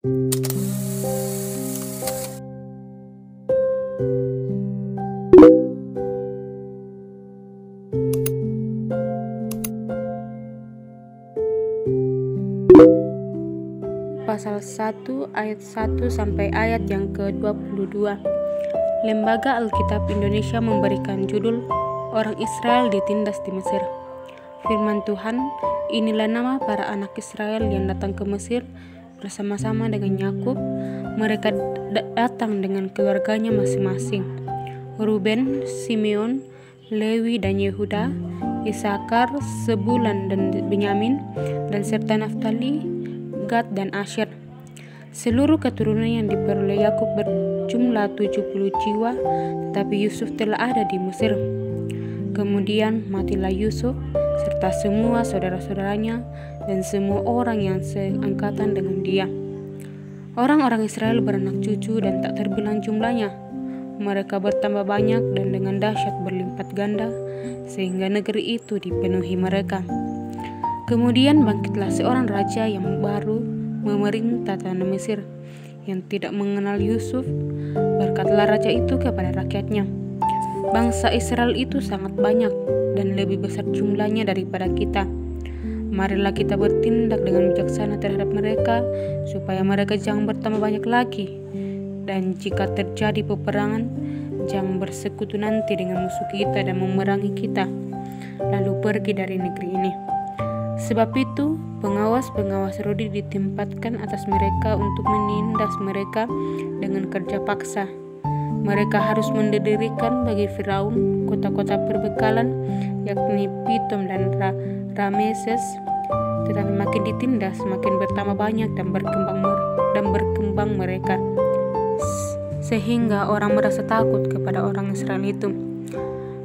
Pasal 1 ayat 1 sampai ayat yang ke-22. Lembaga Alkitab Indonesia memberikan judul Orang Israel ditindas di Mesir. Firman Tuhan, inilah nama para anak Israel yang datang ke Mesir bersama-sama dengan Yakub. Mereka datang dengan keluarganya masing-masing. Ruben, Simeon, Lewi dan Yehuda, Isakar, Zebulun dan Benyamin, dan serta Naftali, Gad dan Asher. Seluruh keturunan yang diperoleh Yakub berjumlah 70 jiwa, tetapi Yusuf telah ada di Mesir. Kemudian matilah Yusuf serta semua saudara-saudaranya dan semua orang yang seangkatan dengan dia. Orang-orang Israel beranak cucu dan tak terbilang jumlahnya. Mereka bertambah banyak dan dengan dahsyat berlipat ganda, sehingga negeri itu dipenuhi mereka. Kemudian bangkitlah seorang raja yang baru memerintah tanah Mesir, yang tidak mengenal Yusuf. Berkatalah raja itu kepada rakyatnya, bangsa Israel itu sangat banyak dan lebih besar jumlahnya daripada kita. Marilah kita bertindak dengan bijaksana terhadap mereka, supaya mereka jangan bertambah banyak lagi. Dan jika terjadi peperangan, jangan bersekutu nanti dengan musuh kita dan memerangi kita, lalu pergi dari negeri ini. Sebab itu, pengawas-pengawas Rodi ditempatkan atas mereka untuk menindas mereka dengan kerja paksa. Mereka harus mendirikan bagi Firaun kota-kota perbekalan, yakni Pitom dan Rameses. Tetapi makin ditindas, makin bertambah banyak dan berkembang mereka, sehingga orang merasa takut kepada orang Israel itu.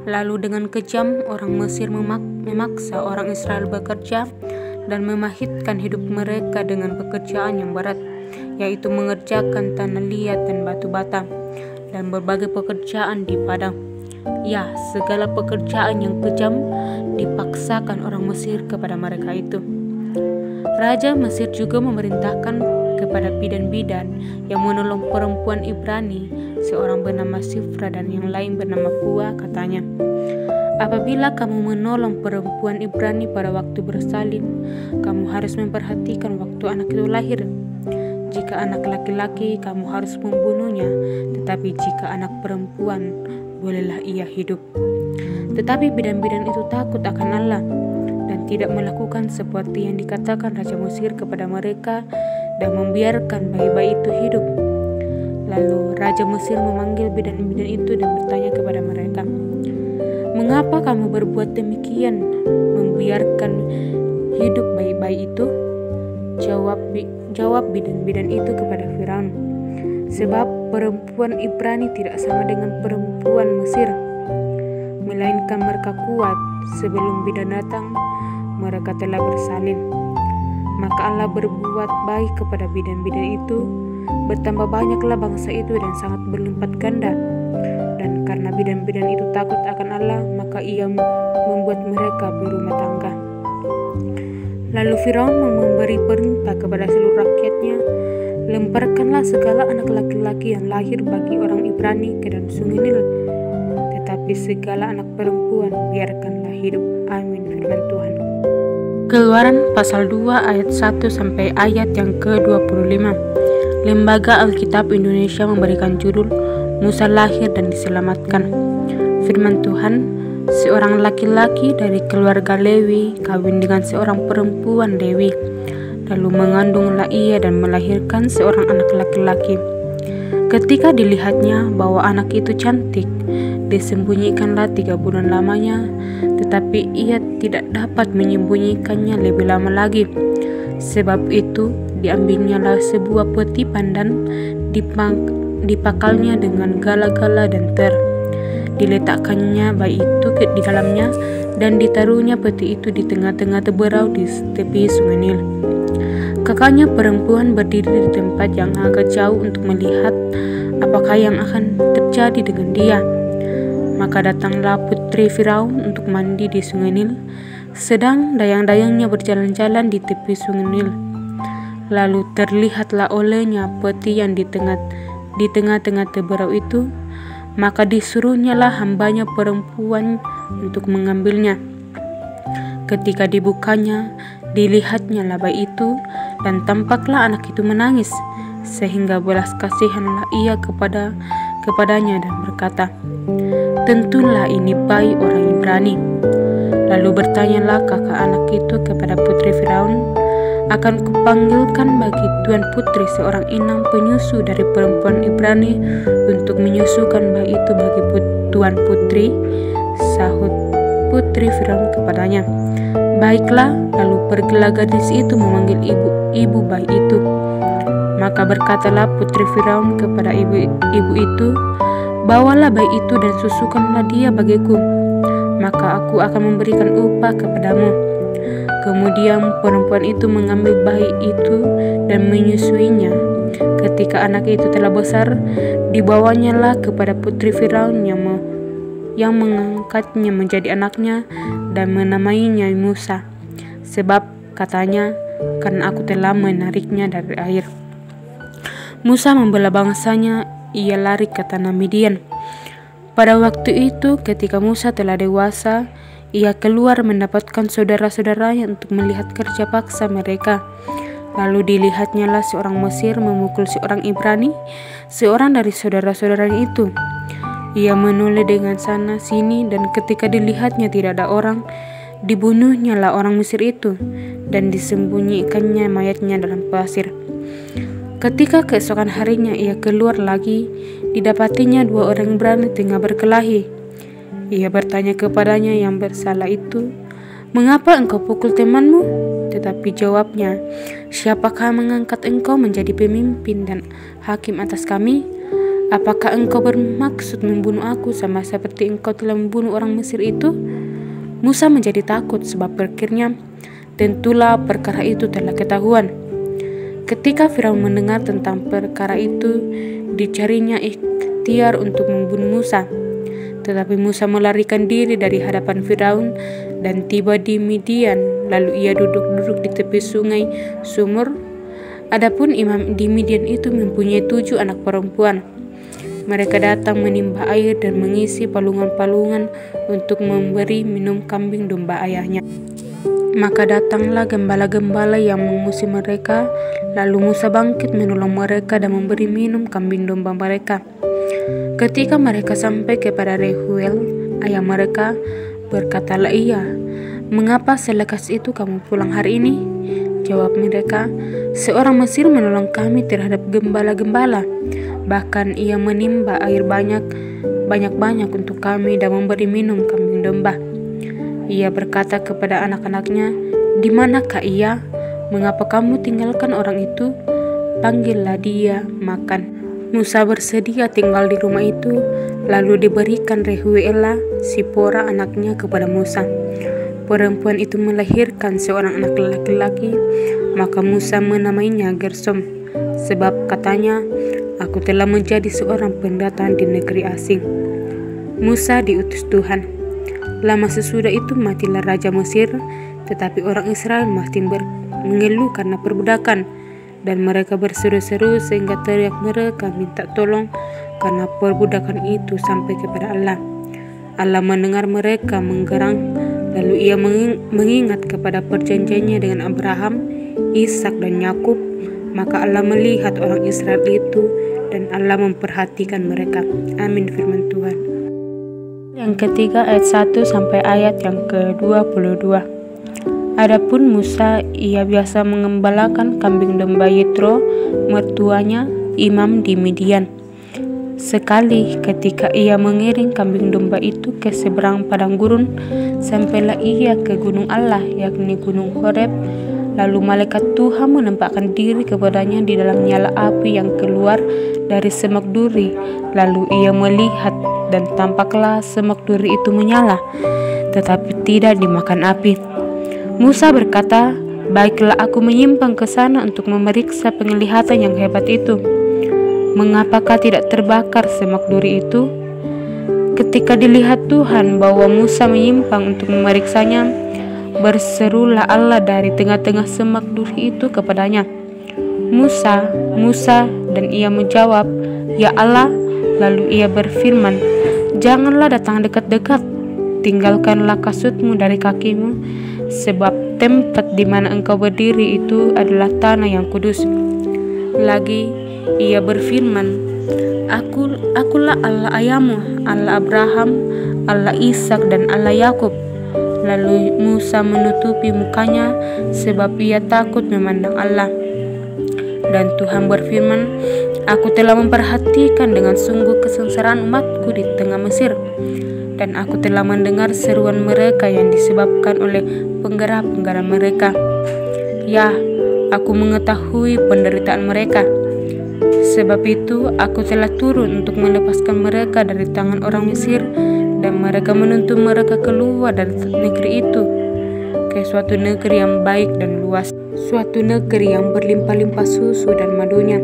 Lalu dengan kejam orang Mesir memaksa orang Israel bekerja dan memahitkan hidup mereka dengan pekerjaan yang berat, yaitu mengerjakan tanah liat dan batu bata dan berbagai pekerjaan di padang. Ya, segala pekerjaan yang kejam dipaksakan orang Mesir kepada mereka itu. Raja Mesir juga memerintahkan kepada bidan-bidan yang menolong perempuan Ibrani, seorang bernama Sifra dan yang lain bernama Pua, katanya, apabila kamu menolong perempuan Ibrani pada waktu bersalin, kamu harus memperhatikan waktu anak itu lahir. Jika anak laki-laki, kamu harus membunuhnya, tetapi jika anak perempuan, bolehlah ia hidup. Tetapi bidan-bidan itu takut akan Allah dan tidak melakukan seperti yang dikatakan Raja Mesir kepada mereka dan membiarkan bayi-bayi itu hidup. Lalu Raja Mesir memanggil bidan-bidan itu dan bertanya kepada mereka, mengapa kamu berbuat demikian, membiarkan hidup bayi-bayi itu? Jawab bidan-bidan itu kepada Firaun, sebab perempuan Ibrani tidak sama dengan perempuan Mesir, melainkan mereka kuat. Sebelum bidan datang, mereka telah bersalin. Maka Allah berbuat baik kepada bidan-bidan itu, bertambah banyaklah bangsa itu dan sangat berlipat ganda. Dan karena bidan-bidan itu takut akan Allah, maka ia membuat mereka berumah tangga. Lalu Firaun memberi perintah kepada seluruh rakyatnya, lemparkanlah segala anak laki-laki yang lahir bagi orang Ibrani ke dalam sungai Nil, tetapi segala anak perempuan biarkanlah hidup. Amin, firman Tuhan. Keluaran pasal 2 ayat 1 sampai ayat yang ke-25. Lembaga Alkitab Indonesia memberikan judul Musa lahir dan diselamatkan. Firman Tuhan, seorang laki-laki dari keluarga Lewi kawin dengan seorang perempuan Lewi, lalu mengandunglah ia dan melahirkan seorang anak laki-laki. Ketika dilihatnya bahwa anak itu cantik, disembunyikanlah 3 bulan lamanya, tetapi ia tidak dapat menyembunyikannya lebih lama lagi. Sebab itu diambilnyalah sebuah peti pandan, dipakalnya dengan gala-gala dan diletakkannya bayi itu di dalamnya, dan ditaruhnya peti itu di tengah-tengah teberau di tepi sungai Nil. Kakaknya perempuan berdiri di tempat yang agak jauh untuk melihat apakah yang akan terjadi dengan dia. Maka datanglah putri Firaun untuk mandi di sungai Nil, sedang dayang-dayangnya berjalan-jalan di tepi sungai Nil. Lalu terlihatlah olehnya peti yang di tengah-tengah teberau itu. Maka disuruhnyalah hambanya perempuan untuk mengambilnya. Ketika dibukanya, dilihatnyalah bayi itu, dan tampaklah anak itu menangis, sehingga belas kasihanlah ia kepadanya dan berkata, "Tentulah ini bayi orang Ibrani." Lalu bertanyalah kakak anak itu kepada putri Firaun, "Akan kupanggilkan bagi tuan putri seorang inang penyusu dari perempuan Ibrani untuk menyusukan bayi itu bagi tuan putri?" Sahut putri Firaun kepadanya, "Baiklah." Lalu pergilah gadis itu memanggil ibu bayi itu. Maka berkatalah putri Firaun kepada ibu itu, "Bawalah bayi itu dan susukanlah dia bagiku, maka aku akan memberikan upah kepadamu." Kemudian perempuan itu mengambil bayi itu dan menyusuinya. Ketika anak itu telah besar, dibawanyalah kepada putri Firaun yang mengangkatnya menjadi anaknya dan menamainya Musa. Sebab katanya, "Karena aku telah menariknya dari air." Musa membela bangsanya, ia lari ke tanah Midian. Pada waktu itu ketika Musa telah dewasa, ia keluar mendapatkan saudara-saudaranya untuk melihat kerja paksa mereka. Lalu dilihatnyalah seorang Mesir memukul seorang Ibrani, seorang dari saudara-saudaranya itu. Ia menoleh dengan sana sini, dan ketika dilihatnya tidak ada orang, dibunuhnyalah orang Mesir itu, dan disembunyikannya mayatnya dalam pasir. Ketika keesokan harinya ia keluar lagi, didapatinya dua orang Ibrani tengah berkelahi. Ia bertanya kepadanya yang bersalah itu, "Mengapa engkau pukul temanmu?" Tetapi jawabnya, "Siapakah mengangkat engkau menjadi pemimpin dan hakim atas kami? Apakah engkau bermaksud membunuh aku sama seperti engkau telah membunuh orang Mesir itu?" Musa menjadi takut sebab berpikirnya, tentulah perkara itu telah ketahuan. Ketika Firaun mendengar tentang perkara itu, dicarinya ikhtiar untuk membunuh Musa. Tetapi Musa melarikan diri dari hadapan Firaun dan tiba di Midian. Lalu ia duduk-duduk di tepi sungai sumur. Adapun imam di Midian itu mempunyai 7 anak perempuan. Mereka datang menimba air dan mengisi palungan-palungan untuk memberi minum kambing domba ayahnya. Maka datanglah gembala-gembala yang mengusir mereka. Lalu Musa bangkit menolong mereka dan memberi minum kambing domba mereka. Ketika mereka sampai kepada Reuel, ayah mereka, berkatalah ia, "Mengapa selekas itu kamu pulang hari ini?" Jawab mereka, "Seorang Mesir menolong kami terhadap gembala-gembala. Bahkan ia menimba air banyak-banyak untuk kami dan memberi minum kambing domba." Ia berkata kepada anak-anaknya, "Di manakah ia? Mengapa kamu tinggalkan orang itu? Panggillah dia makan." Musa bersedia tinggal di rumah itu. Lalu diberikan Reuela, Sipora anaknya kepada Musa. Perempuan itu melahirkan seorang anak laki-laki, maka Musa menamainya Gersom, sebab katanya, "Aku telah menjadi seorang pendatang di negeri asing." Musa diutus Tuhan. Lama sesudah itu matilah Raja Mesir, tetapi orang Israel masih mengeluh karena perbudakan, dan mereka berseru-seru sehingga teriak mereka minta tolong karena perbudakan itu sampai kepada Allah. Allah mendengar mereka menggerang, lalu ia mengingat kepada perjanjiannya dengan Abraham, Ishak dan Yakub. Maka Allah melihat orang Israel itu dan Allah memperhatikan mereka. Amin firman Tuhan. Yang ketiga ayat 1 sampai ayat yang ke-22. Adapun Musa, ia biasa mengembalakan kambing domba Yitro, mertuanya, imam di Midian. Sekali ketika ia mengiring kambing domba itu ke seberang padang gurun, sampailah ia ke gunung Allah, yakni gunung Horeb. Lalu malaikat Tuhan menampakkan diri kepadanya di dalam nyala api yang keluar dari semak duri. Lalu ia melihat, dan tampaklah semak duri itu menyala, tetapi tidak dimakan api. Musa berkata, "Baiklah aku menyimpang ke sana untuk memeriksa penglihatan yang hebat itu. Mengapakah tidak terbakar semak duri itu?" Ketika dilihat Tuhan bahwa Musa menyimpang untuk memeriksanya, berserulah Allah dari tengah-tengah semak duri itu kepadanya, Musa, Musa, dan ia menjawab, Ya Allah. Lalu ia berfirman, Janganlah datang dekat-dekat, tinggalkanlah kasutmu dari kakimu, sebab tempat di mana engkau berdiri itu adalah tanah yang kudus. Lagi ia berfirman, Akulah Allah ayahmu, Allah Abraham, Allah Ishak dan Allah Yakub. Lalu Musa menutupi mukanya sebab ia takut memandang Allah. Dan Tuhan berfirman, Aku telah memperhatikan dengan sungguh kesengsaraan umatku di tengah Mesir, dan aku telah mendengar seruan mereka yang disebabkan oleh penggara-penggara mereka. Ya, aku mengetahui penderitaan mereka. Sebab itu aku telah turun untuk melepaskan mereka dari tangan orang Mesir, dan mereka menuntun mereka keluar dari negeri itu ke suatu negeri yang baik dan luas, suatu negeri yang berlimpah-limpah susu dan madunya,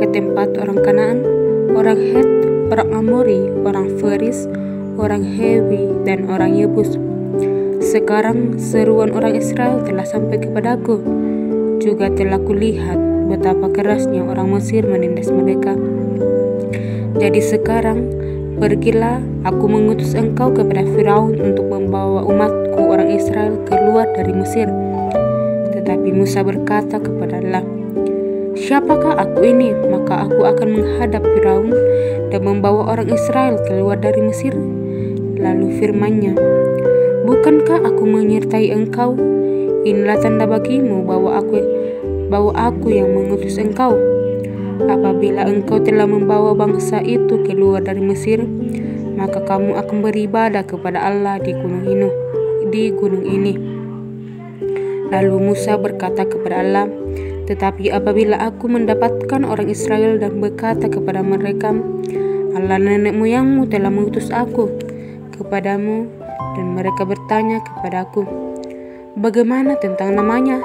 ke tempat orang Kanaan, orang Het, orang Amori, orang Feris, orang Hewi, dan orang Yebus. Sekarang seruan orang Israel telah sampai kepadaku, juga telah kulihat betapa kerasnya orang Mesir menindas mereka. Jadi sekarang pergilah, aku mengutus engkau kepada Firaun untuk membawa umatku orang Israel keluar dari Mesir. Tetapi Musa berkata kepada Allah, Siapakah aku ini? Maka aku akan menghadap Firaun dan membawa orang Israel keluar dari Mesir. Lalu firman-Nya, Bukankah aku menyertai engkau? Inilah tanda bagimu bahwa aku yang mengutus engkau. Apabila engkau telah membawa bangsa itu keluar dari Mesir, maka kamu akan beribadah kepada Allah di gunung ini. Lalu Musa berkata kepada Allah, Tetapi apabila aku mendapatkan orang Israel dan berkata kepada mereka, Allah nenek moyangmu telah mengutus aku kepadamu, dan mereka bertanya kepadaku, Bagaimana tentang namanya?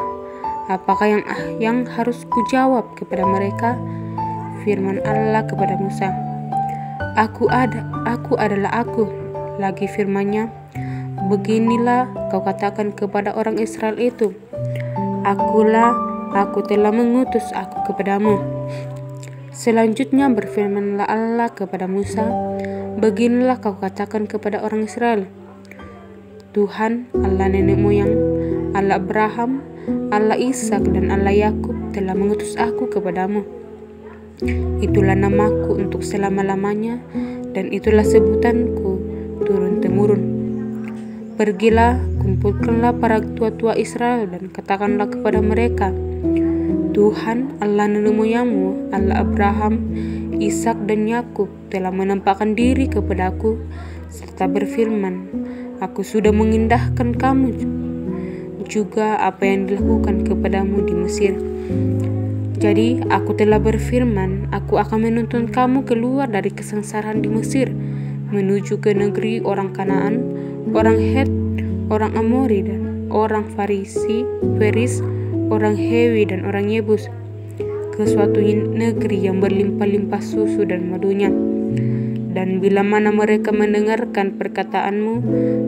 Apakah yang harus kujawab kepada mereka? Firman Allah kepada Musa, Aku adalah aku. Lagi firman-Nya, Beginilah kau katakan kepada orang Israel itu, Aku telah mengutus aku kepadamu. Selanjutnya berfirmanlah Allah kepada Musa, Beginilah kau katakan kepada orang Israel, Tuhan Allah nenek moyang, Allah Abraham, Allah Ishak dan Allah Yakub telah mengutus aku kepadamu. Itulah namaku untuk selama-lamanya, dan itulah sebutanku turun-temurun. Pergilah, kumpulkanlah para tua-tua Israel dan katakanlah kepada mereka, Tuhan Allah nenek moyangmu, Allah Abraham, Ishak dan Yakub telah menampakkan diri kepadaku serta berfirman, Aku sudah mengindahkan kamu juga apa yang dilakukan kepadamu di Mesir. Jadi aku telah berfirman, aku akan menuntun kamu keluar dari kesengsaraan di Mesir, menuju ke negeri orang Kanaan, orang Het, orang Amori dan orang Feris, orang Hewi dan orang Yebus, ke suatu negeri yang berlimpah-limpah susu dan madunya. Dan bila mana mereka mendengarkan perkataanmu,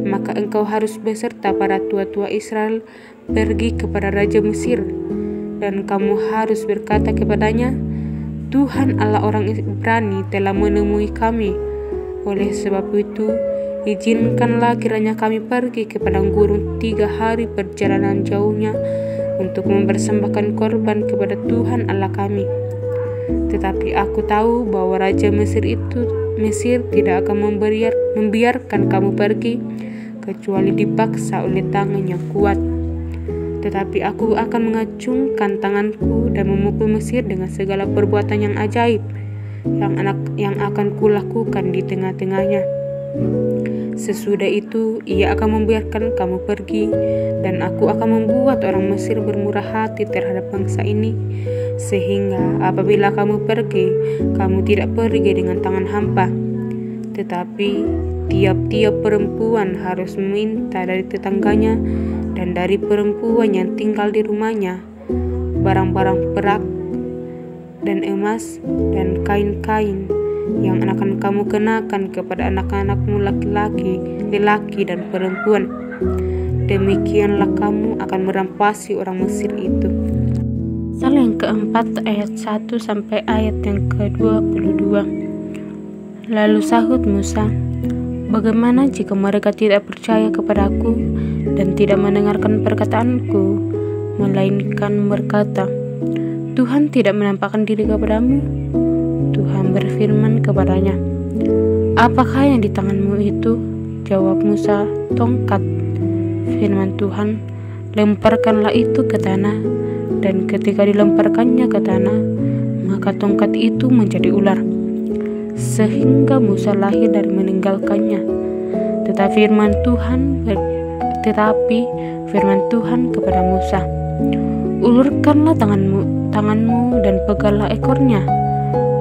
maka engkau harus beserta para tua-tua Israel pergi kepada Raja Mesir, dan kamu harus berkata kepadanya, Tuhan Allah orang Ibrani telah menemui kami. Oleh sebab itu, izinkanlah kiranya kami pergi ke padang gurun 3 hari perjalanan jauhnya untuk mempersembahkan korban kepada Tuhan Allah kami. Tetapi aku tahu bahwa Raja Mesir tidak akan membiarkan kamu pergi kecuali dipaksa oleh tangan yang kuat. Tetapi aku akan mengacungkan tanganku dan memukul Mesir dengan segala perbuatan yang ajaib yang akan kulakukan di tengah-tengahnya. Sesudah itu ia akan membiarkan kamu pergi, dan aku akan membuat orang Mesir bermurah hati terhadap bangsa ini, sehingga apabila kamu pergi, kamu tidak pergi dengan tangan hampa. Tetapi tiap-tiap perempuan harus meminta dari tetangganya dan dari perempuan yang tinggal di rumahnya barang-barang perak dan emas dan kain-kain yang akan kamu kenakan kepada anak-anakmu laki-laki dan perempuan. Demikianlah kamu akan merampasi orang Mesir itu. Pasal yang keempat ayat 1 sampai ayat yang ke-22. Lalu sahut Musa, "Bagaimana jika mereka tidak percaya kepadaku dan tidak mendengarkan perkataanku, melainkan berkata, Tuhan tidak menampakkan diri kepadamu?" Tuhan berfirman kepadanya, "Apakah yang di tanganmu itu?" Jawab Musa, "Tongkat." Firman Tuhan, "Lemparkanlah itu ke tanah." Dan ketika dilemparkannya ke tanah, maka tongkat itu menjadi ular, sehingga Musa lahir dan meninggalkannya. Tetapi firman Tuhan kepada Musa, "Ulurkanlah tanganmu dan peganglah ekornya."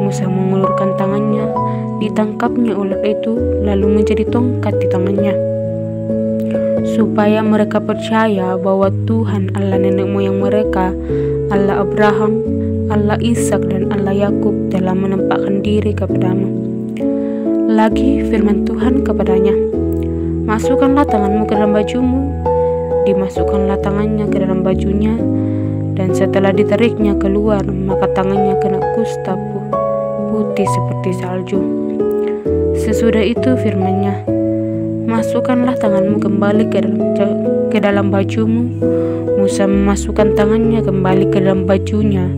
Musa mengulurkan tangannya, ditangkapnya ular itu, lalu menjadi tongkat di tangannya. Supaya mereka percaya bahwa Tuhan Allah nenek moyang mereka, Allah Abraham, Allah Ishak dan Allah Yakub telah menampakkan diri kepadamu. Lagi firman Tuhan kepadanya, "Masukkanlah tanganmu ke dalam bajumu." Dimasukkanlah tangannya ke dalam bajunya, dan setelah ditariknya keluar, maka tangannya kena kusta putih seperti salju. Sesudah itu firman-Nya, "Masukkanlah tanganmu kembali ke dalam bajumu." Musa memasukkan tangannya kembali ke dalam bajunya,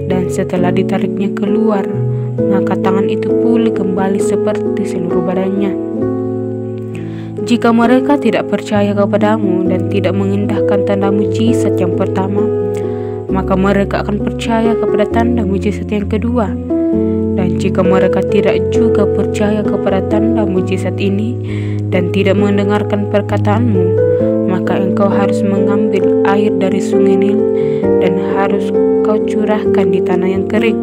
dan setelah ditariknya keluar, maka tangan itu pulih kembali seperti seluruh badannya. Jika mereka tidak percaya kepadamu dan tidak mengindahkan tanda mujizat yang pertama, maka mereka akan percaya kepada tanda mujizat yang kedua. Dan jika mereka tidak juga percaya kepada tanda mujizat ini dan tidak mendengarkan perkataanmu, maka engkau harus mengambil air dari sungai Nil dan harus kau curahkan di tanah yang kering.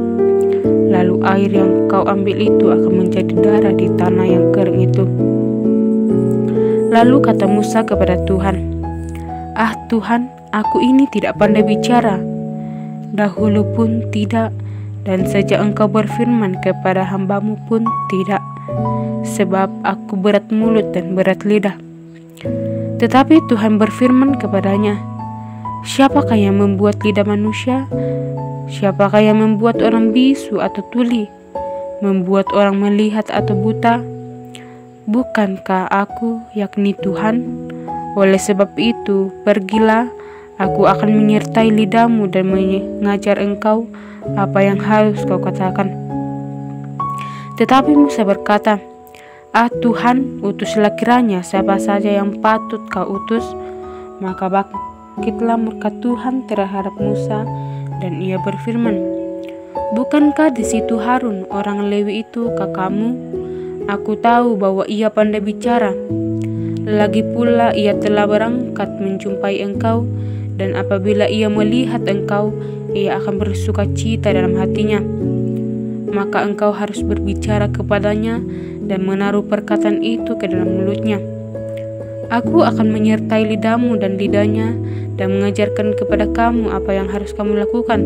Lalu air yang kau ambil itu akan menjadi darah di tanah yang kering itu. Lalu kata Musa kepada Tuhan, "Ah Tuhan, aku ini tidak pandai bicara. Dahulu pun tidak, dan sejak engkau berfirman kepada hambamu pun tidak. Sebab aku berat mulut dan berat lidah." Tetapi Tuhan berfirman kepadanya, "Siapakah yang membuat lidah manusia? Siapakah yang membuat orang bisu atau tuli? Membuat orang melihat atau buta? Bukankah aku, yakni Tuhan? Oleh sebab itu, pergilah, aku akan menyertai lidahmu dan mengajar engkau apa yang harus kau katakan." Tetapi Musa berkata, "Ah Tuhan, utuslah kiranya siapa saja yang patut kau utus." Maka bangkitlah murka Tuhan terhadap Musa, dan ia berfirman, "Bukankah di situ Harun orang Lewi itu kakakmu? Aku tahu bahwa ia pandai bicara. Lagi pula ia telah berangkat menjumpai engkau, dan apabila ia melihat engkau, ia akan bersuka cita dalam hatinya. Maka engkau harus berbicara kepadanya dan menaruh perkataan itu ke dalam mulutnya. Aku akan menyertai lidahmu dan lidahnya dan mengajarkan kepada kamu apa yang harus kamu lakukan.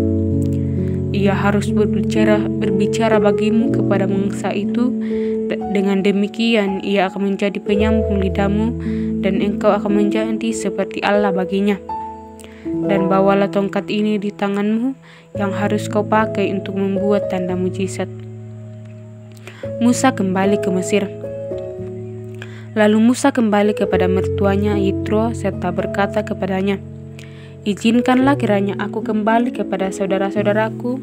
Ia harus berbicara bagimu kepada mangsa itu. Dengan demikian ia akan menjadi penyambung lidahmu, dan engkau akan menjadi seperti Allah baginya. Dan bawalah tongkat ini di tanganmu yang harus kau pakai untuk membuat tanda mujizat." Musa kembali ke Mesir. Lalu Musa kembali kepada mertuanya Yitro serta berkata kepadanya, "Izinkanlah kiranya aku kembali kepada saudara-saudaraku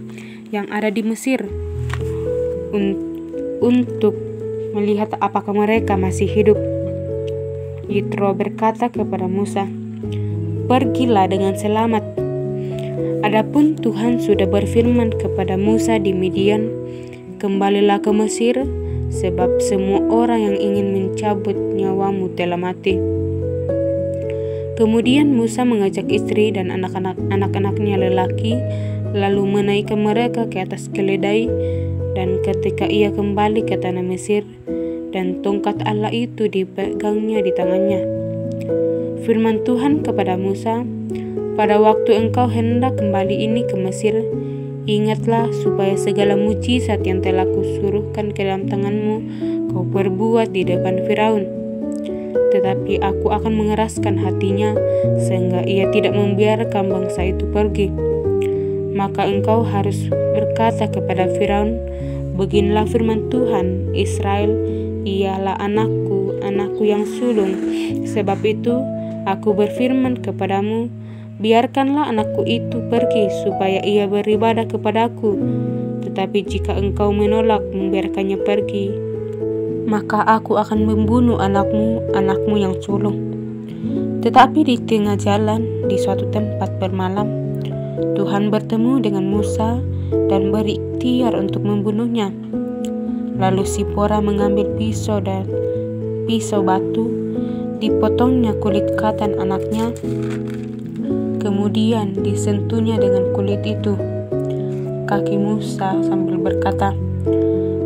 yang ada di Mesir untuk melihat apakah mereka masih hidup." Yitro berkata kepada Musa, "Pergilah dengan selamat. Adapun Tuhan sudah berfirman kepada Musa di Midian, kembalilah ke Mesir, sebab semua orang yang ingin mencabut nyawamu telah mati." Kemudian Musa mengajak istri dan anak-anaknya lelaki, lalu menaikkan mereka ke atas keledai. Dan ketika ia kembali ke tanah Mesir, dan tongkat Allah itu dipegangnya di tangannya, firman Tuhan kepada Musa, "Pada waktu engkau hendak kembali ini ke Mesir, ingatlah supaya segala mujizat yang telah kusuruhkan ke dalam tanganmu kau perbuat di depan Firaun. Tetapi aku akan mengeraskan hatinya sehingga ia tidak membiarkan bangsa itu pergi. maka engkau harus berkata kepada Firaun, beginilah firman Tuhan, Israel ialah anakku, anakku yang sulung. Sebab itu aku berfirman kepadamu, biarkanlah anakku itu pergi supaya ia beribadah kepadaku. Tetapi jika engkau menolak membiarkannya pergi, maka aku akan membunuh anakmu, anakmu yang sulung. Tetapi di tengah jalan, di suatu tempat bermalam, Tuhan bertemu dengan Musa dan berikhtiar untuk membunuhnya. Lalu Sipora mengambil pisau dan pisau batu, dipotongnya kulit katan anaknya, kemudian disentuhnya dengan kulit itu kaki Musa sambil berkata,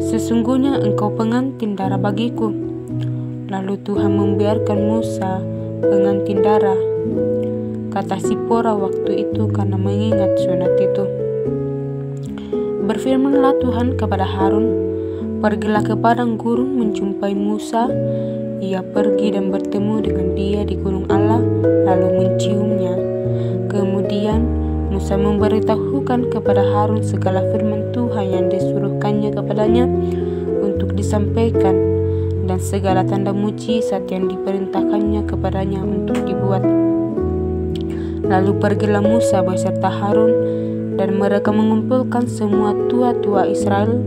sesungguhnya engkau pengantin darah bagiku. Lalu Tuhan membiarkan Musa pengantin darah, kata Sipora waktu itu karena mengingat sunat itu. Berfirmanlah Tuhan kepada Harun, pergilah ke padang gurun menjumpai Musa. Ia pergi dan bertemu dengan dia di gunung Allah, lalu menciumnya. Kemudian Musa memberitahukan kepada Harun segala firman Tuhan yang disuruhkannya kepadanya untuk disampaikan, dan segala tanda mujizat yang diperintahkannya kepadanya untuk dibuat. Lalu pergilah Musa beserta Harun, dan mereka mengumpulkan semua tua-tua Israel.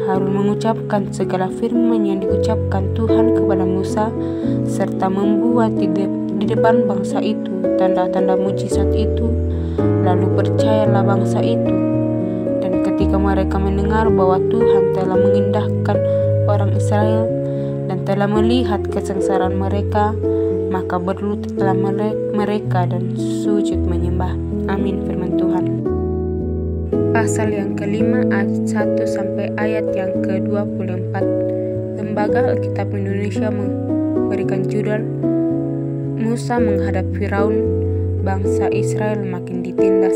Harun mengucapkan segala firman yang diucapkan Tuhan kepada Musa, serta membuat di depan bangsa itu tanda-tanda mujizat itu. Lalu percayalah bangsa itu. Dan ketika mereka mendengar bahwa Tuhan telah mengindahkan orang Israel dan telah melihat kesengsaraan mereka, maka berlututlah mereka dan sujud menyembah. Amin. Firman Tuhan. Pasal yang kelima ayat 1 sampai ayat yang ke-24. Lembaga Alkitab Indonesia memberikan judul Musa menghadap Firaun, bangsa Israel makin ditindas.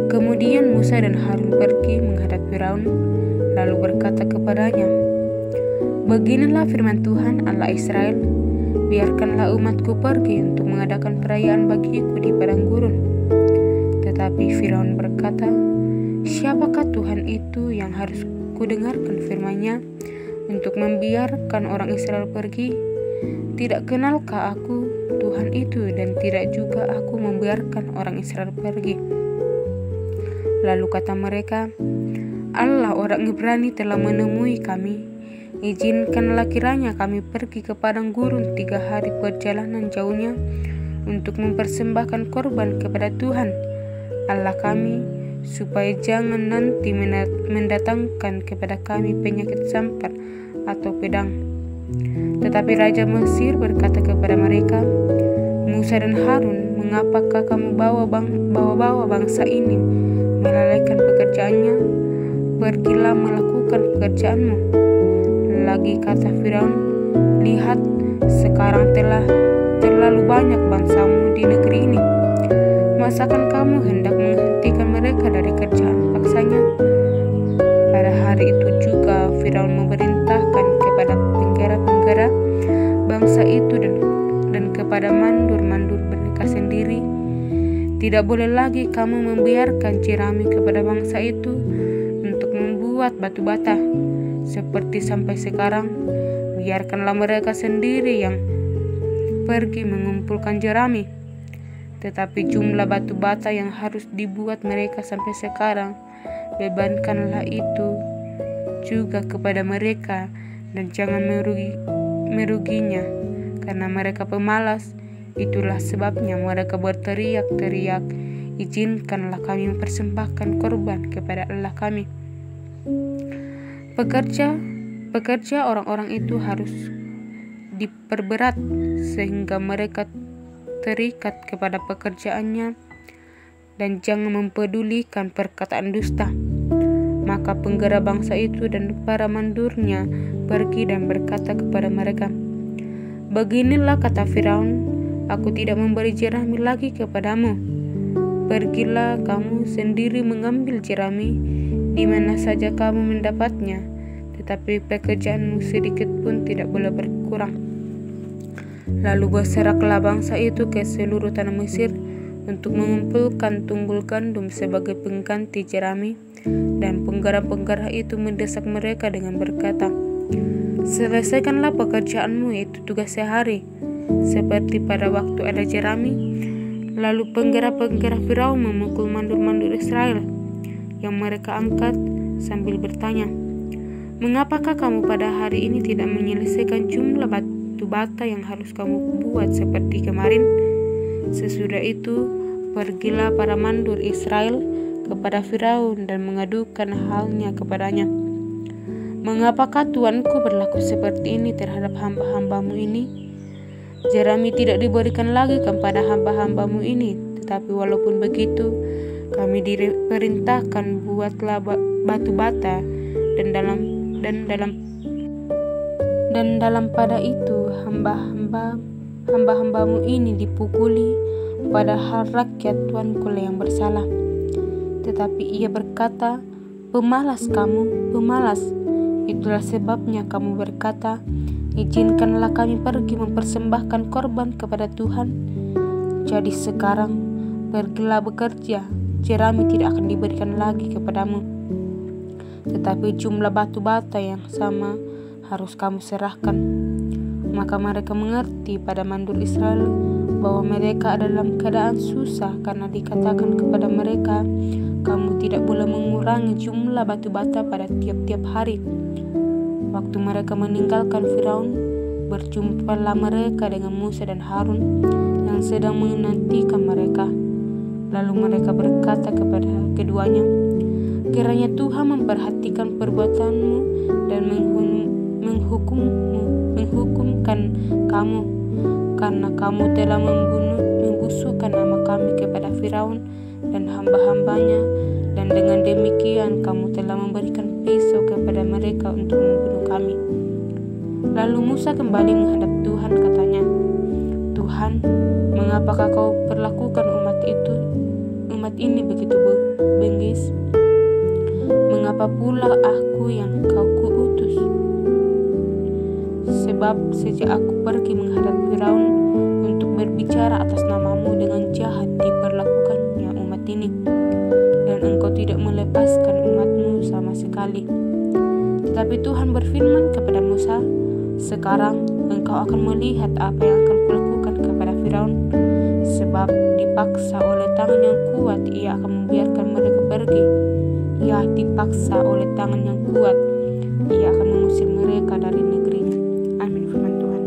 Kemudian Musa dan Harun pergi menghadap Firaun, lalu berkata kepadanya, beginilah firman Tuhan Allah Israel, biarkanlah umatku pergi untuk mengadakan perayaan bagiku di padang gurun. Tetapi Firaun berkata, siapakah Tuhan itu yang harus kudengarkan firman-Nya untuk membiarkan orang Israel pergi? Tidak kenalkah aku Tuhan itu, dan tidak juga aku membiarkan orang Israel pergi? Lalu kata mereka, Allah orang Ibrani telah menemui kami. Izinkanlah kiranya kami pergi ke padang gurun 3 hari perjalanan jauhnya untuk mempersembahkan korban kepada Tuhan Allah kami, supaya jangan nanti mendatangkan kepada kami penyakit sampar atau pedang. Tetapi Raja Mesir berkata kepada mereka, Musa dan Harun, mengapakah kamu bawa bangsa ini melalaikan pekerjaannya? Pergilah melakukan pekerjaanmu. Lagi kata Firaun, lihat, sekarang telah terlalu banyak bangsamu di negeri ini. Masakan kamu hendak menghentikan mereka dari kerjaan paksanya? Pada hari itu juga Firaun memerintahkan kepada penggara-penggara bangsa itu dan kepada mandur-mandur mereka sendiri, tidak boleh lagi kamu membiarkan jerami kepada bangsa itu untuk membuat batu bata seperti sampai sekarang. Biarkanlah mereka sendiri yang pergi mengumpulkan jerami. Tetapi jumlah batu bata yang harus dibuat mereka sampai sekarang, bebankanlah itu juga kepada mereka, dan jangan meruginya, karena mereka pemalas. Itulah sebabnya mereka berteriak-teriak, izinkanlah kami mempersembahkan korban kepada Allah kami. Pekerja orang-orang itu harus diperberat sehingga mereka terikat kepada pekerjaannya dan jangan mempedulikan perkataan dusta. Maka penggara bangsa itu dan para mandurnya pergi dan berkata kepada mereka, beginilah kata Firaun, aku tidak memberi jerami lagi kepadamu. Pergilah kamu sendiri mengambil jerami di mana saja kamu mendapatnya, tetapi pekerjaanmu sedikit pun tidak boleh berkurang. Lalu berseraklah bangsa itu ke seluruh tanah Mesir untuk mengumpulkan tunggul gandum sebagai pengganti jerami, dan penggarap-penggarap itu mendesak mereka dengan berkata, "Selesaikanlah pekerjaanmu, yaitu tugas sehari, seperti pada waktu ada jerami." Lalu penggarap-penggarap Firaun memukul mandur-mandur Israel yang mereka angkat sambil bertanya, "Mengapakah kamu pada hari ini tidak menyelesaikan jumlah batu bata yang harus kamu buat seperti kemarin?" Sesudah itu, pergilah para mandur Israel kepada Firaun dan mengadukan halnya kepadanya. "Mengapakah Tuanku berlaku seperti ini terhadap hamba-hambamu ini? Jerami tidak diberikan lagi kepada hamba-hambamu ini, tetapi walaupun begitu, kami diperintahkan buatlah batu bata, dan dalam pada itu hamba-hambamu ini dipukuli, padahal rakyat Tuanku yang bersalah." Tetapi ia berkata, "Pemalas kamu, pemalas. Itulah sebabnya kamu berkata, 'Izinkanlah kami pergi mempersembahkan korban kepada Tuhan.' Jadi sekarang pergilah bekerja, jerami tidak akan diberikan lagi kepadamu. Tetapi jumlah batu bata yang sama harus kamu serahkan." Maka mereka mengerti pada mandur Israel bahwa mereka ada dalam keadaan susah, karena dikatakan kepada mereka, "Kamu tidak boleh mengurangi jumlah batu bata pada tiap-tiap hari." Waktu mereka meninggalkan Firaun, berjumpalah mereka dengan Musa dan Harun yang sedang menantikan mereka. Lalu mereka berkata kepada keduanya, "Kiranya Tuhan memperhatikan perbuatanmu dan menghukumkan kamu, karena kamu telah membusukkan nama kami kepada Firaun dan hamba-hambanya, dan dengan demikian kamu telah memberikan pisau kepada mereka untuk membunuh kami." Lalu Musa kembali menghadap Tuhan, katanya, "Tuhan, mengapakah kau perlakukan umat ini begitu bengis? Mengapa pula aku yang kau kuutus? Sebab sejak aku pergi menghadap Firaun untuk berbicara atas namamu, dengan jahat diperlakukannya umat ini, dan engkau tidak melepaskan umatmu sama sekali." Tetapi Tuhan berfirman kepada Musa, "Sekarang engkau akan melihat apa yang akan kulakukan kepada Firaun, sebab dipaksa oleh tangan yang kuat ia akan membiarkan mereka pergi. Ya, dipaksa oleh tangan yang kuat ia akan mengusir mereka dari negerinya." Amin, firman Tuhan.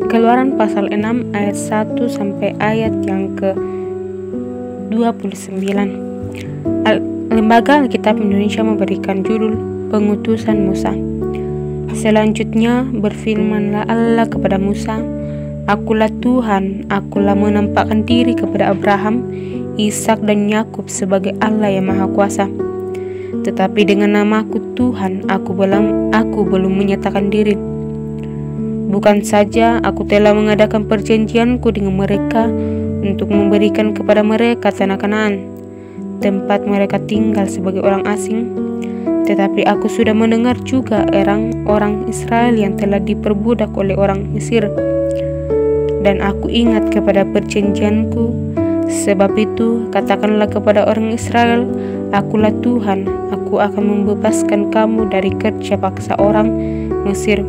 Keluaran pasal 6 ayat 1 sampai ayat yang ke-29. Lembaga Alkitab Indonesia memberikan judul Pengutusan Musa. Selanjutnya berfirmanlah Allah kepada Musa, "Akulah Tuhan, akulah menampakkan diri kepada Abraham, Ishak dan Yakub sebagai Allah yang Maha Kuasa. Tetapi dengan namaku Tuhan, aku belum menyatakan diri. Bukan saja aku telah mengadakan perjanjianku dengan mereka untuk memberikan kepada mereka tanah Kanaan, tempat mereka tinggal sebagai orang asing, tetapi aku sudah mendengar juga orang Israel yang telah diperbudak oleh orang Mesir. Dan aku ingat kepada perjanjianku. Sebab itu katakanlah kepada orang Israel, akulah Tuhan, aku akan membebaskan kamu dari kerja paksa orang Mesir,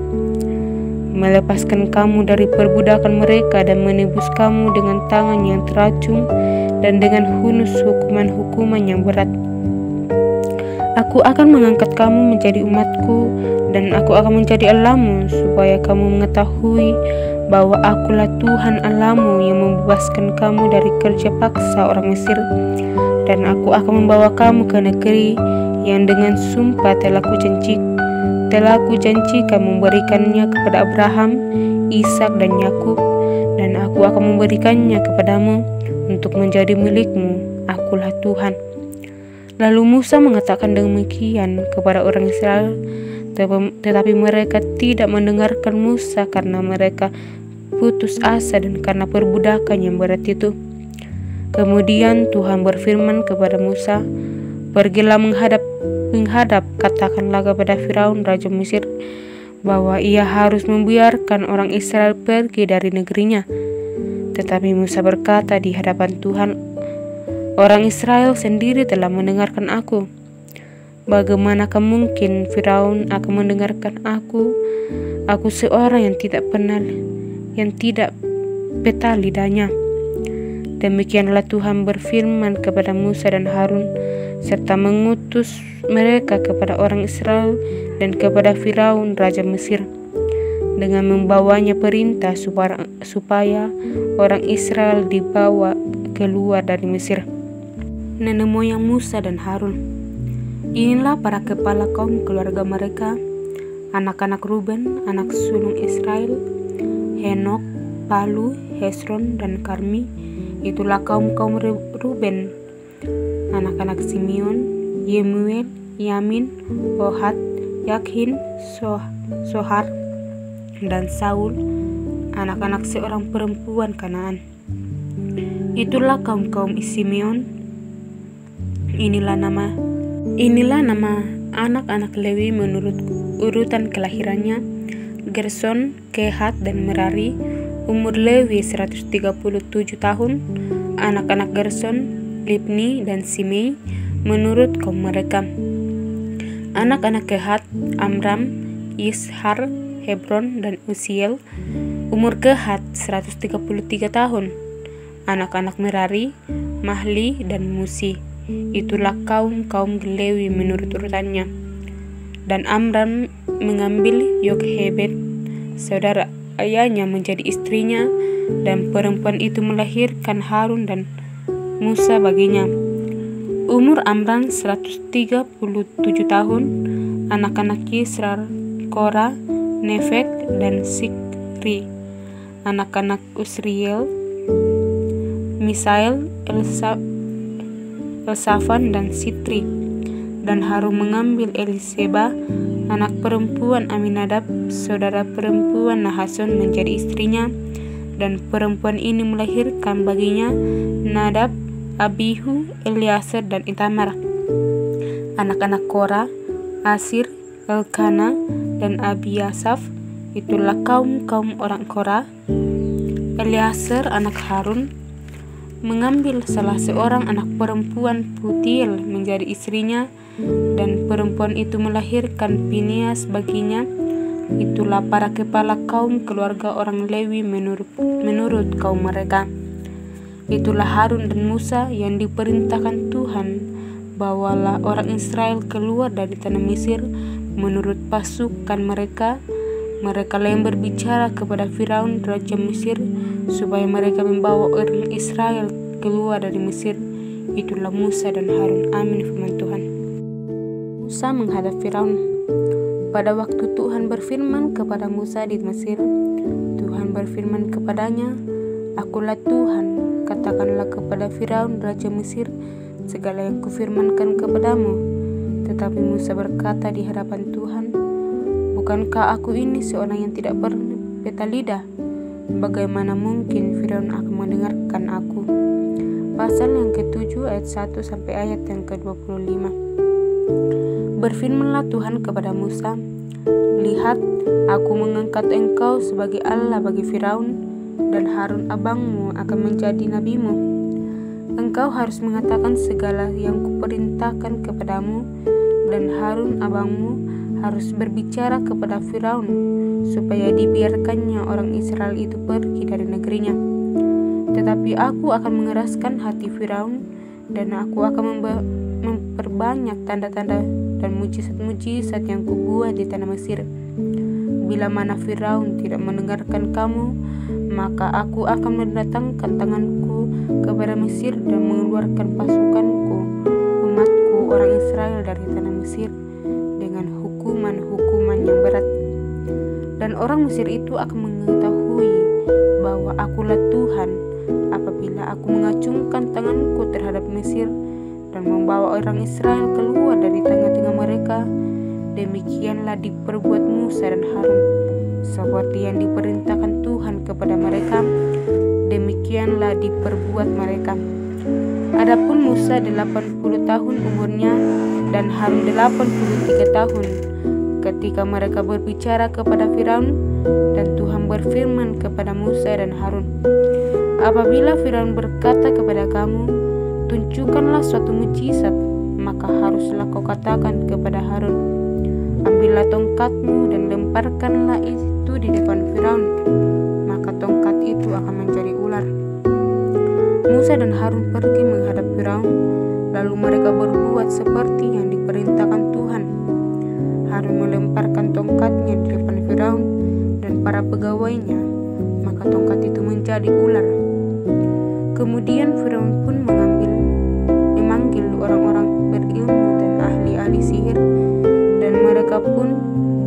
melepaskan kamu dari perbudakan mereka, dan menebus kamu dengan tangan yang teracung dan dengan hunus hukuman-hukuman yang berat. Aku akan mengangkat kamu menjadi umatku, dan aku akan menjadi Allahmu, supaya kamu mengetahui bahwa akulah Tuhan Allahmu yang membebaskan kamu dari kerja paksa orang Mesir. Dan aku akan membawa kamu ke negeri yang dengan sumpah telah kujanjikan memberikannya kepada Abraham, Ishak dan Yakub, dan aku akan memberikannya kepadamu untuk menjadi milikmu. Akulah Tuhan." Lalu Musa mengatakan demikian kepada orang Israel, tetapi mereka tidak mendengarkan Musa karena mereka putus asa dan karena perbudakan yang berat itu. Kemudian Tuhan berfirman kepada Musa, "Pergilah menghadap, katakanlah kepada Firaun raja Mesir bahwa ia harus membiarkan orang Israel pergi dari negerinya. Tetapi Musa berkata di hadapan Tuhan, "Orang Israel sendiri telah mendengarkan aku. Bagaimanakah mungkin Firaun akan mendengarkan aku? Aku seorang yang tidak peta lidahnya." Demikianlah Tuhan berfirman kepada Musa dan Harun, serta mengutus mereka kepada orang Israel dan kepada Firaun raja Mesir, dengan membawanya perintah supaya orang Israel dibawa keluar dari Mesir. Nenek moyang Musa dan Harun. Inilah para kepala kaum keluarga mereka, anak-anak Ruben, anak sulung Israel: Henok, Palu, Hesron, dan Karmi. Itulah kaum Ruben. Anak-anak Simeon: Yemuel, Yamin, Ohad, Yakhin, Sohar, dan Saul, anak-anak seorang perempuan Kanaan. Itulah kaum Simeon. Inilah nama anak-anak Lewi menurut urutan kelahirannya: Gerson, Kehat, dan Merari. Umur Lewi 137 tahun. Anak-anak Gerson: Libni dan Simei menurut kaum mereka. Anak-anak Kehat: Amram, Ishar, Hebron, dan Uziel. Umur Kehat 133 tahun. Anak-anak Merari: Mahli dan Musi. Itulah kaum Lewi menurut urutannya. Dan Amram mengambil Yokhebed, saudara ayahnya, menjadi istrinya, dan perempuan itu melahirkan Harun dan Musa baginya. Umur Amram 137 tahun. Anak-anak Yisrar: Korah, Nefeg, dan Sikri. Anak-anak Usriel: Misael, Elsafan, dan Sitri. Dan Harun mengambil Eliseba, anak perempuan Aminadab, saudara perempuan Nahason, menjadi istrinya, dan perempuan ini melahirkan baginya Nadab, Abihu, Eleazar, dan Itamar. Anak-anak Korah: Asir, Elkana, dan Abiasaf. Itulah kaum orang Korah. Eleazar anak Harun mengambil salah seorang anak perempuan Putiel menjadi istrinya, dan perempuan itu melahirkan Pinias baginya. Itulah para kepala kaum keluarga orang Lewi menurut kaum mereka. Itulah Harun dan Musa yang diperintahkan Tuhan, bawalah orang Israel keluar dari tanah Mesir menurut pasukan mereka. Mereka yang berbicara kepada Firaun raja Mesir supaya mereka membawa orang Israel keluar dari Mesir. Itulah Musa dan Harun. Amin. Firman Tuhan. Musa menghadap Firaun. Pada waktu Tuhan berfirman kepada Musa di Mesir, Tuhan berfirman kepadanya, "Akulah Tuhan, katakanlah kepada Firaun raja Mesir segala yang kufirmankan kepadamu." Tetapi Musa berkata di hadapan Tuhan, "Bukankah aku ini seorang yang tidak berpeta lidah? Bagaimana mungkin Firaun akan mendengarkan aku?" Pasal yang ke-7 ayat 1 sampai ayat yang ke-25. Berfirmanlah Tuhan kepada Musa, "Lihat, aku mengangkat engkau sebagai Allah bagi Firaun, dan Harun abangmu akan menjadi nabimu. Engkau harus mengatakan segala yang kuperintahkan kepadamu, dan Harun abangmu harus berbicara kepada Firaun supaya dibiarkannya orang Israel itu pergi dari negerinya. Tetapi aku akan mengeraskan hati Firaun, dan aku akan memperbanyak tanda-tanda dan mujizat-mujizat yang kubuat di tanah Mesir. Bila mana Firaun tidak mendengarkan kamu, maka aku akan mendatangkan tanganku kepada Mesir dan mengeluarkan pasukanku, umatku orang Israel dari tanah Mesir dengan hukuman yang berat. Dan orang Mesir itu akan mengetahui bahwa akulah Tuhan apabila aku mengacungkan tanganku terhadap Mesir dan membawa orang Israel keluar dari tengah-tengah mereka." Demikianlah diperbuat Musa dan Harun, seperti yang diperintahkan Tuhan kepada mereka, demikianlah diperbuat mereka. Adapun Musa 80 tahun umurnya dan Harun 83 tahun ketika mereka berbicara kepada Firaun, dan Tuhan berfirman kepada Musa dan Harun, Apabila Firaun berkata kepada kamu, tunjukkanlah suatu mukjizat, maka haruslah kau katakan kepada Harun, ambillah tongkatmu dan lemparkanlah itu di depan Firaun, maka tongkat itu akan menjadi ular. Musa dan Harun pergi menghadap Firaun, lalu mereka berbuat seperti yang diperintahkan Tuhan. Harun melemparkan tongkatnya di depan Firaun dan para pegawainya, maka tongkat itu menjadi ular. Kemudian Firaun pun memanggil orang-orang berilmu dan ahli-ahli sihir, dan mereka pun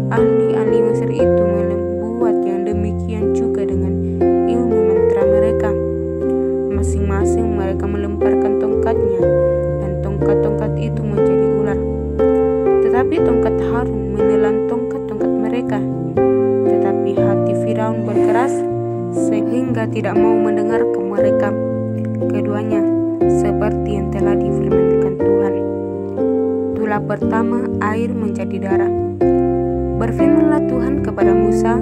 ahli-ahli Mesir itu membuat yang demikian juga dengan ilmu mantra mereka. Masing-masing mereka melemparkan tongkatnya, dan tongkat-tongkat itu menjadi ular. Tetapi tongkat Harun menelan tongkat-tongkat mereka. Tetapi hati Firaun berkeras sehingga tidak mau mendengarkan mereka keduanya, seperti yang telah difirmankan Tuhan. Tulah pertama air menjadi darah. Berfirmanlah Tuhan kepada Musa,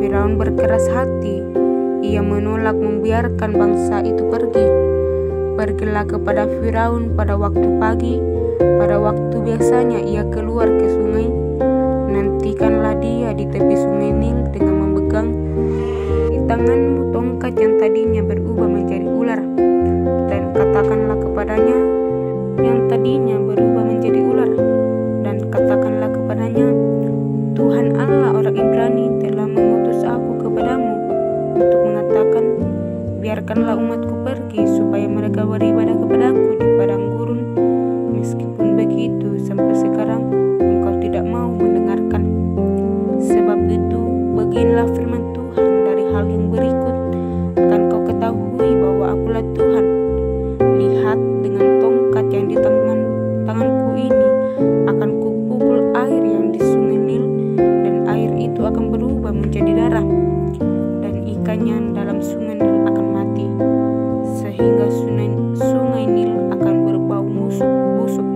Firaun berkeras hati, ia menolak membiarkan bangsa itu pergi. Pergilah kepada Firaun pada waktu pagi, pada waktu biasanya ia keluar ke sungai. Nantikanlah dia di tepi sungai Nil dengan memegang di tanganmu tongkat yang tadinya berubah menjadi ular, dan katakanlah kepadanya yang tadinya berubah menjadi ular, dan katakanlah kepadanya, Tuhan Allah orang Ibrani telah mengutus aku kepadamu untuk mengatakan, biarkanlah umatku pergi supaya mereka beribadah kepadaku di padang gurun. Meskipun begitu, sampai sekarang engkau tidak mau mendengarkan. Sebab itu, beginilah firman Tuhan dari hal yang berikut, akan kau ketahui bahwa akulah Tuhan. Lihat, dengan tongkat yang di tanganku ini akan kupukul air yang di sungai Nil, dan air itu akan berubah menjadi darah, dan ikan yang dalam sungai Nil akan mati, sehingga sungai Nil akan berbau busuk.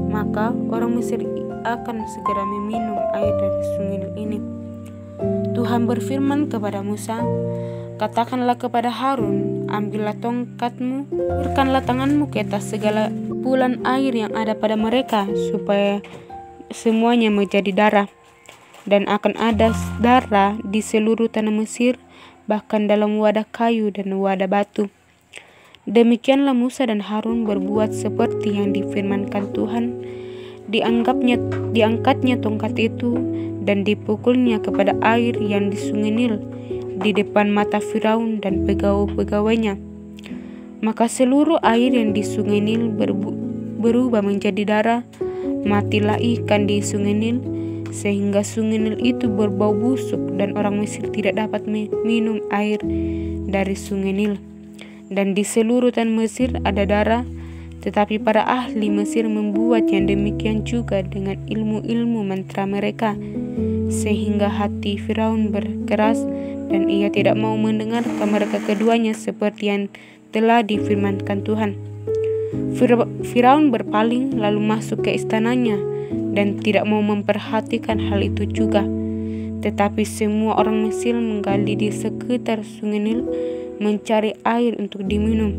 Maka orang Mesir akan segera meminum air dari sungai Nil ini. Tuhan berfirman kepada Musa, katakanlah kepada Harun, ambillah tongkatmu, ulurkanlah tanganmu ke atas segala kumpulan air yang ada pada mereka, supaya semuanya menjadi darah. Dan akan ada darah di seluruh tanah Mesir, bahkan dalam wadah kayu dan wadah batu. Demikianlah Musa dan Harun berbuat seperti yang difirmankan Tuhan. Diangkatnya tongkat itu dan dipukulnya kepada air yang di sungai Nil di depan mata Firaun dan pegawai-pegawainya. Maka seluruh air yang di sungai Nil berubah menjadi darah. Matilah ikan di sungai Nil, sehingga sungai Nil itu berbau busuk, dan orang Mesir tidak dapat minum air dari sungai Nil. Dan di seluruh tanah Mesir ada darah. Tetapi para ahli Mesir membuat yang demikian juga dengan ilmu-ilmu mantra mereka, sehingga hati Firaun berkeras, dan ia tidak mau mendengarkan mereka keduanya seperti yang telah difirmankan Tuhan. Firaun berpaling lalu masuk ke istananya dan tidak mau memperhatikan hal itu juga. Tetapi semua orang Mesir menggali di sekitar sungai Nil mencari air untuk diminum,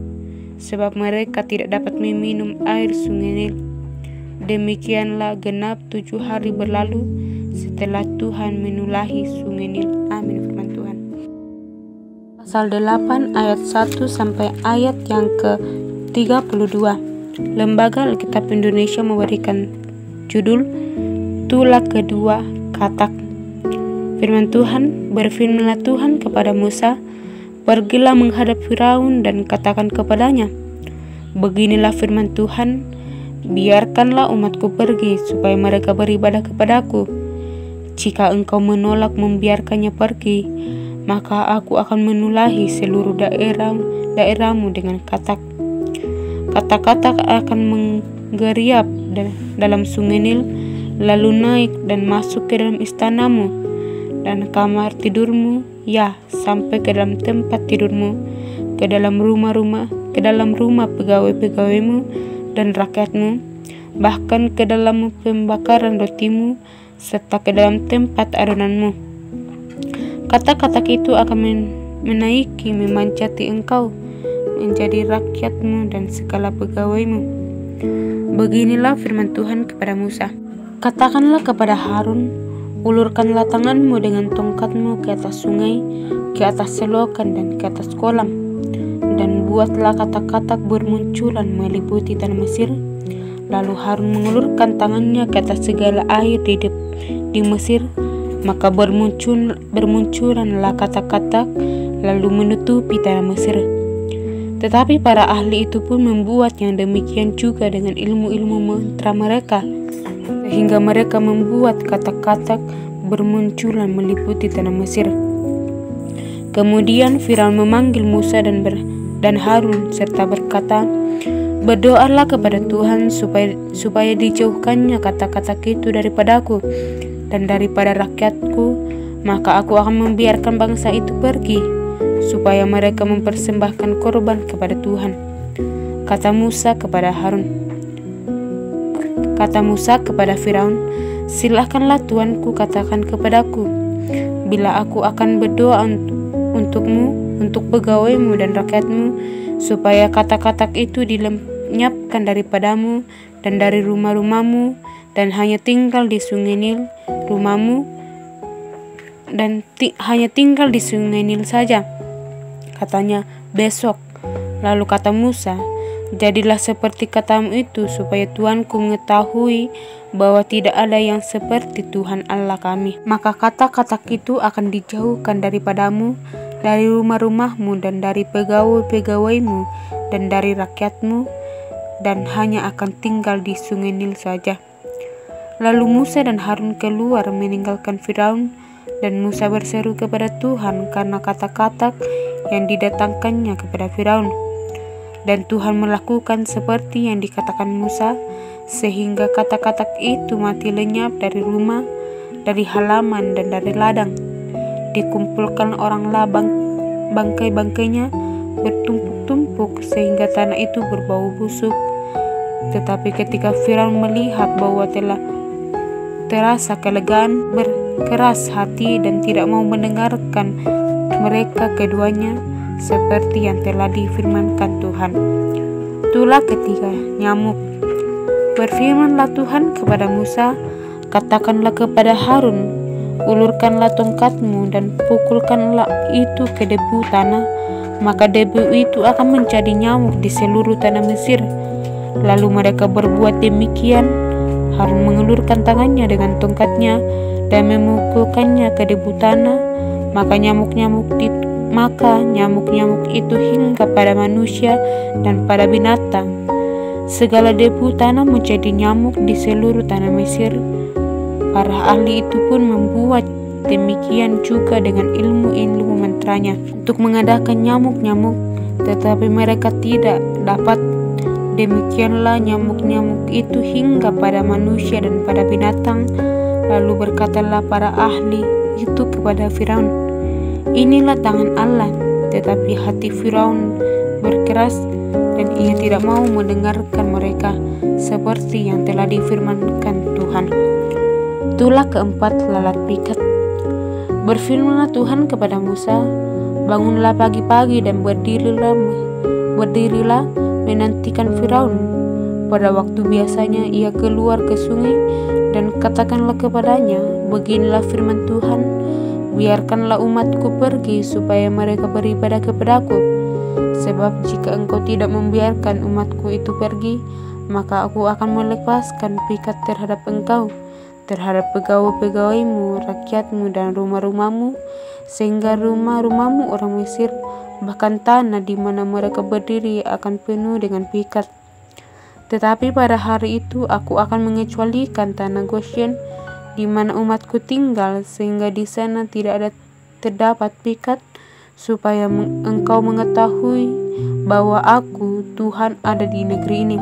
sebab mereka tidak dapat meminum air sungai Nil. Demikianlah genap 7 hari berlalu setelah Tuhan menulahi sungai Nil. Amin firman Tuhan. Pasal 8 ayat 1 sampai ayat yang ke-32. Lembaga Alkitab Indonesia memberikan judul Tulah kedua Katak. Firman Tuhan, berfirmanlah Tuhan kepada Musa, pergilah menghadap Firaun dan katakan kepadanya, beginilah firman Tuhan, biarkanlah umatku pergi supaya mereka beribadah kepadaku. Jika engkau menolak membiarkannya pergi, maka aku akan menulahi seluruh daerahmu dengan katak. Kata-kata akan menggeriap dalam sungai Nil, lalu naik dan masuk ke dalam istanamu dan kamar tidurmu, ya, sampai ke dalam tempat tidurmu, ke dalam rumah pegawai-pegawaimu dan rakyatmu, bahkan ke dalam pembakaran rotimu, serta ke dalam tempat adonanmu. Kata-kata itu akan menaiki memancati engkau menjadi rakyatmu dan segala pegawaimu. Beginilah firman Tuhan kepada Musa. Katakanlah kepada Harun, ulurkanlah tanganmu dengan tongkatmu ke atas sungai, ke atas selokan dan ke atas kolam, dan buatlah katak-katak bermunculan meliputi tanah Mesir. Lalu Harun mengulurkan tangannya ke atas segala air di Mesir, maka bermunculanlah katak-katak lalu menutupi tanah Mesir. Tetapi para ahli itu pun membuat yang demikian juga dengan ilmu-ilmu mantra mereka, sehingga mereka membuat katak-katak bermunculan meliputi tanah Mesir. Kemudian Firaun memanggil Musa dan Harun serta berkata, "Berdoalah kepada Tuhan supaya dijauhkannya kata-kata itu daripadaku dan daripada rakyatku, maka aku akan membiarkan bangsa itu pergi, supaya mereka mempersembahkan korban kepada Tuhan." Kata Musa kepada Firaun, "Silahkanlah Tuanku katakan kepadaku, bila aku akan berdoa untukmu, untuk pegawaimu dan rakyatmu, supaya kata-kata itu dilenyapkan daripadamu dan dari rumah-rumahmu, dan hanya tinggal di sungai Nil rumahmu, dan hanya tinggal di sungai Nil saja." Katanya, "Besok." Lalu kata Musa, "Jadilah seperti katamu itu, supaya Tuanku mengetahui bahwa tidak ada yang seperti Tuhan Allah kami. Maka kata-kata itu akan dijauhkan daripadamu, dari rumah-rumahmu dan dari pegawai-pegawaimu dan dari rakyatmu, dan hanya akan tinggal di sungai Nil saja." Lalu Musa dan Harun keluar meninggalkan Firaun, dan Musa berseru kepada Tuhan karena kata-kata yang didatangkannya kepada Firaun. Dan Tuhan melakukan seperti yang dikatakan Musa, sehingga kata-kata itu mati lenyap dari rumah, dari halaman dan dari ladang. Dikumpulkan oranglah bangkai-bangkainya bertumpuk-tumpuk sehingga tanah itu berbau busuk. Tetapi ketika Firaun melihat bahwa telah terasa kelegaan, berkeras hati dan tidak mau mendengarkan mereka keduanya seperti yang telah difirmankan Tuhan. Itulah ketiga, nyamuk. Berfirmanlah Tuhan kepada Musa, "Katakanlah kepada Harun, ulurkanlah tongkatmu dan pukulkanlah itu ke debu tanah, maka debu itu akan menjadi nyamuk di seluruh tanah Mesir." Lalu mereka berbuat demikian. Harun mengulurkan tangannya dengan tongkatnya dan memukulkannya ke debu tanah, maka nyamuk-nyamuk itu hingga pada manusia dan pada binatang. Segala debu tanah menjadi nyamuk di seluruh tanah Mesir. Para ahli itu pun membuat demikian juga dengan ilmu-ilmu mantranya untuk mengadakan nyamuk-nyamuk, tetapi mereka tidak dapat. Demikianlah nyamuk-nyamuk itu hingga pada manusia dan pada binatang. Lalu berkatalah para ahli itu kepada Firaun, "Inilah tangan Allah." Tetapi hati Firaun berkeras dan ia tidak mau mendengarkan mereka seperti yang telah difirmankan Tuhan. Itulah keempat, lalat pikat. Berfirmanlah Tuhan kepada Musa, "Bangunlah pagi-pagi dan berdirilah menantikan Firaun. Pada waktu biasanya ia keluar ke sungai, dan katakanlah kepadanya, beginilah firman Tuhan, biarkanlah umatku pergi supaya mereka beribadah kepadaku. Sebab jika engkau tidak membiarkan umatku itu pergi, maka aku akan melepaskan pikat terhadap engkau, terhadap pegawai-pegawaimu, rakyatmu dan rumah-rumahmu, sehingga rumah-rumahmu orang Mesir, bahkan tanah di mana mereka berdiri akan penuh dengan pikat. Tetapi pada hari itu aku akan mengecualikan tanah Goshen di mana umatku tinggal, sehingga di sana tidak terdapat pikat, supaya engkau mengetahui bahwa aku Tuhan ada di negeri ini.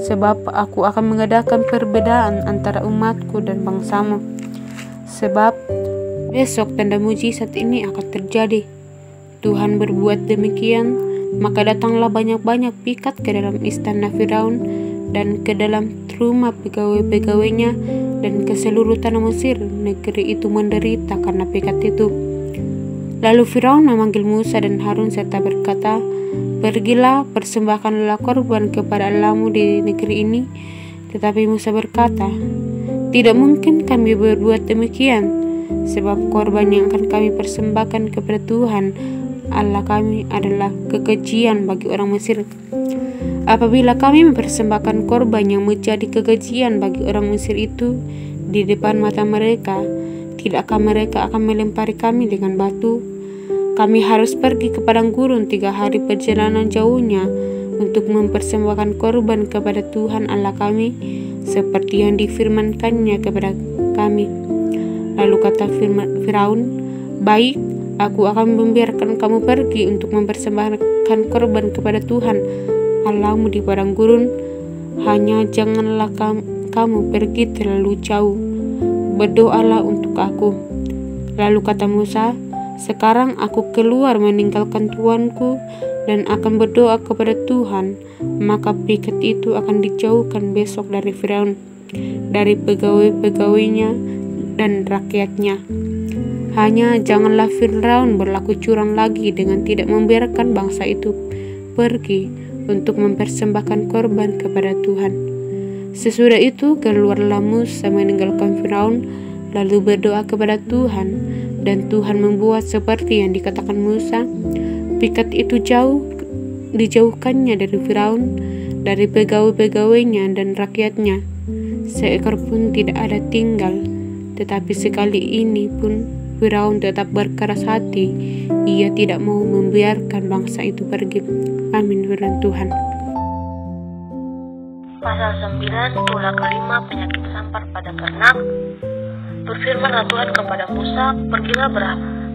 Sebab aku akan mengadakan perbedaan antara umatku dan bangsamu. Sebab besok tanda mujizat ini akan terjadi." Tuhan berbuat demikian, maka datanglah banyak-banyak pikat ke dalam istana Firaun dan ke dalam rumah pegawai-pegawainya dan ke seluruh tanah Mesir. Negeri itu menderita karena pikat itu. Lalu Firaun memanggil Musa dan Harun serta berkata, "Pergilah, persembahkanlah korban kepada Allahmu di negeri ini." Tetapi Musa berkata, "Tidak mungkin kami berbuat demikian, sebab korban yang akan kami persembahkan kepada Tuhan Allah kami adalah kekejian bagi orang Mesir. Apabila kami mempersembahkan korban yang menjadi kekejian bagi orang Mesir itu di depan mata mereka, tidakkah mereka akan melempari kami dengan batu? Kami harus pergi ke padang gurun 3 hari perjalanan jauhnya untuk mempersembahkan korban kepada Tuhan Allah kami, seperti yang difirmankannya kepada kami." Lalu kata Firaun, "Baik, aku akan membiarkan kamu pergi untuk mempersembahkan korban kepada Tuhan Allahmu di padang gurun. Hanya janganlah kamu pergi terlalu jauh. Berdoalah untuk aku." Lalu kata Musa, "Sekarang aku keluar meninggalkan Tuanku dan akan berdoa kepada Tuhan, maka pikat itu akan dijauhkan besok dari Firaun, dari pegawai-pegawainya dan rakyatnya. Hanya janganlah Firaun berlaku curang lagi dengan tidak membiarkan bangsa itu pergi untuk mempersembahkan korban kepada Tuhan." Sesudah itu keluarlah Musa meninggalkan Firaun, lalu berdoa kepada Tuhan, dan Tuhan membuat seperti yang dikatakan Musa. Pikat itu dijauhkannya dari Firaun, dari pegawai-pegawainya dan rakyatnya. Seekor pun tidak ada tinggal. Tetapi sekali ini pun Firaun tetap berkeras hati. Ia tidak mau membiarkan bangsa itu pergi. Amin. Firman Tuhan. Pasal 9, tulah kelima, penyakit sampar pada ternak. Berfirmanlah Tuhan kepada Musa, "Pergilah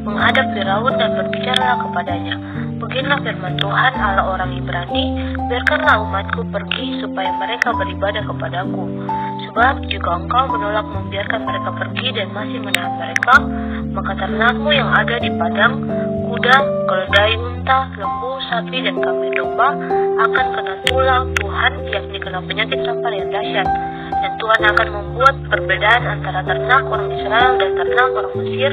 menghadap Firaun dan berbicaralah kepadanya. Beginilah firman Tuhan Allah orang Ibrani, biarkanlah umatku pergi supaya mereka beribadah kepadaku. Sebab jika engkau menolak membiarkan mereka pergi dan masih menahan mereka, maka ternakmu yang ada di padang, kuda, keledai, unta, lembu, sapi, dan kambing domba akan kena tulah Tuhan, yakni kena penyakit sampar yang dahsyat. Dan Tuhan akan membuat perbedaan antara ternak orang Israel dan ternak orang Mesir,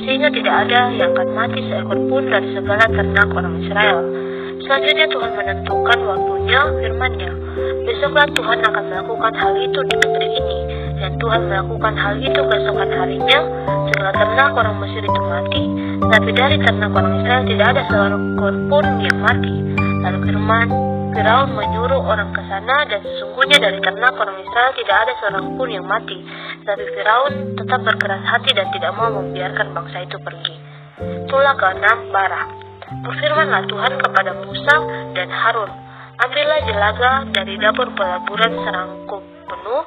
sehingga tidak ada yang akan mati seekor pun dari segala ternak orang Israel." Selanjutnya Tuhan menentukan waktunya, firman-Nya, "Besoklah Tuhan akan melakukan hal itu di negeri ini." Dan Tuhan melakukan hal itu keesokan harinya, segala ternak orang Mesir itu mati, tapi dari ternak orang Israel tidak ada seekor pun yang mati. Lalu Firaun menyuruh orang ke sana, dan sesungguhnya dari ternak orang Israel tidak ada seorang pun yang mati. Tapi Firaun tetap berkeras hati dan tidak mau membiarkan bangsa itu pergi. Tulah ke-6, bara. Berfirmanlah Tuhan kepada Musa dan Harun, "Ambillah jelaga dari dapur pelaburan serangkup penuh,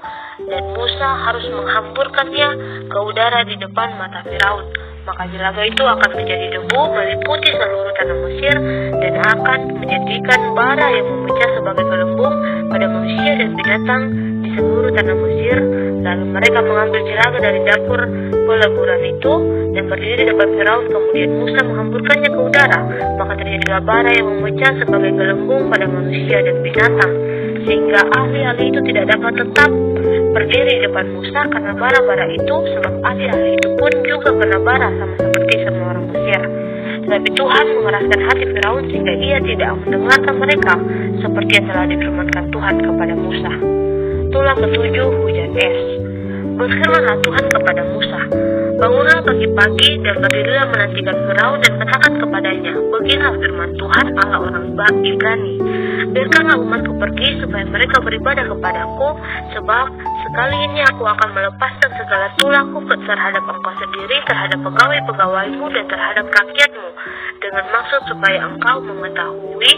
dan Musa harus menghamburkannya ke udara di depan mata Firaun. Maka jelaga itu akan menjadi debu meliputi seluruh tanah Mesir, dan akan menjadikan bara yang memecah sebagai gelembung pada manusia dan binatang di seluruh tanah Mesir." Lalu mereka mengambil jelaga dari dapur peleburan itu dan berdiri di depan Firaun. Kemudian Musa menghamburkannya ke udara, maka terjadilah bara yang memecah sebagai gelembung pada manusia dan binatang, sehingga ahli-ahli itu tidak dapat tetap berdiri di depan Musa karena bara-bara itu, sebab ahli-ahli itu pun juga kena bara sama seperti semua orang Mesir. Tetapi Tuhan mengeraskan hati Firaun sehingga ia tidak mendengarkan mereka, seperti yang telah difirmankan Tuhan kepada Musa. Tulah ke-7, hujan es. Berfirmanlah Tuhan kepada Musa, "Bangunlah pagi-pagi dan berdirilah menantikan Firaun dan katakan kepadanya, beginilah firman Tuhan Allah orang Ibrani, biarkanlah umatku pergi supaya mereka beribadah kepadaku, sebab sekali ini aku akan melepaskan segala tulahku terhadap engkau sendiri, terhadap pegawai-pegawaimu dan terhadap rakyatmu, dengan maksud supaya engkau mengetahui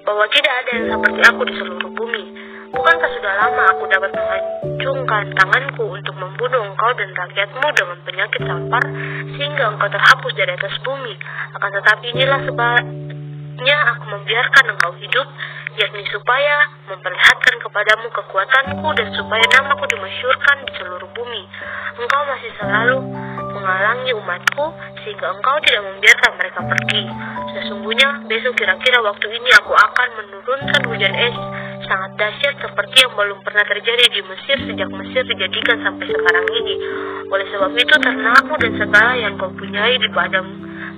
bahwa tidak ada yang seperti aku di seluruh bumi. Bukankah sudah lama aku dapat mengacungkan tanganku untuk membunuh engkau dan rakyatmu dengan penyakit sampar, sehingga engkau terhapus dari atas bumi? Akan tetapi inilah sebabnya aku membiarkan engkau hidup, yakni supaya memperlihatkan kepadamu kekuatanku dan supaya namaku dimasyhurkan di seluruh bumi. Engkau masih selalu menghalangi umatku, sehingga engkau tidak membiarkan mereka pergi. Sesungguhnya besok kira-kira waktu ini aku akan menurunkan hujan es sangat dahsyat seperti yang belum pernah terjadi di Mesir sejak Mesir dijadikan sampai sekarang ini. Oleh sebab itu ternakmu dan segala yang kau punyai di padang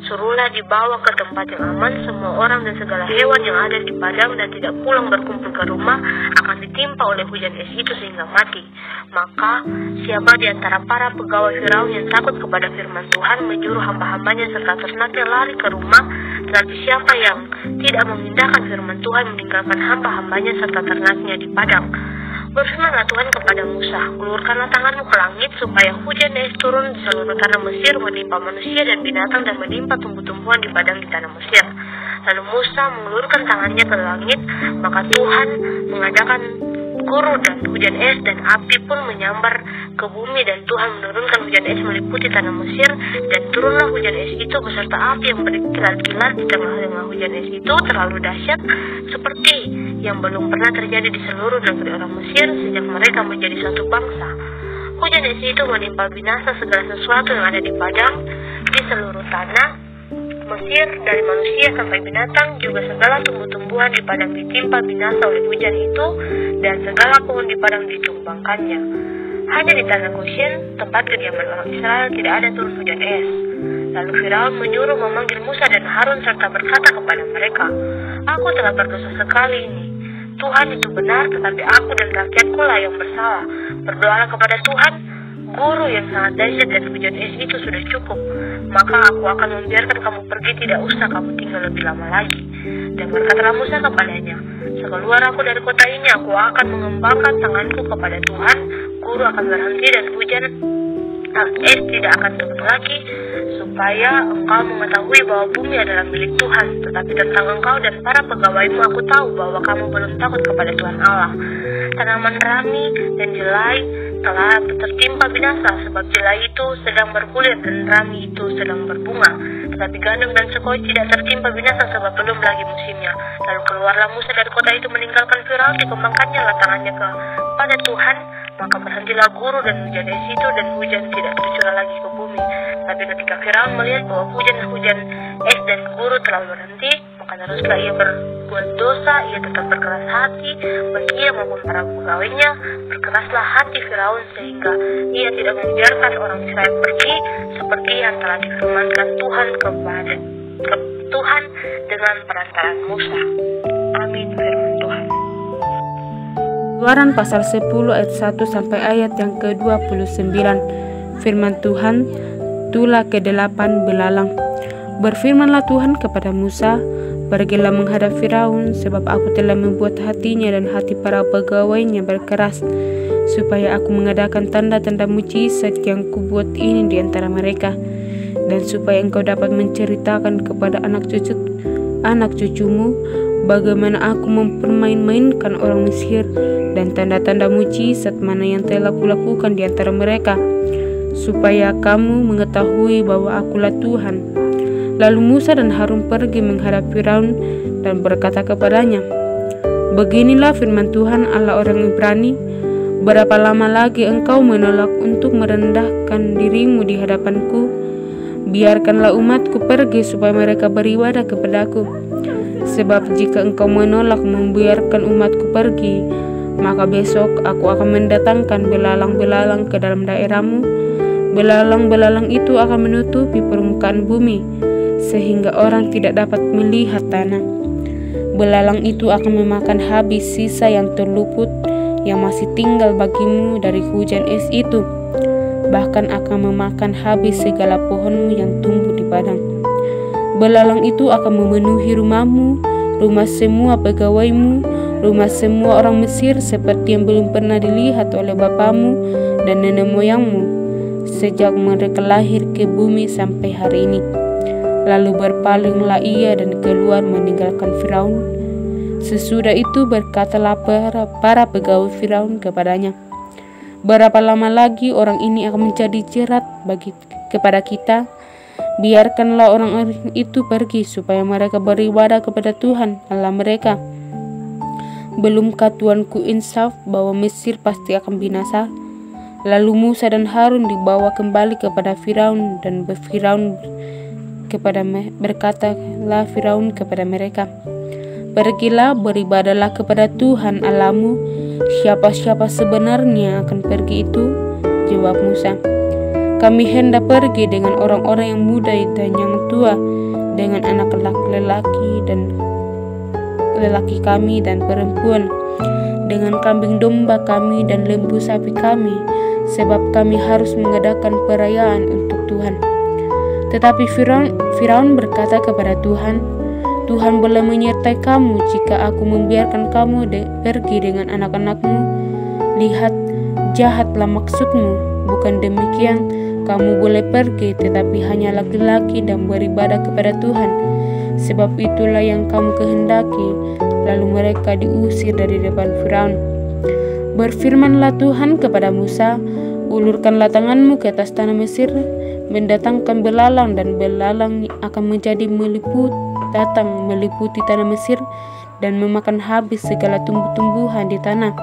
Suruhlah dibawa ke tempat yang aman semua orang dan segala hewan yang ada di padang dan tidak pulang berkumpul ke rumah akan ditimpa oleh hujan es itu sehingga mati. Maka siapa di antara para pegawai Firaun yang takut kepada firman Tuhan menyuruh hamba-hambanya serta ternaknya lari ke rumah, tetapi siapa yang tidak memindahkan firman Tuhan meninggalkan hamba-hambanya serta ternaknya di padang. Berfirmanlah Tuhan kepada Musa, ulurkanlah tanganmu ke langit supaya hujan es turun di seluruh tanah Mesir menimpa manusia dan binatang dan menimpa tumbuh-tumbuhan di padang di tanah Mesir. Lalu Musa mengulurkan tangannya ke langit, maka Tuhan mengadakan guru dan hujan es dan api pun menyambar ke bumi dan Tuhan menurunkan hujan es meliputi tanah Mesir dan turunlah hujan es itu beserta api yang berkilat-kilat di tengah-tengah hujan es itu terlalu dahsyat seperti yang belum pernah terjadi di seluruh negeri orang Mesir sejak mereka menjadi satu bangsa. Hujan es itu menimpa binasa segala sesuatu yang ada di padang di seluruh tanah Mesir, dari manusia sampai binatang, juga segala tumbuh-tumbuhan di padang ditimpa binasa oleh hujan itu, dan segala pohon di padang ditumbangkannya. Hanya di tanah Goshen, tempat kediaman orang Israel, tidak ada turun hujan es. Lalu Firaun menyuruh memanggil Musa dan Harun serta berkata kepada mereka, "Aku telah berdosa sekali ini. Tuhan itu benar, tetapi aku dan rakyatku lah yang bersalah. Berdoalah kepada Tuhan, guru yang sangat dahsyat dan hujan es itu sudah cukup. Maka aku akan membiarkan kamu pergi, tidak usah kamu tinggal lebih lama lagi." Dan berkatalah Musa kepadanya, "Sekeluar aku dari kota ini, aku akan mengembangkan tanganku kepada Tuhan, guru akan berhenti dan hujan es tidak akan turun lagi, supaya engkau mengetahui bahwa bumi adalah milik Tuhan. Tetapi tentang engkau dan para pegawaimu aku tahu bahwa kamu belum takut kepada Tuhan Allah. Tanaman rami dan jelai telah tertimpa binasa, sebab jelai itu sedang bergulir dan rami itu sedang berbunga. Tetapi gandum dan sekoi tidak tertimpa binasa sebab belum lagi musimnya. Lalu keluarlah Musa dari kota itu meninggalkan Firaun, dikembangkannya tangannya kepada Tuhan. Maka berhentilah guru dan hujan es itu, dan hujan tidak tercurah lagi ke bumi. Tapi ketika Firaun melihat bahwa hujan es dan guru telah berhenti, maka teruslah ia berbuat dosa. Ia tetap berkeras hati, baik ia maupun para pegawainya. Berkeraslah hati Firaun sehingga ia tidak membiarkan orang Israel pergi, seperti yang telah difirmankan Tuhan kepada Tuhan dengan perantaraan Musa. Amin. Firman Tuhan. Keluaran pasal 10 ayat 1 sampai ayat yang ke-29. Firman Tuhan, tulah ke-8 belalang. Berfirmanlah Tuhan kepada Musa, "Pergilah menghadap Firaun, sebab aku telah membuat hatinya dan hati para pegawainya berkeras, supaya aku mengadakan tanda-tanda mujizat yang kubuat ini di antara mereka, dan supaya engkau dapat menceritakan kepada anak cucumu bagaimana aku mempermain-mainkan orang Mesir dan tanda-tanda mujizat mana yang telah kulakukan di antara mereka, supaya kamu mengetahui bahwa akulah Tuhan." Lalu Musa dan Harun pergi menghadap Firaun dan berkata kepadanya, "Beginilah firman Tuhan Allah orang Ibrani, berapa lama lagi engkau menolak untuk merendahkan dirimu di hadapanku? Biarkanlah umatku pergi supaya mereka beribadah kepadaku. Sebab jika engkau menolak membiarkan umatku pergi, maka besok aku akan mendatangkan belalang-belalang ke dalam daerahmu. Belalang-belalang itu akan menutupi permukaan bumi, sehingga orang tidak dapat melihat tanah. Belalang itu akan memakan habis sisa yang terluput yang masih tinggal bagimu dari hujan es itu, bahkan akan memakan habis segala pohonmu yang tumbuh di padang. Belalang itu akan memenuhi rumahmu, rumah semua pegawaimu, rumah semua orang Mesir seperti yang belum pernah dilihat oleh bapamu dan nenek moyangmu sejak mereka lahir ke bumi sampai hari ini." Lalu berpalinglah ia dan keluar meninggalkan Firaun. Sesudah itu berkatalah para pegawai Firaun kepadanya, "Berapa lama lagi orang ini akan menjadi jerat kepada kita? Biarkanlah orang itu pergi supaya mereka beribadah kepada Tuhan Allah mereka. Belumkah Tuanku insaf bahwa Mesir pasti akan binasa?" Lalu Musa dan Harun dibawa kembali kepada Firaun, dan berkatalah Firaun kepada mereka, "Pergilah, beribadahlah kepada Tuhan Allahmu. Siapa-siapa sebenarnya akan pergi itu?" Jawab Musa, Kami hendak pergi dengan orang-orang yang muda dan yang tua, dengan anak lelaki kami dan perempuan, dengan kambing domba kami dan lembu sapi kami, sebab kami harus mengadakan perayaan untuk Tuhan." Tetapi Firaun berkata kepada Tuhan, "Tuhan boleh menyertai kamu jika aku membiarkan kamu pergi dengan anak-anakmu. Lihat, jahatlah maksudmu. Bukan demikian, kamu boleh pergi, tetapi hanya laki-laki dan beribadah kepada Tuhan. Sebab itulah yang kamu kehendaki." Lalu mereka diusir dari depan Firaun. Berfirmanlah Tuhan kepada Musa, "Ulurkanlah tanganmu ke atas tanah Mesir, mendatangkan belalang, dan belalang akan menjadi meliputi tanah Mesir dan memakan habis segala tumbuh-tumbuhan di tanah,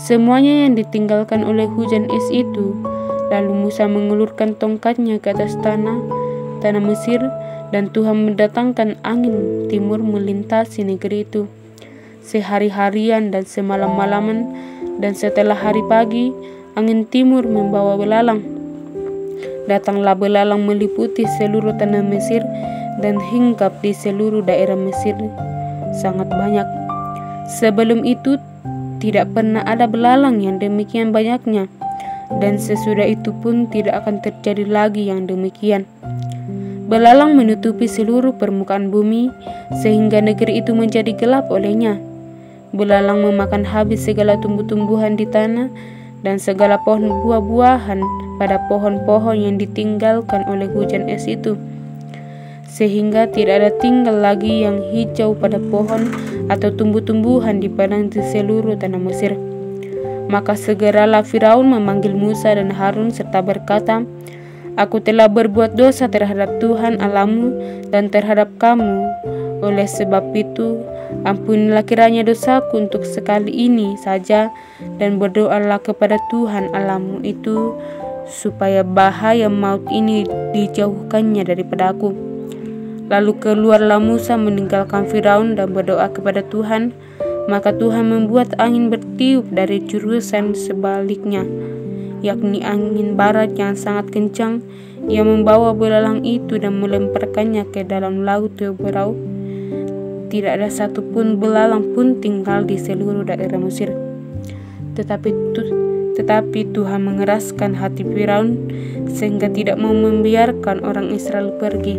semuanya yang ditinggalkan oleh hujan es itu." Lalu Musa mengulurkan tongkatnya ke atas tanah Mesir, dan Tuhan mendatangkan angin timur melintasi negeri itu sehari-harian dan semalam-malaman, dan setelah hari pagi angin timur membawa belalang. Datanglah belalang meliputi seluruh tanah Mesir dan hinggap di seluruh daerah Mesir sangat banyak. Sebelum itu tidak pernah ada belalang yang demikian banyaknya, dan sesudah itu pun tidak akan terjadi lagi yang demikian. Belalang menutupi seluruh permukaan bumi, sehingga negeri itu menjadi gelap olehnya. Belalang memakan habis segala tumbuh-tumbuhan di tanah dan segala pohon buah-buahan pada pohon-pohon yang ditinggalkan oleh hujan es itu, sehingga tidak ada tinggal lagi yang hijau pada pohon atau tumbuh-tumbuhan di padang di seluruh tanah Mesir. Maka segeralah Firaun memanggil Musa dan Harun serta berkata, "Aku telah berbuat dosa terhadap Tuhan Allahmu dan terhadap kamu. Oleh sebab itu, ampunilah kiranya dosaku untuk sekali ini saja, dan berdoalah kepada Tuhan Allahmu itu, supaya bahaya maut ini dijauhkannya daripadaku." Lalu keluarlah Musa meninggalkan Firaun dan berdoa kepada Tuhan. Maka Tuhan membuat angin bertiup dari jurusan sebaliknya, yakni angin barat yang sangat kencang, yang membawa belalang itu dan melemparkannya ke dalam laut Teberau. Tidak ada satupun belalang pun tinggal di seluruh daerah Mesir. Tetapi Tuhan mengeraskan hati Firaun sehingga tidak mau membiarkan orang Israel pergi.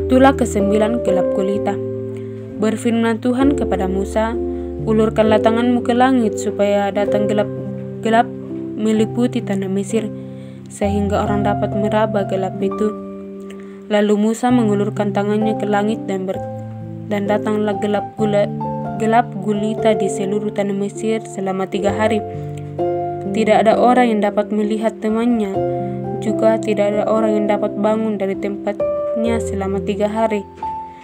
Tulah ke-9 gelap gulita. Berfirman Tuhan kepada Musa, "Ulurkanlah tanganmu ke langit supaya datang gelap meliputi tanah Mesir, sehingga orang dapat meraba gelap itu." Lalu Musa mengulurkan tangannya ke langit dan datanglah gelap gulita di seluruh tanah Mesir selama 3 hari. Tidak ada orang yang dapat melihat temannya, juga tidak ada orang yang dapat bangun dari tempatnya selama 3 hari.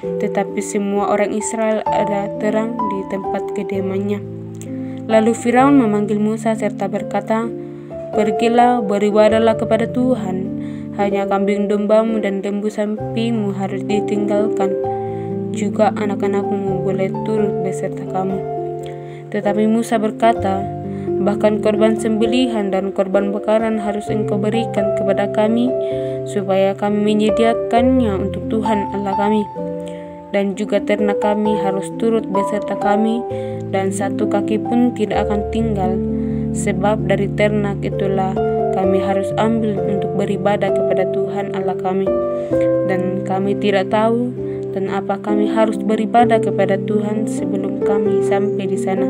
Tetapi semua orang Israel ada terang di tempat kediamannya. Lalu Firaun memanggil Musa serta berkata, "Pergilah, beribadahlah kepada Tuhan. Hanya kambing dombamu dan lembu sapimu harus ditinggalkan. Juga anak-anakmu boleh turut beserta kamu." Tetapi Musa berkata, "Bahkan korban sembelihan dan korban bakaran harus engkau berikan kepada kami, supaya kami menyediakannya untuk Tuhan Allah kami. Dan juga ternak kami harus turut beserta kami, dan satu kaki pun tidak akan tinggal, sebab dari ternak itulah kami harus ambil untuk beribadah kepada Tuhan Allah kami. Dan kami tidak tahu dan apa kami harus beribadah kepada Tuhan sebelum kami sampai di sana."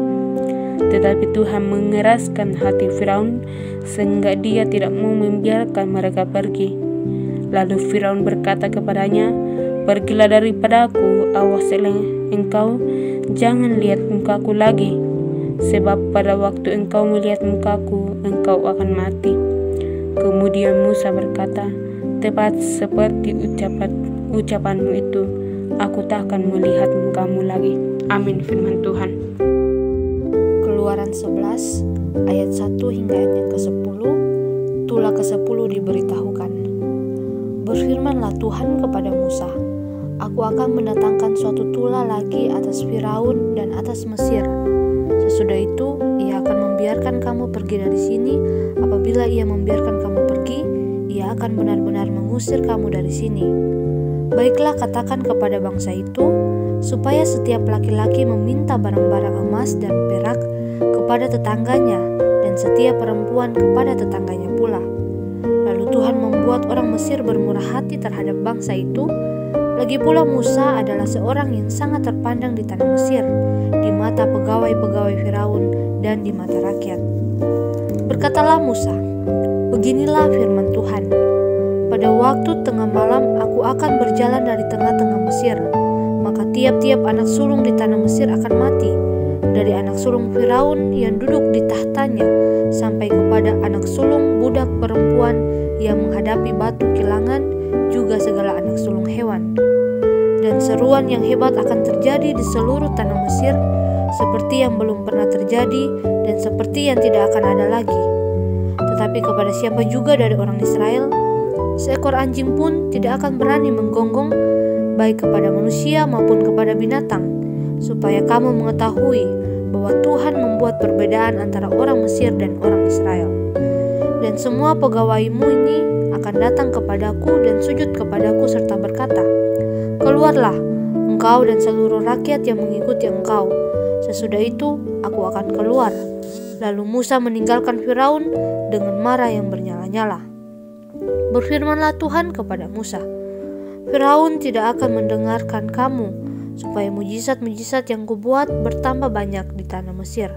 Tetapi Tuhan mengeraskan hati Firaun sehingga dia tidak mau membiarkan mereka pergi. Lalu Firaun berkata kepadanya, "Pergilah daripadaku, awaslah engkau, jangan lihat mukaku lagi, sebab pada waktu engkau melihat mukaku, engkau akan mati." Kemudian Musa berkata, "Tepat seperti ucapanmu itu, aku tak akan melihat mukamu lagi." Amin, firman Tuhan. Keluaran 11 ayat 1 hingga ayat yang ke-10. Tulah ke-10 diberitahukan. Berfirmanlah Tuhan kepada Musa, "Aku akan mendatangkan suatu tulah lagi atas Firaun dan atas Mesir. Sesudah itu ia akan membiarkan membiarkan kamu pergi dari sini. Apabila Ia membiarkan kamu pergi, Ia akan benar-benar mengusir kamu dari sini. Baiklah, katakan kepada bangsa itu, supaya setiap laki-laki meminta barang-barang emas dan perak kepada tetangganya, dan setiap perempuan kepada tetangganya pula. Lalu Tuhan membuat orang Mesir bermurah hati terhadap bangsa itu. Lagi pula Musa adalah seorang yang sangat terpandang di tanah Mesir, di mata pegawai-pegawai Firaun dan di mata rakyat. Berkatalah Musa, "Beginilah firman Tuhan, pada waktu tengah malam aku akan berjalan dari tengah-tengah Mesir, maka tiap-tiap anak sulung di tanah Mesir akan mati, dari anak sulung Firaun yang duduk di tahtanya, sampai kepada anak sulung budak perempuan yang menghadapi batu kilangan, juga segala anak sulung hewan. Dan seruan yang hebat akan terjadi di seluruh tanah Mesir, seperti yang belum pernah terjadi dan seperti yang tidak akan ada lagi. Tetapi kepada siapa juga dari orang Israel, seekor anjing pun tidak akan berani menggonggong, baik kepada manusia maupun kepada binatang, supaya kamu mengetahui bahwa Tuhan membuat perbedaan antara orang Mesir dan orang Israel. Dan semua pegawaimu ini akan datang kepadaku dan sujud kepadaku serta berkata, 'Keluarlah, engkau dan seluruh rakyat yang mengikuti engkau.' Sesudah itu aku akan keluar." Lalu Musa meninggalkan Firaun dengan marah yang bernyala-nyala. Berfirmanlah Tuhan kepada Musa, "Firaun tidak akan mendengarkan kamu, supaya mujizat-mujizat yang kubuat bertambah banyak di tanah Mesir."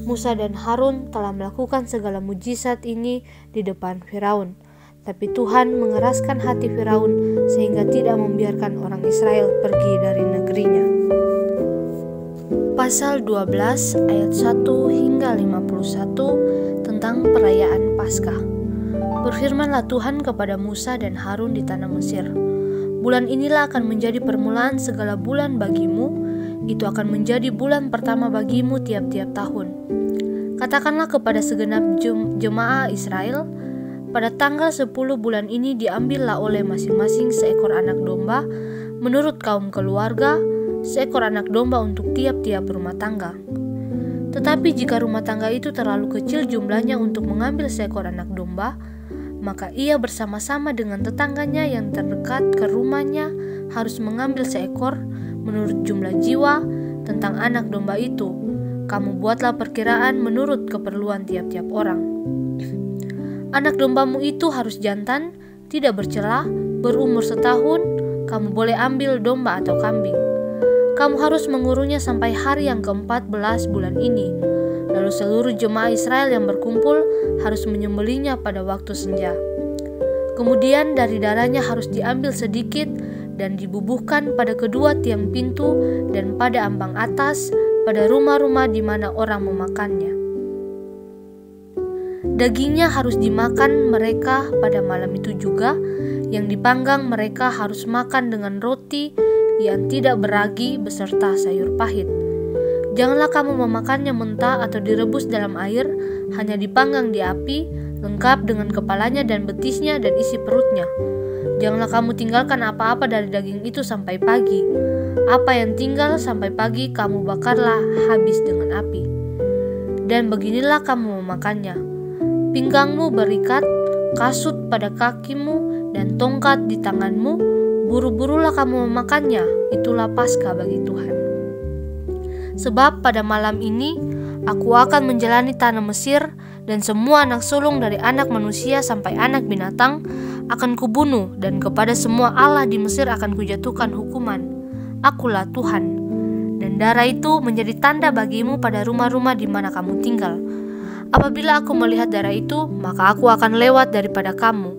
Musa dan Harun telah melakukan segala mujizat ini di depan Firaun. Tapi Tuhan mengeraskan hati Firaun sehingga tidak membiarkan orang Israel pergi dari negerinya. Pasal 12 ayat 1 hingga 51 tentang perayaan Paskah. Berfirmanlah Tuhan kepada Musa dan Harun di tanah Mesir, "Bulan inilah akan menjadi permulaan segala bulan bagimu, itu akan menjadi bulan pertama bagimu tiap-tiap tahun. Katakanlah kepada segenap jemaah Israel, pada tanggal 10 bulan ini diambillah oleh masing-masing seekor anak domba menurut kaum keluarga, seekor anak domba untuk tiap-tiap rumah tangga. Tetapi jika rumah tangga itu terlalu kecil jumlahnya untuk mengambil seekor anak domba, maka ia bersama-sama dengan tetangganya yang terdekat ke rumahnya harus mengambil seekor menurut jumlah jiwa tentang anak domba itu. Kamu buatlah perkiraan menurut keperluan tiap-tiap orang. Anak dombamu itu harus jantan, tidak bercela, berumur setahun. Kamu boleh ambil domba atau kambing. Kamu harus mengurungnya sampai hari yang ke-14 bulan ini. Lalu seluruh jemaah Israel yang berkumpul harus menyembelihnya pada waktu senja. Kemudian dari darahnya harus diambil sedikit dan dibubuhkan pada kedua tiang pintu dan pada ambang atas, pada rumah-rumah di mana orang memakannya. Dagingnya harus dimakan mereka pada malam itu juga. Yang dipanggang mereka harus makan dengan roti yang tidak beragi beserta sayur pahit. Janganlah kamu memakannya mentah atau direbus dalam air, hanya dipanggang di api, lengkap dengan kepalanya dan betisnya dan isi perutnya. Janganlah kamu tinggalkan apa-apa dari daging itu sampai pagi. Apa yang tinggal sampai pagi kamu bakarlah habis dengan api. Dan beginilah kamu memakannya. Pinggangmu berikat, kasut pada kakimu, dan tongkat di tanganmu. Buru-burulah kamu memakannya. Itulah Paskah bagi Tuhan. Sebab pada malam ini aku akan menjalani tanah Mesir, dan semua anak sulung dari anak manusia sampai anak binatang akan kubunuh, dan kepada semua Allah di Mesir akan kujatuhkan hukuman. Akulah Tuhan. Dan darah itu menjadi tanda bagimu pada rumah-rumah di mana kamu tinggal. Apabila aku melihat darah itu, maka aku akan lewat daripada kamu.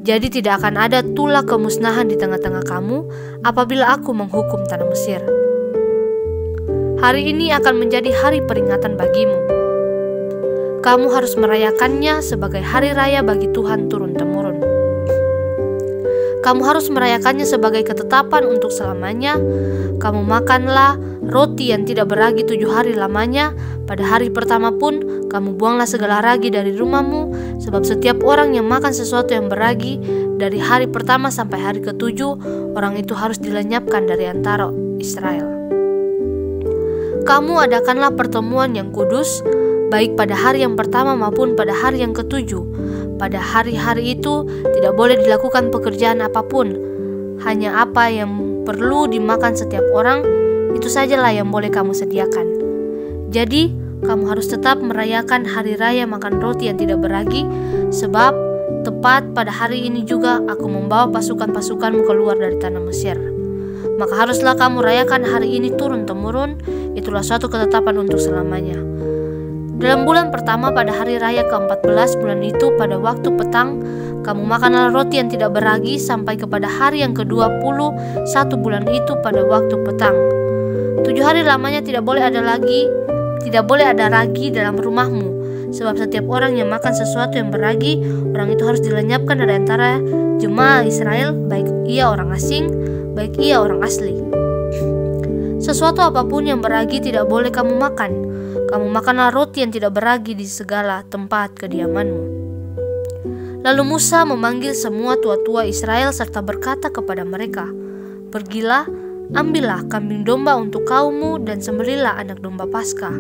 Jadi tidak akan ada tulah kemusnahan di tengah-tengah kamu apabila aku menghukum tanah Mesir. Hari ini akan menjadi hari peringatan bagimu. Kamu harus merayakannya sebagai hari raya bagi Tuhan turun-temurun. Kamu harus merayakannya sebagai ketetapan untuk selamanya. Kamu makanlah roti yang tidak beragi 7 hari lamanya. Pada hari pertama pun kamu buanglah segala ragi dari rumahmu, sebab setiap orang yang makan sesuatu yang beragi dari hari pertama sampai hari ke-7, orang itu harus dilenyapkan dari antara Israel. Kamu adakanlah pertemuan yang kudus. baik pada hari yang pertama maupun pada hari yang ketujuh. Pada hari-hari itu tidak boleh dilakukan pekerjaan apapun. Hanya apa yang perlu dimakan setiap orang, itu sajalah yang boleh kamu sediakan. Jadi, kamu harus tetap merayakan hari raya makan roti yang tidak beragi, sebab tepat pada hari ini juga aku membawa pasukan-pasukanmu keluar dari tanah Mesir. Maka haruslah kamu rayakan hari ini turun-temurun, itulah suatu ketetapan untuk selamanya. Dalam bulan pertama pada hari raya ke-14 bulan itu pada waktu petang, kamu makanlah roti yang tidak beragi sampai kepada hari yang ke-21 bulan itu pada waktu petang. 7 hari lamanya tidak boleh ada ragi dalam rumahmu, sebab setiap orang yang makan sesuatu yang beragi, orang itu harus dilenyapkan dari antara jemaah Israel, baik ia orang asing, baik ia orang asli. Sesuatu apapun yang beragi tidak boleh kamu makan. Kamu makanlah roti yang tidak beragi di segala tempat kediamanmu. Lalu Musa memanggil semua tua-tua Israel serta berkata kepada mereka, "Pergilah, ambillah kambing domba untuk kaummu dan sembelihlah anak domba Paskah.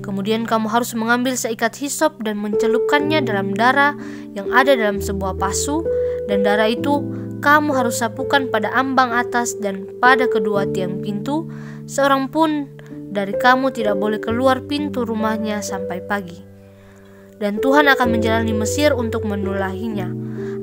Kemudian kamu harus mengambil seikat hisop dan mencelupkannya dalam darah yang ada dalam sebuah pasu, dan darah itu kamu harus sapukan pada ambang atas dan pada kedua tiang pintu. Seorang pun dari kamu tidak boleh keluar pintu rumahnya sampai pagi. Dan Tuhan akan menjalani Mesir untuk menulahinya.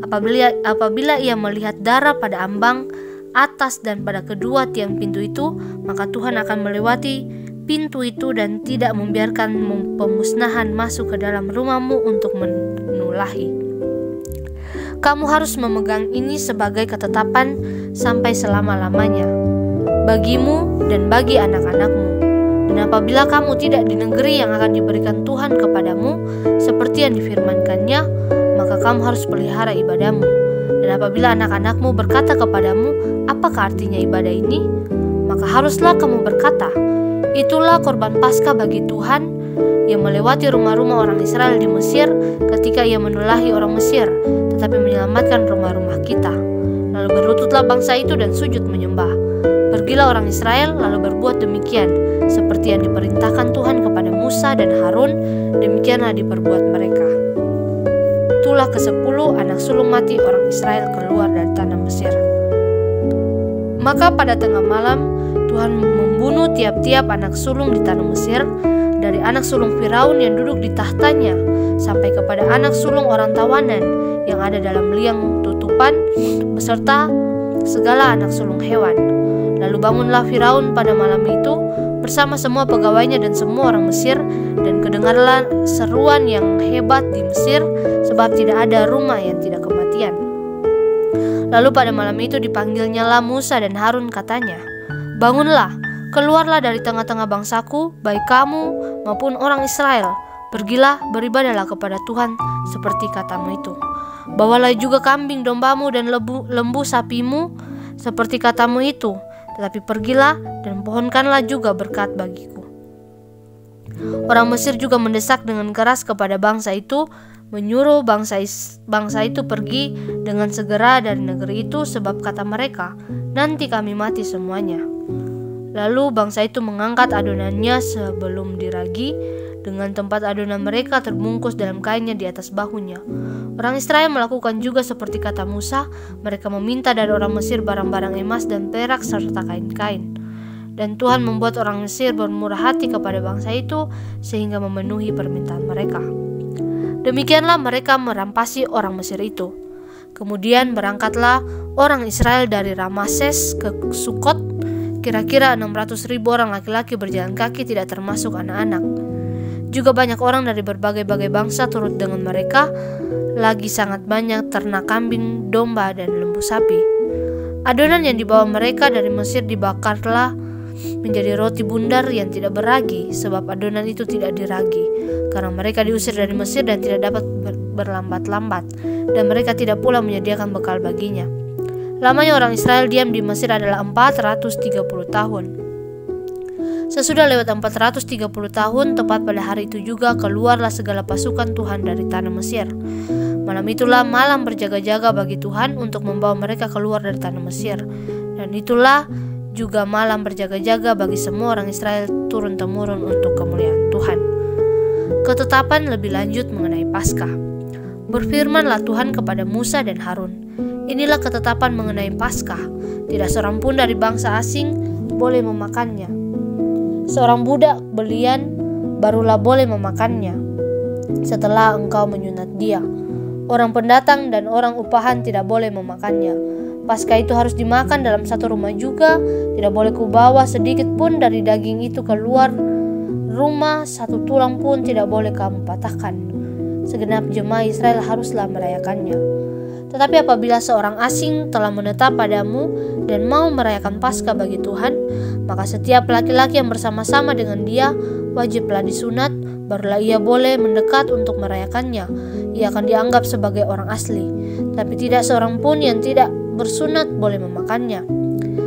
Apabila ia melihat darah pada ambang atas dan pada kedua tiang pintu itu, maka Tuhan akan melewati pintu itu dan tidak membiarkan pemusnahan masuk ke dalam rumahmu untuk menulahi. Kamu harus memegang ini sebagai ketetapan sampai selama-lamanya, bagimu dan bagi anak-anakmu. Dan apabila kamu tidak di negeri yang akan diberikan Tuhan kepadamu, seperti yang difirmankannya, maka kamu harus pelihara ibadahmu. Dan apabila anak-anakmu berkata kepadamu, apakah artinya ibadah ini? Maka haruslah kamu berkata, itulah korban Paskah bagi Tuhan yang melewati rumah-rumah orang Israel di Mesir ketika ia menulahi orang Mesir, tetapi menyelamatkan rumah-rumah kita. Lalu berlututlah bangsa itu dan sujud menyembah. Pergilah orang Israel lalu berbuat demikian, seperti yang diperintahkan Tuhan kepada Musa dan Harun, demikianlah diperbuat mereka. Itulah ke-10 anak sulung mati orang Israel keluar dari tanah Mesir. Maka pada tengah malam, Tuhan membunuh tiap-tiap anak sulung di tanah Mesir, dari anak sulung Firaun yang duduk di tahtanya, sampai kepada anak sulung orang tawanan yang ada dalam liang tutupan, beserta segala anak sulung hewan. Lalu bangunlah Firaun pada malam itu bersama semua pegawainya dan semua orang Mesir, dan kedengarlah seruan yang hebat di Mesir, sebab tidak ada rumah yang tidak kematian. Lalu pada malam itu dipanggilnyalah Musa dan Harun, katanya, "Bangunlah, keluarlah dari tengah-tengah bangsaku, baik kamu maupun orang Israel. Pergilah, beribadahlah kepada Tuhan seperti katamu itu. Bawalah juga kambing dombamu dan lembu sapimu seperti katamu itu. Tetapi pergilah dan pohonkanlah juga berkat bagiku." Orang Mesir juga mendesak dengan keras kepada bangsa itu, menyuruh bangsa itu pergi dengan segera dari negeri itu, sebab kata mereka, "Nanti kami mati semuanya." Lalu bangsa itu mengangkat adonannya sebelum diragi, dengan tempat adonan mereka terbungkus dalam kainnya di atas bahunya. Orang Israel melakukan juga seperti kata Musa. Mereka meminta dari orang Mesir barang-barang emas dan perak serta kain-kain. Dan Tuhan membuat orang Mesir bermurah hati kepada bangsa itu, sehingga memenuhi permintaan mereka. Demikianlah mereka merampasi orang Mesir itu. Kemudian berangkatlah orang Israel dari Rameses ke Sukot. Kira-kira 600.000 orang laki-laki berjalan kaki, tidak termasuk anak-anak. Juga banyak orang dari berbagai-bagai bangsa turut dengan mereka, lagi sangat banyak ternak kambing, domba, dan lembu sapi. Adonan yang dibawa mereka dari Mesir dibakarlah menjadi roti bundar yang tidak beragi, sebab adonan itu tidak diragi, karena mereka diusir dari Mesir dan tidak dapat berlambat-lambat, dan mereka tidak pula menyediakan bekal baginya. Lamanya orang Israel diam di Mesir adalah 430 tahun. Sesudah lewat 430 tahun, tepat pada hari itu juga keluarlah segala pasukan Tuhan dari tanah Mesir. Malam itulah malam berjaga-jaga bagi Tuhan untuk membawa mereka keluar dari tanah Mesir. Dan itulah juga malam berjaga-jaga bagi semua orang Israel turun-temurun untuk kemuliaan Tuhan. ketetapan lebih lanjut mengenai Paskah. Berfirmanlah Tuhan kepada Musa dan Harun, inilah ketetapan mengenai Paskah. Tidak seorang pun dari bangsa asing boleh memakannya. Seorang budak belian barulah boleh memakannya setelah engkau menyunat dia. Orang pendatang dan orang upahan tidak boleh memakannya. Paskah itu harus dimakan dalam satu rumah juga. Tidak boleh kubawa sedikit pun dari daging itu keluar rumah, satu tulang pun tidak boleh kamu patahkan. Segenap jemaah Israel haruslah merayakannya. Tetapi apabila seorang asing telah menetap padamu dan mau merayakan Paskah bagi Tuhan, maka setiap laki-laki yang bersama-sama dengan dia wajiblah disunat, barulah ia boleh mendekat untuk merayakannya. Ia akan dianggap sebagai orang asli, tapi tidak seorang pun yang tidak bersunat boleh memakannya.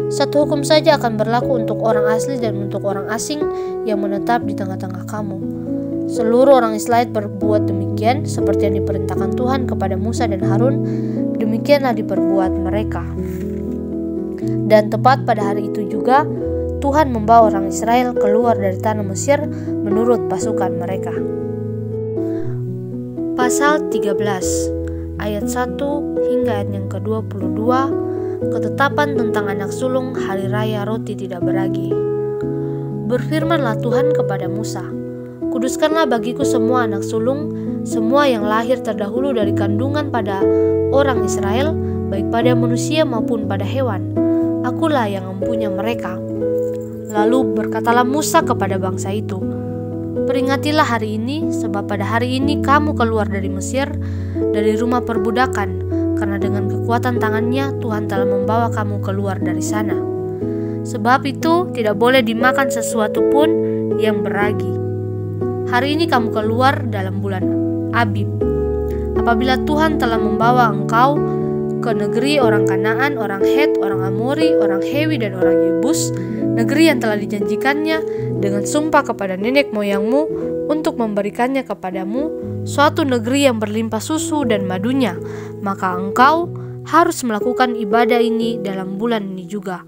Satu hukum saja akan berlaku untuk orang asli dan untuk orang asing yang menetap di tengah-tengah kamu. Seluruh orang Israel berbuat demikian seperti yang diperintahkan Tuhan kepada Musa dan Harun, demikianlah diperbuat mereka. Dan tepat pada hari itu juga Tuhan membawa orang Israel keluar dari tanah Mesir menurut pasukan mereka. Pasal 13 ayat 1 hingga ayat yang ke-22, ketetapan tentang anak sulung hari raya roti tidak beragi. Berfirmanlah Tuhan kepada Musa, kuduskanlah bagiku semua anak sulung, semua yang lahir terdahulu dari kandungan pada orang Israel, baik pada manusia maupun pada hewan. Akulah yang mempunyai mereka. Lalu berkatalah Musa kepada bangsa itu, peringatilah hari ini, sebab pada hari ini kamu keluar dari Mesir, dari rumah perbudakan, karena dengan kekuatan tangannya Tuhan telah membawa kamu keluar dari sana. Sebab itu tidak boleh dimakan sesuatu pun yang beragi. Hari ini kamu keluar dalam bulan Abib. Apabila Tuhan telah membawa engkau ke negeri orang Kanaan, orang Het, orang Amori, orang Hewi, dan orang Yebus, negeri yang telah dijanjikannya dengan sumpah kepada nenek moyangmu untuk memberikannya kepadamu, suatu negeri yang berlimpah susu dan madunya, maka engkau harus melakukan ibadah ini dalam bulan ini juga.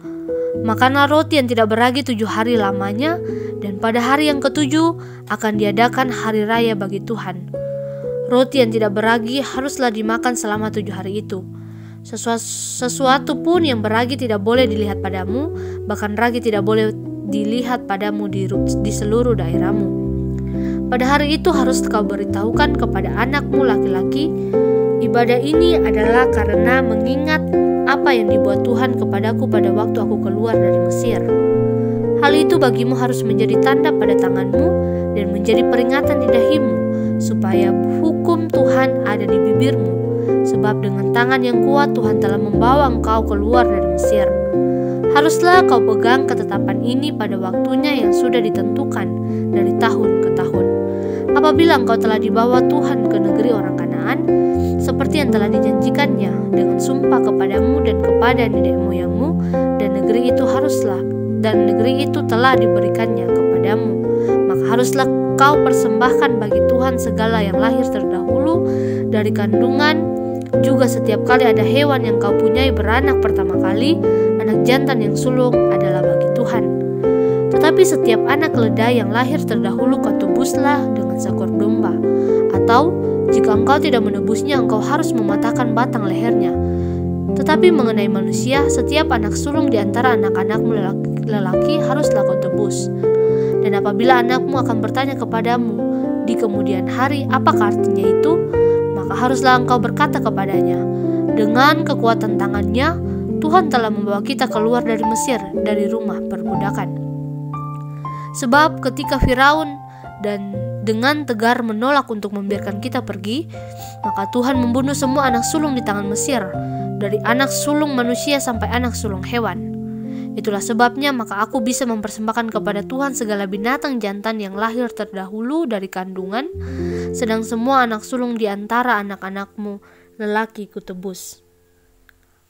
Makanlah roti yang tidak beragi 7 hari lamanya, dan pada hari yang ke-7 akan diadakan hari raya bagi Tuhan. Roti yang tidak beragi haruslah dimakan selama 7 hari itu. Sesuatu pun yang beragi tidak boleh dilihat padamu, bahkan ragi tidak boleh dilihat padamu di seluruh daerahmu. Pada hari itu harus kau beritahukan kepada anakmu laki-laki, ibadah ini adalah karena mengingat apa yang dibuat Tuhan kepadaku pada waktu aku keluar dari Mesir. Hal itu bagimu harus menjadi tanda pada tanganmu dan menjadi peringatan di dahimu, supaya hukum Tuhan ada di bibirmu. Sebab dengan tangan yang kuat Tuhan telah membawa engkau keluar dari Mesir. Haruslah kau pegang ketetapan ini pada waktunya yang sudah ditentukan dari tahun ke tahun. Apabila engkau telah dibawa Tuhan ke negeri orang Kanaan, seperti yang telah dijanjikannya dengan sumpah kepadamu dan kepada nenek moyangmu, dan negeri itu telah diberikannya kepadamu, maka haruslah kau persembahkan bagi Tuhan segala yang lahir terdahulu dari kandungan. Juga setiap kali ada hewan yang kau punyai beranak pertama kali, anak jantan yang sulung adalah bagi Tuhan. Tetapi setiap anak keledai yang lahir terdahulu kau tebuslah dengan seekor domba. Atau jika engkau tidak menebusnya, engkau harus mematahkan batang lehernya. Tetapi mengenai manusia, setiap anak sulung di antara anak-anakmu lelaki haruslah kau tebus. Dan apabila anakmu akan bertanya kepadamu di kemudian hari, apakah artinya itu? Maka haruslah engkau berkata kepadanya, dengan kekuatan tangannya Tuhan telah membawa kita keluar dari Mesir, dari rumah perbudakan. Sebab ketika Firaun dan dengan tegar menolak untuk membiarkan kita pergi, maka Tuhan membunuh semua anak sulung di tangan Mesir, dari anak sulung manusia sampai anak sulung hewan. Itulah sebabnya maka aku bisa mempersembahkan kepada Tuhan segala binatang jantan yang lahir terdahulu dari kandungan, sedang semua anak sulung di antara anak-anakmu lelaki kutebus.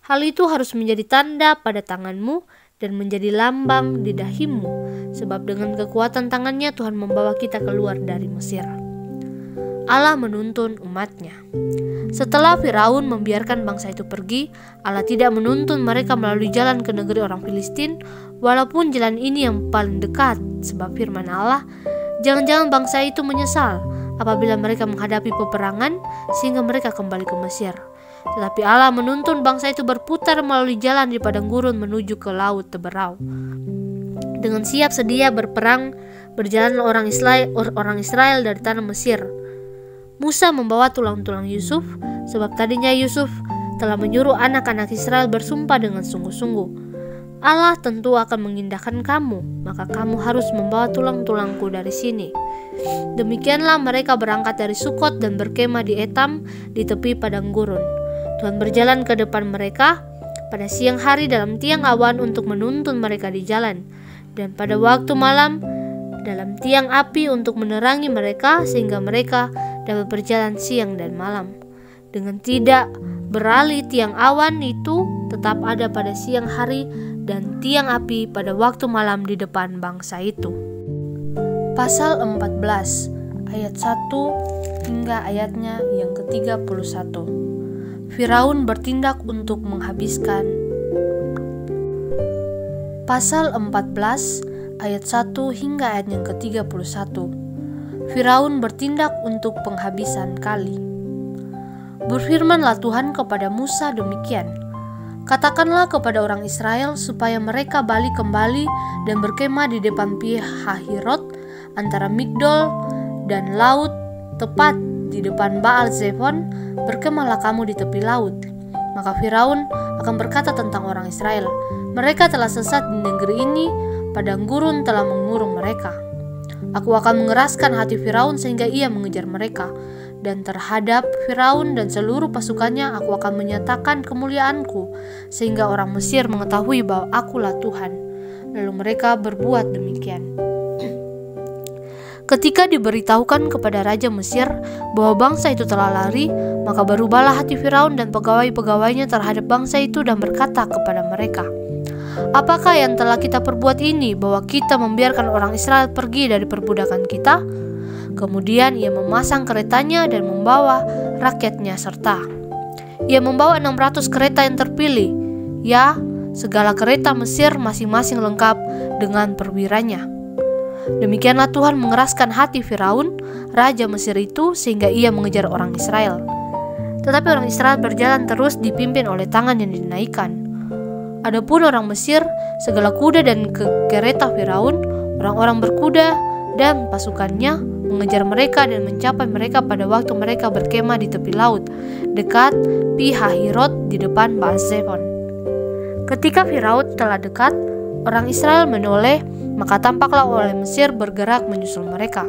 Hal itu harus menjadi tanda pada tanganmu dan menjadi lambang di dahimu, sebab dengan kekuatan tangannya Tuhan membawa kita keluar dari Mesir. Allah menuntun umatnya. Setelah Firaun membiarkan bangsa itu pergi, Allah tidak menuntun mereka melalui jalan ke negeri orang Filistin, walaupun jalan ini yang paling dekat, sebab firman Allah, Jangan-jangan bangsa itu menyesal apabila mereka menghadapi peperangan sehingga mereka kembali ke Mesir. Tetapi Allah menuntun bangsa itu berputar melalui jalan di padang gurun menuju ke laut Teberau. Dengan siap sedia berperang, berjalan orang Israel dari tanah Mesir. Musa membawa tulang-tulang Yusuf, sebab tadinya Yusuf telah menyuruh anak-anak Israel bersumpah dengan sungguh-sungguh, Allah tentu akan mengindahkan kamu, maka kamu harus membawa tulang-tulangku dari sini. Demikianlah mereka berangkat dari Sukot dan berkemah di Etam di tepi padang gurun. Tuhan berjalan ke depan mereka pada siang hari dalam tiang awan untuk menuntun mereka di jalan, dan pada waktu malam dalam tiang api untuk menerangi mereka sehingga mereka dapat berjalan siang dan malam. Dengan tidak beralih tiang awan itu tetap ada pada siang hari dan tiang api pada waktu malam di depan bangsa itu. Pasal 14 ayat 1 hingga ayatnya yang ke-31. Firaun bertindak untuk menghabiskan. Pasal 14 ayat 1 hingga ayat yang ke-31. Firaun bertindak untuk penghabisan kali. Berfirmanlah Tuhan kepada Musa demikian, katakanlah kepada orang Israel supaya mereka balik kembali dan berkemah di depan Pi-hahirot antara Migdol dan laut, tepat di depan Baal Zephon. Berkemahlah kamu di tepi laut. Maka Firaun akan berkata tentang orang Israel, mereka telah sesat di negeri ini, padang gurun telah mengurung mereka. Aku akan mengeraskan hati Firaun sehingga ia mengejar mereka, dan terhadap Firaun dan seluruh pasukannya aku akan menyatakan kemuliaanku, sehingga orang Mesir mengetahui bahwa akulah Tuhan. Lalu mereka berbuat demikian. Ketika diberitahukan kepada Raja Mesir bahwa bangsa itu telah lari, maka berubahlah hati Firaun dan pegawai-pegawainya terhadap bangsa itu dan berkata kepada mereka, apakah yang telah kita perbuat ini bahwa kita membiarkan orang Israel pergi dari perbudakan kita? Kemudian ia memasang keretanya dan membawa rakyatnya serta. Ia membawa 600 kereta yang terpilih, ya, segala kereta Mesir masing-masing lengkap dengan perwiranya. Demikianlah Tuhan mengeraskan hati Firaun, raja Mesir itu, sehingga ia mengejar orang Israel. Tetapi orang Israel berjalan terus dipimpin oleh tangan yang dinaikkan. Adapun orang Mesir, segala kuda dan kereta Firaun, orang-orang berkuda dan pasukannya mengejar mereka dan mencapai mereka pada waktu mereka berkemah di tepi laut, dekat Pi-hahirot di depan Baal Zephon. Ketika Firaun telah dekat, orang Israel menoleh, maka tampaklah oleh Mesir bergerak menyusul mereka.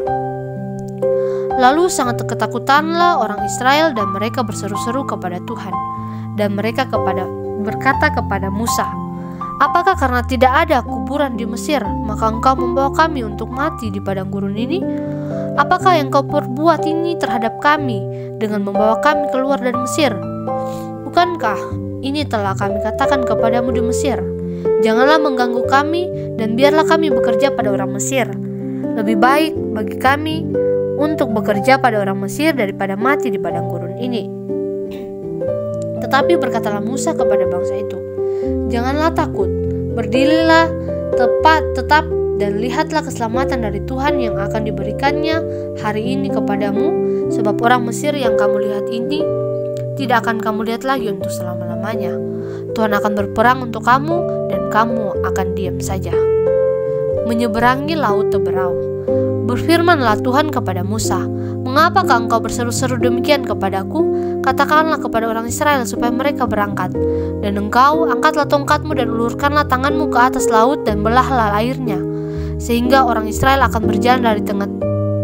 Lalu sangat ketakutanlah orang Israel dan mereka berseru-seru kepada Tuhan. Dan mereka berkata kepada Musa, apakah karena tidak ada kuburan di Mesir, maka engkau membawa kami untuk mati di padang gurun ini? Apakah yang kau perbuat ini terhadap kami dengan membawa kami keluar dari Mesir? Bukankah ini telah kami katakan kepadamu di Mesir? Janganlah mengganggu kami dan biarlah kami bekerja pada orang Mesir. Lebih baik bagi kami untuk bekerja pada orang Mesir daripada mati di padang gurun ini. Tetapi berkatalah Musa kepada bangsa itu, janganlah takut, berdirilah tetap dan lihatlah keselamatan dari Tuhan yang akan diberikannya hari ini kepadamu, sebab orang Mesir yang kamu lihat ini tidak akan kamu lihat lagi untuk selama-lamanya. Tuhan akan berperang untuk kamu dan kamu akan diam saja. Menyeberangi laut Teberau. Berfirmanlah Tuhan kepada Musa, mengapakah engkau berseru-seru demikian kepadaku? Katakanlah kepada orang Israel supaya mereka berangkat. Dan engkau angkatlah tongkatmu dan ulurkanlah tanganmu ke atas laut dan belahlah airnya, sehingga orang Israel akan berjalan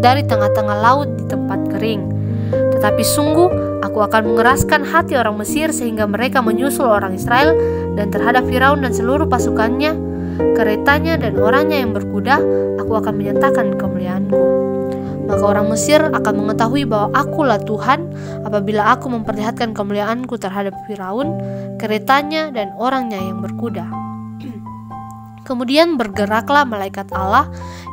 dari tengah-tengah laut di tempat kering. Tetapi sungguh aku akan mengeraskan hati orang Mesir sehingga mereka menyusul orang Israel, dan terhadap Firaun dan seluruh pasukannya, keretanya dan orangnya yang berkuda, aku akan menyatakan kemuliaanku. Maka orang Mesir akan mengetahui bahwa akulah Tuhan apabila aku memperlihatkan kemuliaanku terhadap Firaun, keretanya dan orangnya yang berkuda. Kemudian bergeraklah malaikat Allah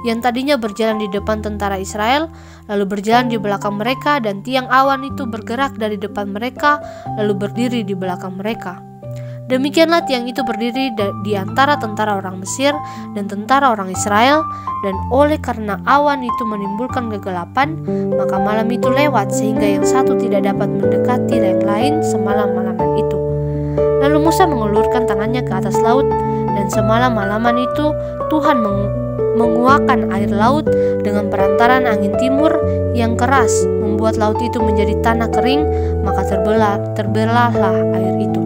yang tadinya berjalan di depan tentara Israel, lalu berjalan di belakang mereka, dan tiang awan itu bergerak dari depan mereka, lalu berdiri di belakang mereka. Demikianlah tiang itu berdiri di antara tentara orang Mesir dan tentara orang Israel, dan oleh karena awan itu menimbulkan kegelapan, maka malam itu lewat sehingga yang satu tidak dapat mendekati yang lain semalam-malaman itu. Lalu Musa mengulurkan tangannya ke atas laut, dan semalam-malaman itu Tuhan menguakkan air laut dengan perantaran angin timur yang keras, membuat laut itu menjadi tanah kering, maka terbelahlah air itu.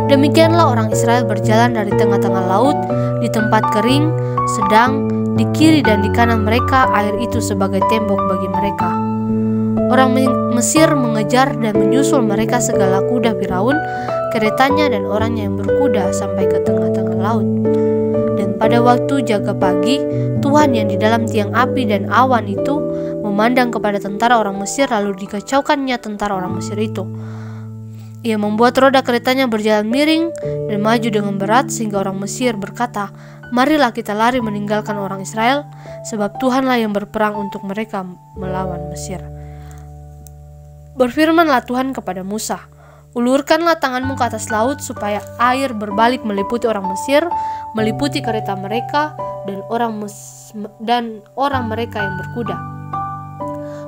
Demikianlah orang Israel berjalan dari tengah-tengah laut di tempat kering, sedang di kiri dan di kanan mereka air itu sebagai tembok bagi mereka. Orang Mesir mengejar dan menyusul mereka segala kuda Firaun, keretanya dan orangnya yang berkuda sampai ke tengah-tengah laut. Dan pada waktu jaga pagi, Tuhan yang di dalam tiang api dan awan itu memandang kepada tentara orang Mesir, lalu dikacaukannya tentara orang Mesir itu. Ia membuat roda keretanya berjalan miring dan maju dengan berat, sehingga orang Mesir berkata, "Marilah kita lari meninggalkan orang Israel, sebab Tuhanlah yang berperang untuk mereka melawan Mesir." Berfirmanlah Tuhan kepada Musa, "Ulurkanlah tanganmu ke atas laut supaya air berbalik meliputi orang Mesir, meliputi kereta mereka dan orang mereka yang berkuda."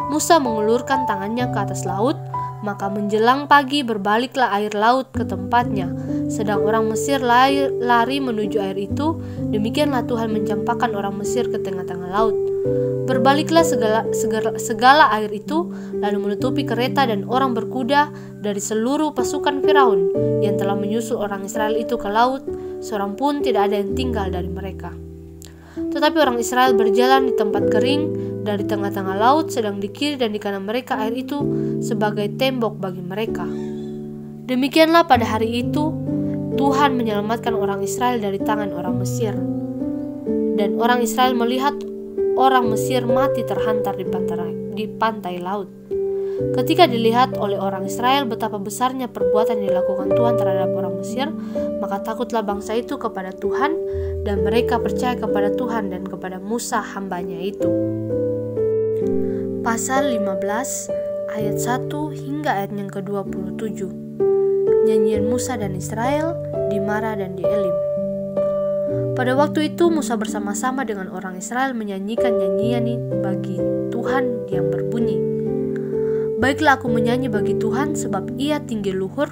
Musa mengulurkan tangannya ke atas laut, maka menjelang pagi berbaliklah air laut ke tempatnya, sedang orang Mesir lari menuju air itu. Demikianlah Tuhan mencampakkan orang Mesir ke tengah-tengah laut. Berbaliklah segala air itu, lalu menutupi kereta dan orang berkuda dari seluruh pasukan Firaun yang telah menyusul orang Israel itu ke laut. Seorang pun tidak ada yang tinggal dari mereka. Tetapi orang Israel berjalan di tempat kering dari tengah-tengah laut, sedang di kiri dan di kanan mereka air itu sebagai tembok bagi mereka. Demikianlah pada hari itu Tuhan menyelamatkan orang Israel dari tangan orang Mesir. Dan orang Israel melihat orang Mesir mati terhantar di pantai laut. Ketika dilihat oleh orang Israel betapa besarnya perbuatan yang dilakukan Tuhan terhadap orang Mesir, maka takutlah bangsa itu kepada Tuhan, dan mereka percaya kepada Tuhan dan kepada Musa hambanya itu. Pasal 15 ayat 1 hingga ayat yang ke-27. Nyanyian Musa dan Israel di Mara dan di Elim. Pada waktu itu Musa bersama-sama dengan orang Israel menyanyikan nyanyian bagi Tuhan yang berbunyi, "Baiklah aku menyanyi bagi Tuhan, sebab ia tinggi luhur,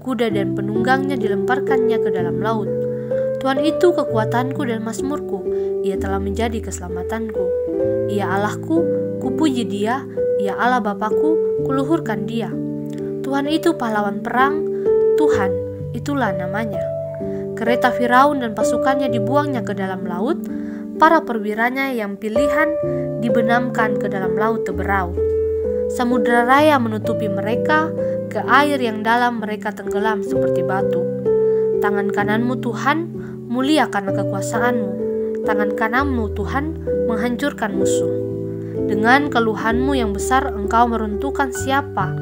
kuda dan penunggangnya dilemparkannya ke dalam laut. Tuhan itu kekuatanku dan mazmurku, ia telah menjadi keselamatanku. Ia Allahku, kupuji dia, ia Allah Bapakku, kuluhurkan dia. Tuhan itu pahlawan perang, Tuhan, itulah namanya. Kereta Firaun dan pasukannya dibuangnya ke dalam laut, para perwiranya yang pilihan dibenamkan ke dalam laut teberau. Samudra raya menutupi mereka, ke air yang dalam mereka tenggelam seperti batu. Tangan kananmu Tuhan, mulia karena kekuasaanmu. Tangan kananmu Tuhan, menghancurkan musuh. Dengan keluhanmu yang besar engkau meruntuhkan siapa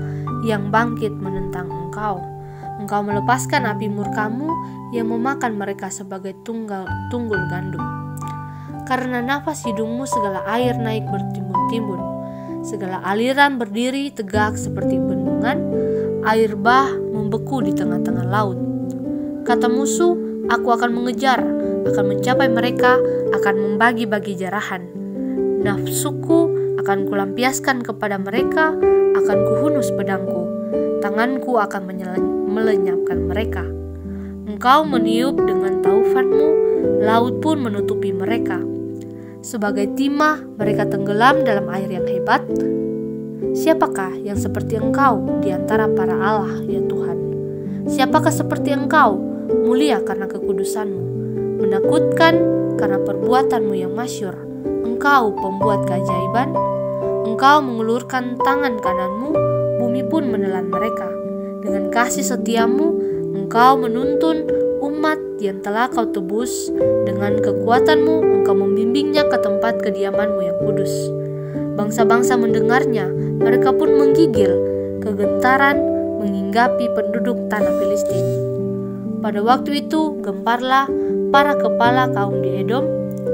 yang bangkit menentang engkau. Engkau melepaskan api murkamu yang memakan mereka sebagai tunggul gandum. Karena nafas hidungmu segala air naik bertimbun-timbun. Segala aliran berdiri tegak seperti bendungan, air bah membeku di tengah-tengah laut. Kata musuh, aku akan mengejar, akan mencapai mereka, akan membagi-bagi jarahan. Nafsuku akan kulampiaskan kepada mereka, akan kuhunus pedangku. Tanganku akan melenyapkan mereka. Engkau meniup dengan taufanmu, laut pun menutupi mereka. Sebagai timah mereka tenggelam dalam air yang hebat. Siapakah yang seperti engkau di antara para Allah, ya Tuhan? Siapakah seperti engkau, mulia karena kekudusanmu, menakutkan karena perbuatanmu yang masyhur? Engkau pembuat keajaiban, engkau mengulurkan tangan kananmu, bumi pun menelan mereka. Dengan kasih setiamu, engkau menuntun umat yang telah kau tebus. Dengan kekuatanmu, engkau membimbingnya ke tempat kediamanmu yang kudus. Bangsa-bangsa mendengarnya, mereka pun menggigil, kegentaran menghinggapi penduduk tanah Filistin. Pada waktu itu, gemparlah para kepala kaum di Edom,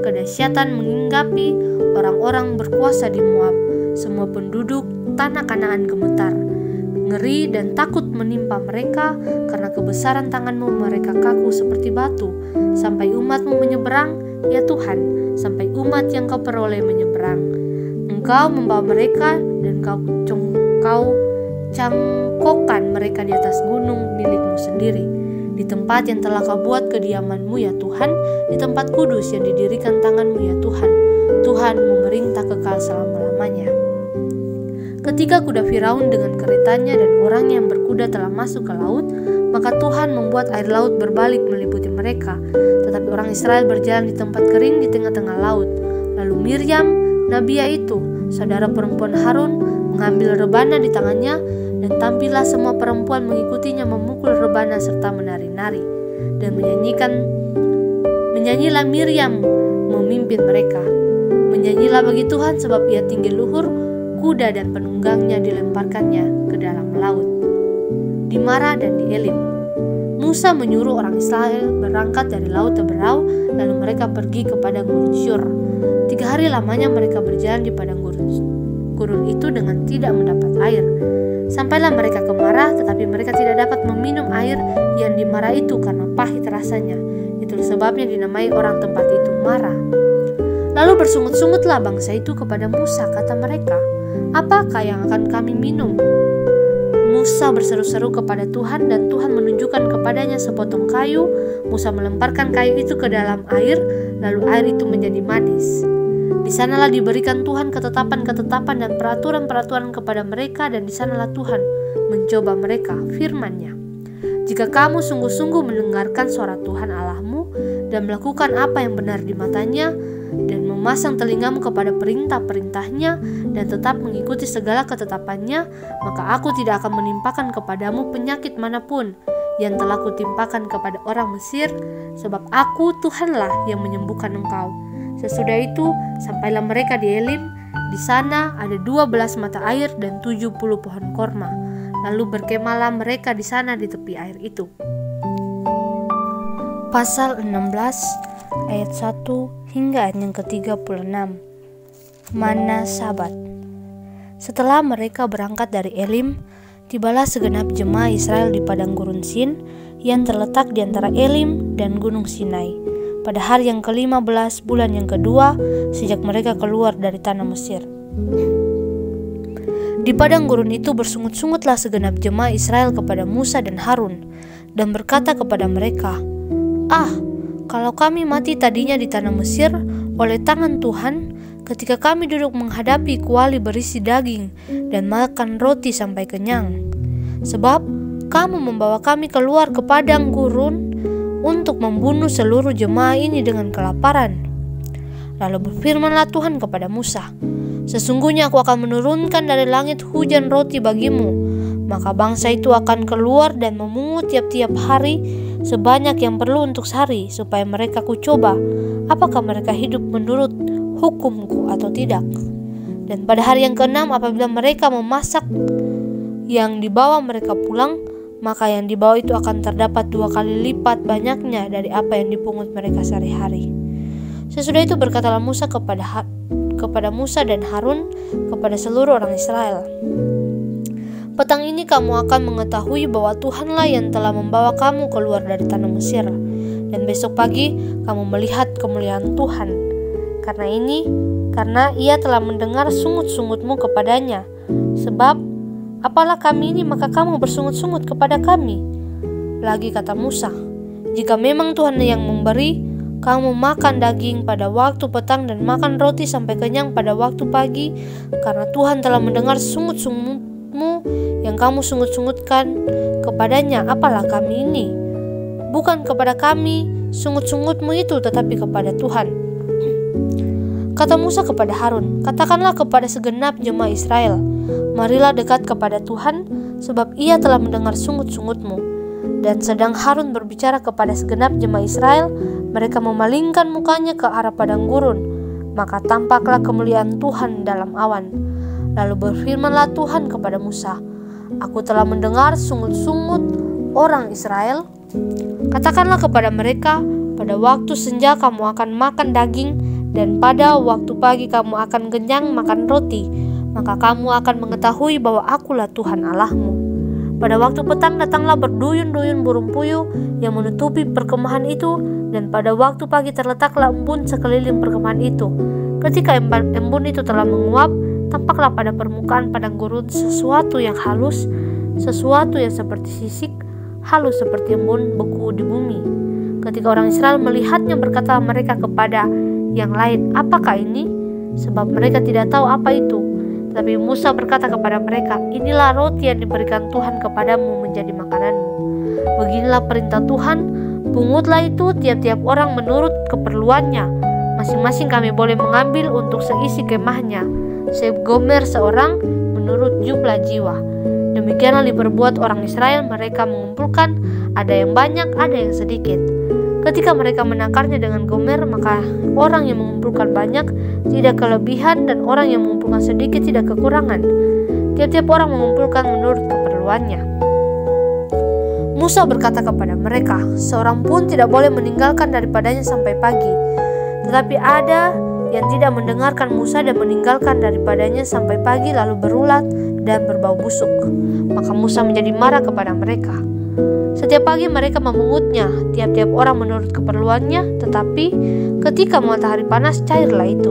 kedahsyatan menghinggapi orang-orang berkuasa di Moab. Semua penduduk tanah Kanaan gemetar. Ngeri dan takut menimpa mereka karena kebesaran tangan-Mu, mereka kaku seperti batu. Sampai umat-Mu menyeberang, ya Tuhan, sampai umat yang Kau peroleh menyeberang. Engkau membawa mereka dan Kau cangkokkan mereka di atas gunung milik-Mu sendiri, di tempat yang telah Kau buat kediaman-Mu, ya Tuhan, di tempat kudus yang didirikan tangan-Mu, ya Tuhan. Tuhan memerintah kekal selama-lamanya. Ketika kuda Firaun dengan keretanya dan orang yang berkuda telah masuk ke laut, maka Tuhan membuat air laut berbalik meliputi mereka. Tetapi orang Israel berjalan di tempat kering di tengah-tengah laut. Lalu Miriam, Nabiya itu, saudara perempuan Harun, mengambil rebana di tangannya, dan tampillah semua perempuan mengikutinya memukul rebana serta menari-nari. Dan menyanyilah Miriam memimpin mereka. Menyanyilah bagi Tuhan sebab Ia tinggi luhur, kuda dan penunggangnya dilemparkannya ke dalam laut. Di Mara dan di Elim, Musa menyuruh orang Israel berangkat dari laut Teberau, lalu mereka pergi ke padang gurun Syur. 3 hari lamanya mereka berjalan di padang gurun itu dengan tidak mendapat air. Sampailah mereka ke Mara, tetapi mereka tidak dapat meminum air yang di Mara itu karena pahit rasanya. Itu sebabnya dinamai orang tempat itu Mara. Lalu bersungut-sungutlah bangsa itu kepada Musa, kata mereka, "Apakah yang akan kami minum?" Musa berseru-seru kepada Tuhan, dan Tuhan menunjukkan kepadanya sepotong kayu. Musa melemparkan kayu itu ke dalam air, lalu air itu menjadi manis. Di sanalah diberikan Tuhan ketetapan-ketetapan dan peraturan-peraturan kepada mereka, dan di sanalah Tuhan mencoba mereka, firman-Nya. Jika kamu sungguh-sungguh mendengarkan suara Tuhan Allahmu dan melakukan apa yang benar di matanya, dan memasang telingamu kepada perintah-perintahnya dan tetap mengikuti segala ketetapannya, maka aku tidak akan menimpakan kepadamu penyakit manapun yang telah kutimpakan kepada orang Mesir, sebab aku Tuhanlah yang menyembuhkan engkau. Sesudah itu sampailah mereka di Elim. Di sana ada 12 mata air dan 70 pohon korma. Lalu berkemahlah mereka di sana di tepi air itu. Pasal 16 ayat 1 hingga ayat yang ke-36. Mana Sabat. Setelah mereka berangkat dari Elim, tibalah segenap jemaah Israel di padang gurun Sin yang terletak di antara Elim dan gunung Sinai, pada hari yang ke-15 bulan yang kedua sejak mereka keluar dari tanah Mesir. Di padang gurun itu bersungut-sungutlah segenap jemaah Israel kepada Musa dan Harun, dan berkata kepada mereka, kalau kami mati tadinya di tanah Mesir oleh tangan Tuhan, ketika kami duduk menghadapi kuali berisi daging dan makan roti sampai kenyang. Sebab kamu membawa kami keluar ke padang gurun untuk membunuh seluruh jemaah ini dengan kelaparan. Lalu berfirmanlah Tuhan kepada Musa, "Sesungguhnya aku akan menurunkan dari langit hujan roti bagimu, maka bangsa itu akan keluar dan memungut tiap-tiap hari sebanyak yang perlu untuk sehari, supaya mereka kucoba apakah mereka hidup menurut hukumku atau tidak. Dan pada hari yang ke-6 apabila mereka memasak yang dibawa mereka pulang, maka yang dibawa itu akan terdapat 2 kali lipat banyaknya dari apa yang dipungut mereka sehari-hari." Sesudah itu berkatalah Musa kepada Musa dan Harun, kepada seluruh orang Israel, "Petang ini kamu akan mengetahui bahwa Tuhanlah yang telah membawa kamu keluar dari tanah Mesir, dan besok pagi kamu melihat kemuliaan Tuhan. Karena Ia telah mendengar sungut-sungutmu kepadanya. Sebab apalah kami ini, maka kamu bersungut-sungut kepada kami." Lagi kata Musa, "Jika memang Tuhan yang memberi, kamu makan daging pada waktu petang dan makan roti sampai kenyang pada waktu pagi, karena Tuhan telah mendengar sungut-sungutmu yang kamu sungut-sungutkan kepadanya. Apalah kami ini? Bukan kepada kami sungut-sungutmu itu, tetapi kepada Tuhan." Kata Musa kepada Harun, "Katakanlah kepada segenap jemaah Israel, marilah dekat kepada Tuhan, sebab Ia telah mendengar sungut-sungutmu." Dan sedang Harun berbicara kepada segenap jemaah Israel, mereka memalingkan mukanya ke arah padang gurun, maka tampaklah kemuliaan Tuhan dalam awan. Lalu berfirmanlah Tuhan kepada Musa, "Aku telah mendengar sungut-sungut orang Israel. Katakanlah kepada mereka, pada waktu senja kamu akan makan daging, dan pada waktu pagi kamu akan kenyang makan roti. Maka kamu akan mengetahui bahwa Akulah Tuhan Allahmu. Pada waktu petang datanglah berduyun-duyun burung puyuh yang menutupi perkemahan itu, dan pada waktu pagi terletaklah embun sekeliling perkemahan itu. Ketika embun itu telah menguap, tampaklah pada permukaan padang gurun sesuatu yang halus, sesuatu yang seperti sisik, halus seperti embun beku di bumi. Ketika orang Israel melihatnya, berkata mereka kepada yang lain, "Apakah ini?" Sebab mereka tidak tahu apa itu. Tetapi Musa berkata kepada mereka, "Inilah roti yang diberikan Tuhan kepadamu menjadi makananmu. Beginilah perintah Tuhan, pungutlah itu tiap-tiap orang menurut keperluannya. Masing-masing kami boleh mengambil untuk seisi kemahnya, segomer seorang menurut jumlah jiwa." Demikianlah diperbuat orang Israel, mereka mengumpulkan, ada yang banyak, ada yang sedikit. Ketika mereka menakarnya dengan gomer, maka orang yang mengumpulkan banyak tidak kelebihan, dan orang yang mengumpulkan sedikit tidak kekurangan. Tiap-tiap orang mengumpulkan menurut keperluannya. Musa berkata kepada mereka, "Seorang pun tidak boleh meninggalkan daripadanya sampai pagi." Tetapi ada yang tidak mendengarkan Musa dan meninggalkan daripadanya sampai pagi, lalu berulat dan berbau busuk. Maka Musa menjadi marah kepada mereka. Setiap pagi mereka memungutnya, tiap-tiap orang menurut keperluannya, tetapi ketika matahari panas cairlah itu.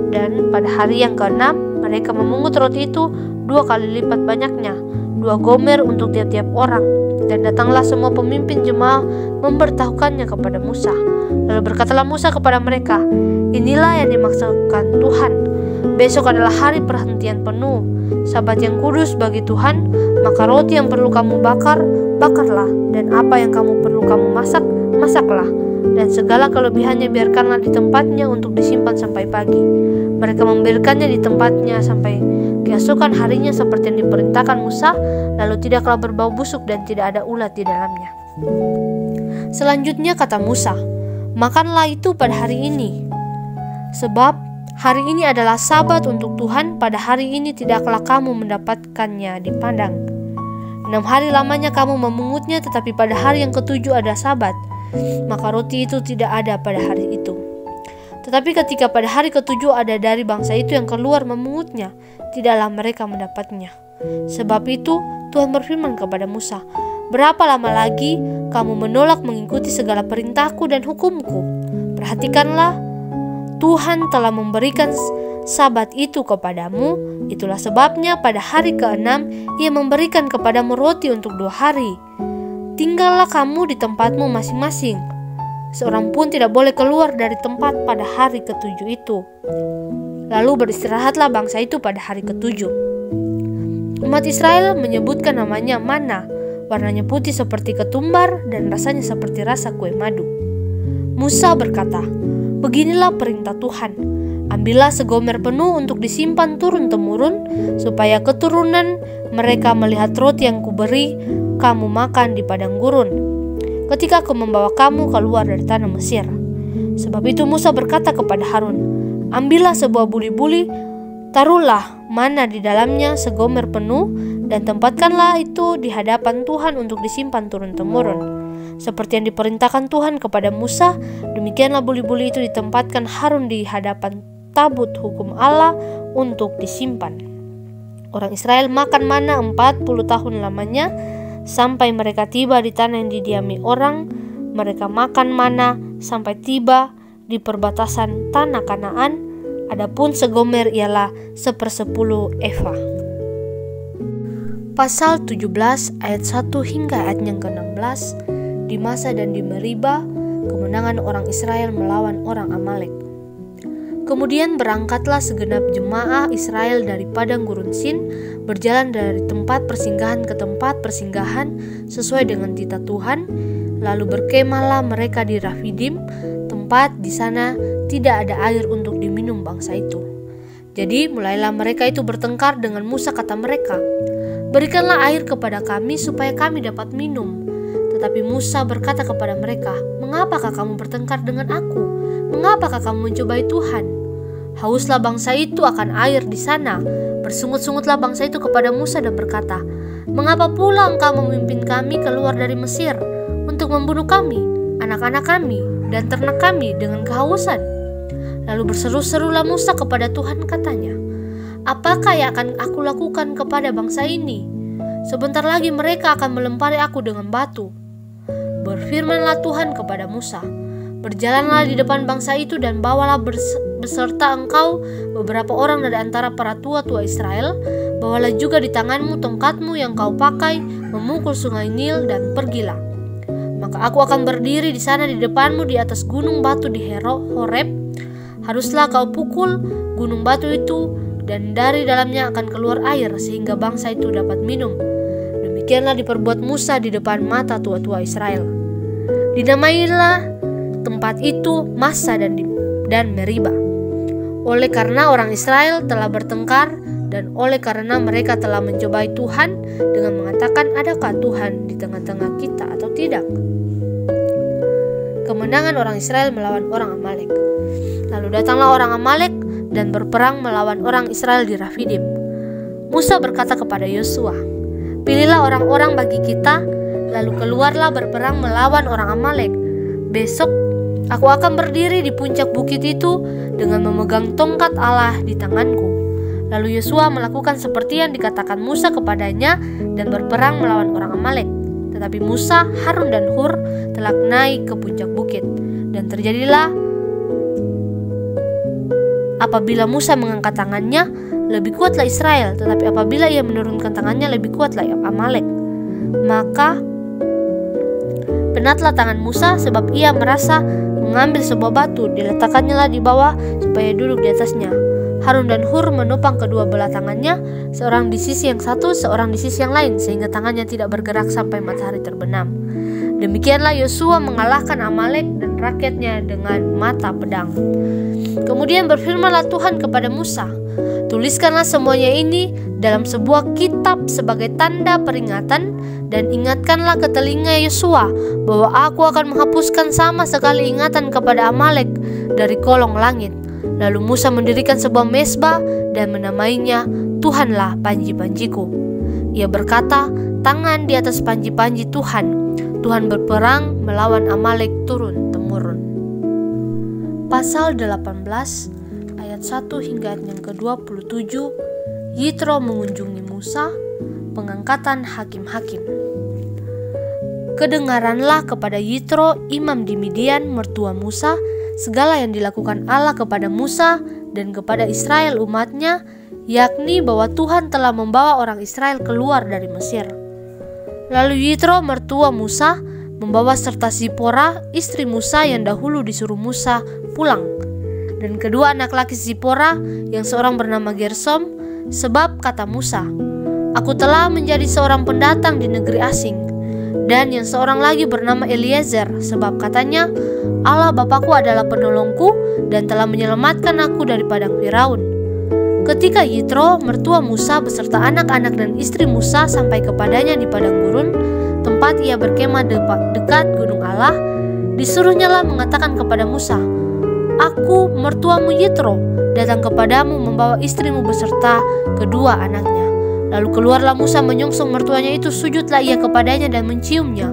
Dan pada hari yang ke-6 mereka memungut roti itu 2 kali lipat banyaknya, 2 gomer untuk tiap-tiap orang. Dan datanglah semua pemimpin jemaah memberitahukannya kepada Musa. Lalu berkatalah Musa kepada mereka, "Inilah yang dimaksudkan Tuhan. Besok adalah hari perhentian penuh, Sabat yang kudus bagi Tuhan. Maka roti yang perlu kamu bakar, bakarlah, dan apa yang kamu perlu kamu masak, masaklah. Dan segala kelebihannya biarkanlah di tempatnya untuk disimpan sampai pagi." Mereka membiarkannya di tempatnya sampai keesokan harinya seperti yang diperintahkan Musa, lalu tidaklah berbau busuk dan tidak ada ulat di dalamnya. Selanjutnya kata Musa, "Makanlah itu pada hari ini, sebab hari ini adalah Sabat untuk Tuhan. Pada hari ini tidaklah kamu mendapatkannya di padang. 6 hari lamanya kamu memungutnya, tetapi pada hari yang ke-7 ada Sabat. Maka roti itu tidak ada pada hari itu. Tetapi ketika pada hari ke-7 ada dari bangsa itu yang keluar memungutnya, tidaklah mereka mendapatnya. Sebab itu Tuhan berfirman kepada Musa, berapa lama lagi kamu menolak mengikuti segala perintahku dan hukumku? Perhatikanlah, Tuhan telah memberikan Sabat itu kepadamu. Itulah sebabnya pada hari ke-6 Ia memberikan kepadamu roti untuk 2 hari. Tinggallah kamu di tempatmu masing-masing. Seorang pun tidak boleh keluar dari tempat pada hari ke-7 itu. Lalu beristirahatlah bangsa itu pada hari ke-7. Umat Israel menyebutkan namanya mana. Warnanya putih seperti ketumbar dan rasanya seperti rasa kue madu. Musa berkata, "Beginilah perintah Tuhan. Ambillah segomer penuh untuk disimpan turun-temurun, supaya keturunan mereka melihat roti yang kuberi kamu makan di padang gurun, ketika aku membawa kamu keluar dari tanah Mesir." Sebab itu Musa berkata kepada Harun, "Ambillah sebuah buli-buli, taruhlah mana di dalamnya segomer penuh, dan tempatkanlah itu di hadapan Tuhan untuk disimpan turun-temurun." Seperti yang diperintahkan Tuhan kepada Musa, demikianlah buli-buli itu ditempatkan Harun di hadapan tabut hukum Allah untuk disimpan. Orang Israel makan mana 40 tahun lamanya, sampai mereka tiba di tanah yang didiami orang. Mereka makan mana sampai tiba di perbatasan tanah Kanaan. Adapun segomer ialah 1/10 eva. Pasal 17 ayat 1 hingga ayat yang ke-16. Di Masa dan di Meriba, kemenangan orang Israel melawan orang Amalek. Kemudian berangkatlah segenap jemaah Israel dari padang gurun Sin, berjalan dari tempat persinggahan ke tempat persinggahan sesuai dengan titah Tuhan. Lalu berkemahlah mereka di Rafidim, tempat di sana tidak ada air untuk diminum bangsa itu. Jadi mulailah mereka itu bertengkar dengan Musa, kata mereka, "Berikanlah air kepada kami supaya kami dapat minum." Tetapi Musa berkata kepada mereka, "Mengapakah kamu bertengkar dengan aku? Mengapakah kamu mencobai Tuhan? Hauslah bangsa itu akan air di sana." Bersungut-sungutlah bangsa itu kepada Musa dan berkata, "Mengapa pula engkau memimpin kami keluar dari Mesir untuk membunuh kami, anak-anak kami, dan ternak kami dengan kehausan?" Lalu berseru-serulah Musa kepada Tuhan, katanya, "Apakah yang akan aku lakukan kepada bangsa ini? Sebentar lagi mereka akan melempari aku dengan batu. Berfirmanlah Tuhan kepada Musa, berjalanlah di depan bangsa itu dan bawalah beserta engkau beberapa orang dari antara para tua-tua Israel. Bawalah juga di tanganmu tongkatmu yang kau pakai memukul sungai Nil dan pergilah. Maka aku akan berdiri di sana di depanmu di atas gunung batu di Horeb. Haruslah kau pukul gunung batu itu dan dari dalamnya akan keluar air sehingga bangsa itu dapat minum. Demikianlah diperbuat Musa di depan mata tua-tua Israel. Dinamailah tempat itu Massa dan Meriba, oleh karena orang Israel telah bertengkar dan oleh karena mereka telah mencobai Tuhan dengan mengatakan, adakah Tuhan di tengah-tengah kita atau tidak? Kemenangan orang Israel melawan orang Amalek. Lalu datanglah orang Amalek dan berperang melawan orang Israel di Rafidim. Musa berkata kepada Yosua, pilihlah orang-orang bagi kita, lalu keluarlah berperang melawan orang Amalek. Besok aku akan berdiri di puncak bukit itu dengan memegang tongkat Allah di tanganku. Lalu Yosua melakukan seperti yang dikatakan Musa kepadanya dan berperang melawan orang Amalek. Tetapi Musa, Harun dan Hur telah naik ke puncak bukit. Dan terjadilah apabila Musa mengangkat tangannya, lebih kuatlah Israel, tetapi apabila ia menurunkan tangannya, lebih kuatlah Amalek. Maka penatlah tangan Musa sebab ia merasa mengambil sebuah batu, diletakkannya lah di bawah supaya duduk di atasnya. Harun dan Hur menopang kedua belah tangannya, seorang di sisi yang satu, seorang di sisi yang lain, sehingga tangannya tidak bergerak sampai matahari terbenam. Demikianlah Yosua mengalahkan Amalek dan rakyatnya dengan mata pedang. Kemudian berfirmanlah Tuhan kepada Musa, tuliskanlah semuanya ini dalam sebuah kitab sebagai tanda peringatan dan ingatkanlah ke telinga Yosua bahwa aku akan menghapuskan sama sekali ingatan kepada Amalek dari kolong langit. Lalu Musa mendirikan sebuah mezbah dan menamainya Tuhanlah panji-panjiku. Ia berkata, tangan di atas panji-panji Tuhan. Tuhan berperang melawan Amalek turun-temurun. Pasal 18 ayat 1 hingga ayat yang ke-27. Yitro mengunjungi Musa, pengangkatan hakim-hakim. Kedengaranlah kepada Yitro, imam di Midian, mertua Musa, segala yang dilakukan Allah kepada Musa dan kepada Israel umatnya, yakni bahwa Tuhan telah membawa orang Israel keluar dari Mesir. Lalu Yitro, mertua Musa, membawa serta Zipora, istri Musa yang dahulu disuruh Musa pulang, dan kedua anak laki Zipora, yang seorang bernama Gersom, sebab kata Musa, aku telah menjadi seorang pendatang di negeri asing. Dan yang seorang lagi bernama Eliezer, sebab katanya, Allah Bapakku adalah penolongku dan telah menyelamatkan aku dari padang Firaun. Ketika Yitro, mertua Musa beserta anak-anak dan istri Musa sampai kepadanya di padang gurun, tempat ia berkemah dekat gunung Allah, disuruhnyalah mengatakan kepada Musa, aku mertuamu Yitro datang kepadamu membawa istrimu beserta kedua anaknya. Lalu keluarlah Musa menyongsong mertuanya itu, sujudlah ia kepadanya dan menciumnya.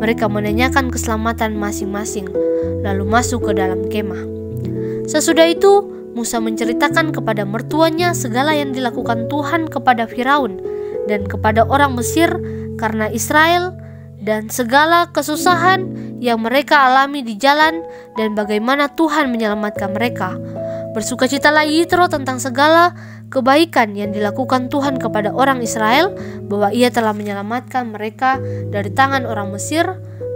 Mereka menanyakan keselamatan masing-masing, lalu masuk ke dalam kemah. Sesudah itu Musa menceritakan kepada mertuanya segala yang dilakukan Tuhan kepada Firaun dan kepada orang Mesir karena Israel, dan segala kesusahan yang mereka alami di jalan dan bagaimana Tuhan menyelamatkan mereka. Bersukacitalah Yitro tentang segala kebaikan yang dilakukan Tuhan kepada orang Israel, bahwa ia telah menyelamatkan mereka dari tangan orang Mesir.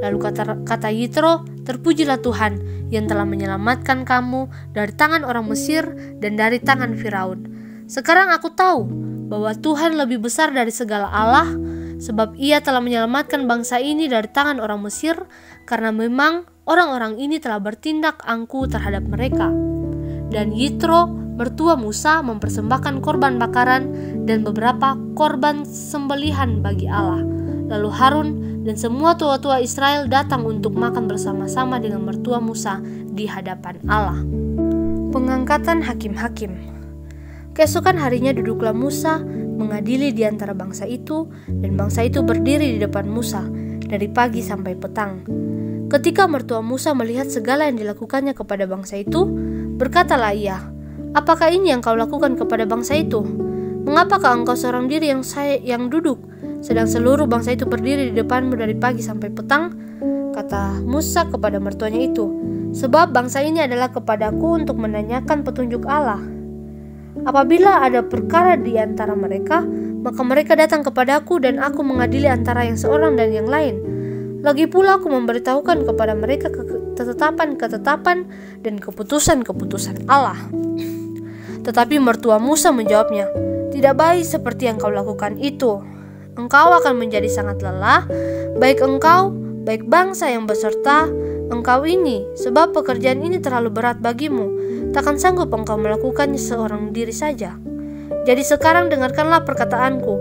Lalu kata Yitro, terpujilah Tuhan yang telah menyelamatkan kamu dari tangan orang Mesir dan dari tangan Firaun. Sekarang aku tahu bahwa Tuhan lebih besar dari segala Allah, sebab ia telah menyelamatkan bangsa ini dari tangan orang Mesir, karena memang orang-orang ini telah bertindak angkuh terhadap mereka. Dan Yitro, mertua Musa, mempersembahkan korban bakaran dan beberapa korban sembelihan bagi Allah. Lalu Harun dan semua tua-tua Israel datang untuk makan bersama-sama dengan mertua Musa di hadapan Allah. Pengangkatan hakim-hakim. Keesokan harinya duduklah Musa mengadili di antara bangsa itu, dan bangsa itu berdiri di depan Musa dari pagi sampai petang. Ketika mertua Musa melihat segala yang dilakukannya kepada bangsa itu, berkatalah ia, apakah ini yang kau lakukan kepada bangsa itu? Mengapakah engkau seorang diri yang duduk, sedang seluruh bangsa itu berdiri di depanmu dari pagi sampai petang? Kata Musa kepada mertuanya itu, sebab bangsa ini adalah kepadaku untuk menanyakan petunjuk Allah. Apabila ada perkara di antara mereka, maka mereka datang kepadaku dan aku mengadili antara yang seorang dan yang lain. Lagi pula aku memberitahukan kepada mereka ketetapan-ketetapan dan keputusan-keputusan Allah. Tetapi mertua Musa menjawabnya, tidak baik seperti yang kau lakukan itu. Engkau akan menjadi sangat lelah, baik engkau, baik bangsa yang beserta engkau ini, sebab pekerjaan ini terlalu berat bagimu. Takkan sanggup engkau melakukannya seorang diri saja. Jadi sekarang dengarkanlah perkataanku.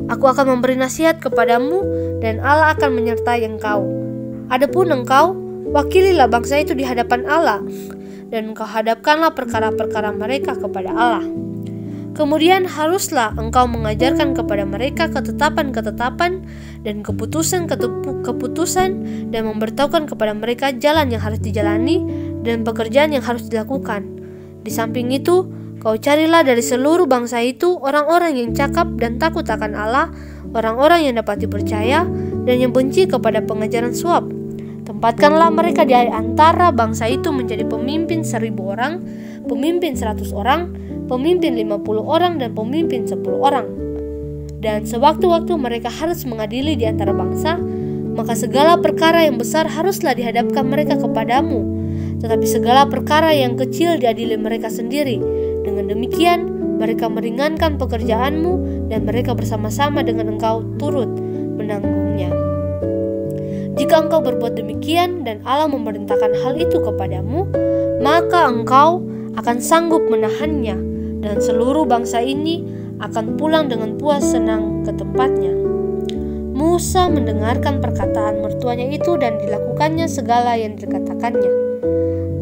Aku akan memberi nasihat kepadamu dan Allah akan menyertai engkau. Adapun engkau, wakililah bangsa itu di hadapan Allah dan engkau hadapkanlah perkara-perkara mereka kepada Allah. Kemudian haruslah engkau mengajarkan kepada mereka ketetapan-ketetapan dan keputusan-keputusan dan memberitahukan kepada mereka jalan yang harus dijalani dan pekerjaan yang harus dilakukan. Di samping itu, kau carilah dari seluruh bangsa itu orang-orang yang cakap dan takut akan Allah, orang-orang yang dapat dipercaya dan yang benci kepada pengajaran suap. Tempatkanlah mereka di antara bangsa itu menjadi pemimpin 1.000 orang, pemimpin 100 orang, pemimpin 50 orang, dan pemimpin 10 orang. Dan sewaktu-waktu mereka harus mengadili di antara bangsa, maka segala perkara yang besar haruslah dihadapkan mereka kepadamu, tetapi segala perkara yang kecil diadili mereka sendiri. Dengan demikian, mereka meringankan pekerjaanmu dan mereka bersama-sama dengan engkau turut menanggungnya. Jika engkau berbuat demikian dan Allah memerintahkan hal itu kepadamu, maka engkau akan sanggup menahannya dan seluruh bangsa ini akan pulang dengan puas senang ke tempatnya. Musa mendengarkan perkataan mertuanya itu dan dilakukannya segala yang dikatakannya.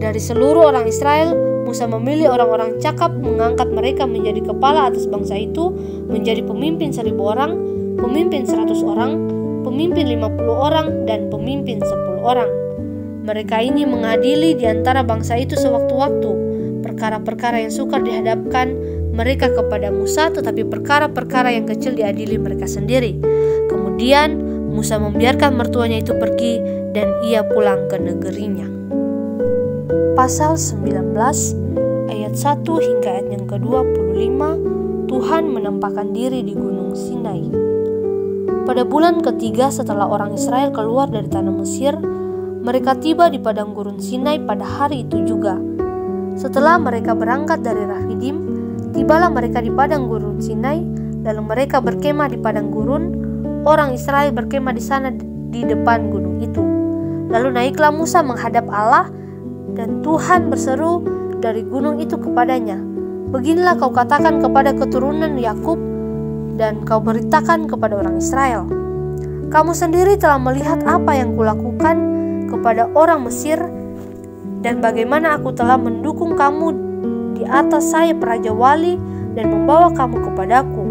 Dari seluruh orang Israel, Musa memilih orang-orang cakap, mengangkat mereka menjadi kepala atas bangsa itu, menjadi pemimpin 1.000 orang, pemimpin 100 orang, pemimpin 50 orang, dan pemimpin 10 orang. Mereka ini mengadili di antara bangsa itu sewaktu-waktu perkara-perkara yang sukar dihadapkan mereka kepada Musa, tetapi perkara-perkara yang kecil diadili mereka sendiri. Kemudian Musa membiarkan mertuanya itu pergi dan ia pulang ke negerinya. Pasal 19 ayat 1 hingga ayat yang ke-25, Tuhan menampakkan diri di Gunung Sinai. Pada bulan ketiga setelah orang Israel keluar dari tanah Mesir, mereka tiba di padang gurun Sinai pada hari itu juga. Setelah mereka berangkat dari Rafidim, tibalah mereka di padang gurun Sinai, lalu mereka berkemah di padang gurun. Orang Israel berkemah di sana di depan gunung itu. Lalu naiklah Musa menghadap Allah, dan Tuhan berseru dari gunung itu kepadanya, beginilah kau katakan kepada keturunan Yakub, dan kau beritakan kepada orang Israel, kamu sendiri telah melihat apa yang kulakukan kepada orang Mesir, dan bagaimana aku telah mendukung kamu di atas sayap Raja Wali dan membawa kamu kepadaku.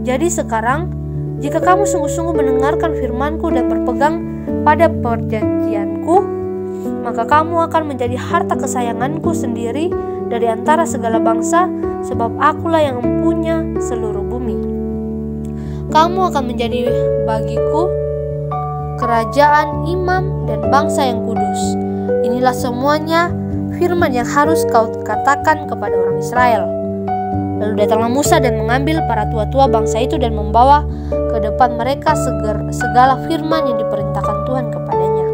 Jadi sekarang, jika kamu sungguh-sungguh mendengarkan firman-Ku dan berpegang pada perjanjian-Ku, maka kamu akan menjadi harta kesayangan-Ku sendiri dari antara segala bangsa, sebab Akulah yang mempunyai seluruh bumi. Kamu akan menjadi bagiku kerajaan, imam, dan bangsa yang kudus. Inilah semuanya firman yang harus kau katakan kepada orang Israel. Lalu datanglah Musa dan mengambil para tua-tua bangsa itu dan membawa ke depan mereka segala firman yang diperintahkan Tuhan kepadanya.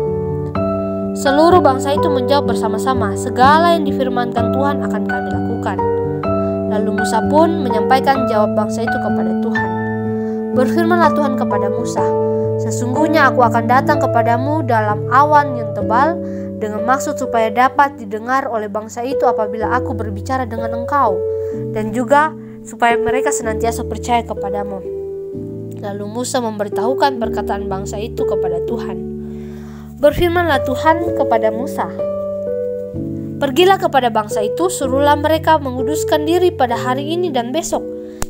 Seluruh bangsa itu menjawab bersama-sama, segala yang difirmankan Tuhan akan kami lakukan. Lalu Musa pun menyampaikan jawab bangsa itu kepada Tuhan. Berfirmanlah Tuhan kepada Musa, sesungguhnya aku akan datang kepadamu dalam awan yang tebal, dengan maksud supaya dapat didengar oleh bangsa itu apabila aku berbicara dengan engkau, dan juga supaya mereka senantiasa percaya kepadamu. Lalu Musa memberitahukan perkataan bangsa itu kepada Tuhan. Berfirmanlah Tuhan kepada Musa, pergilah kepada bangsa itu, suruhlah mereka menguduskan diri pada hari ini dan besok,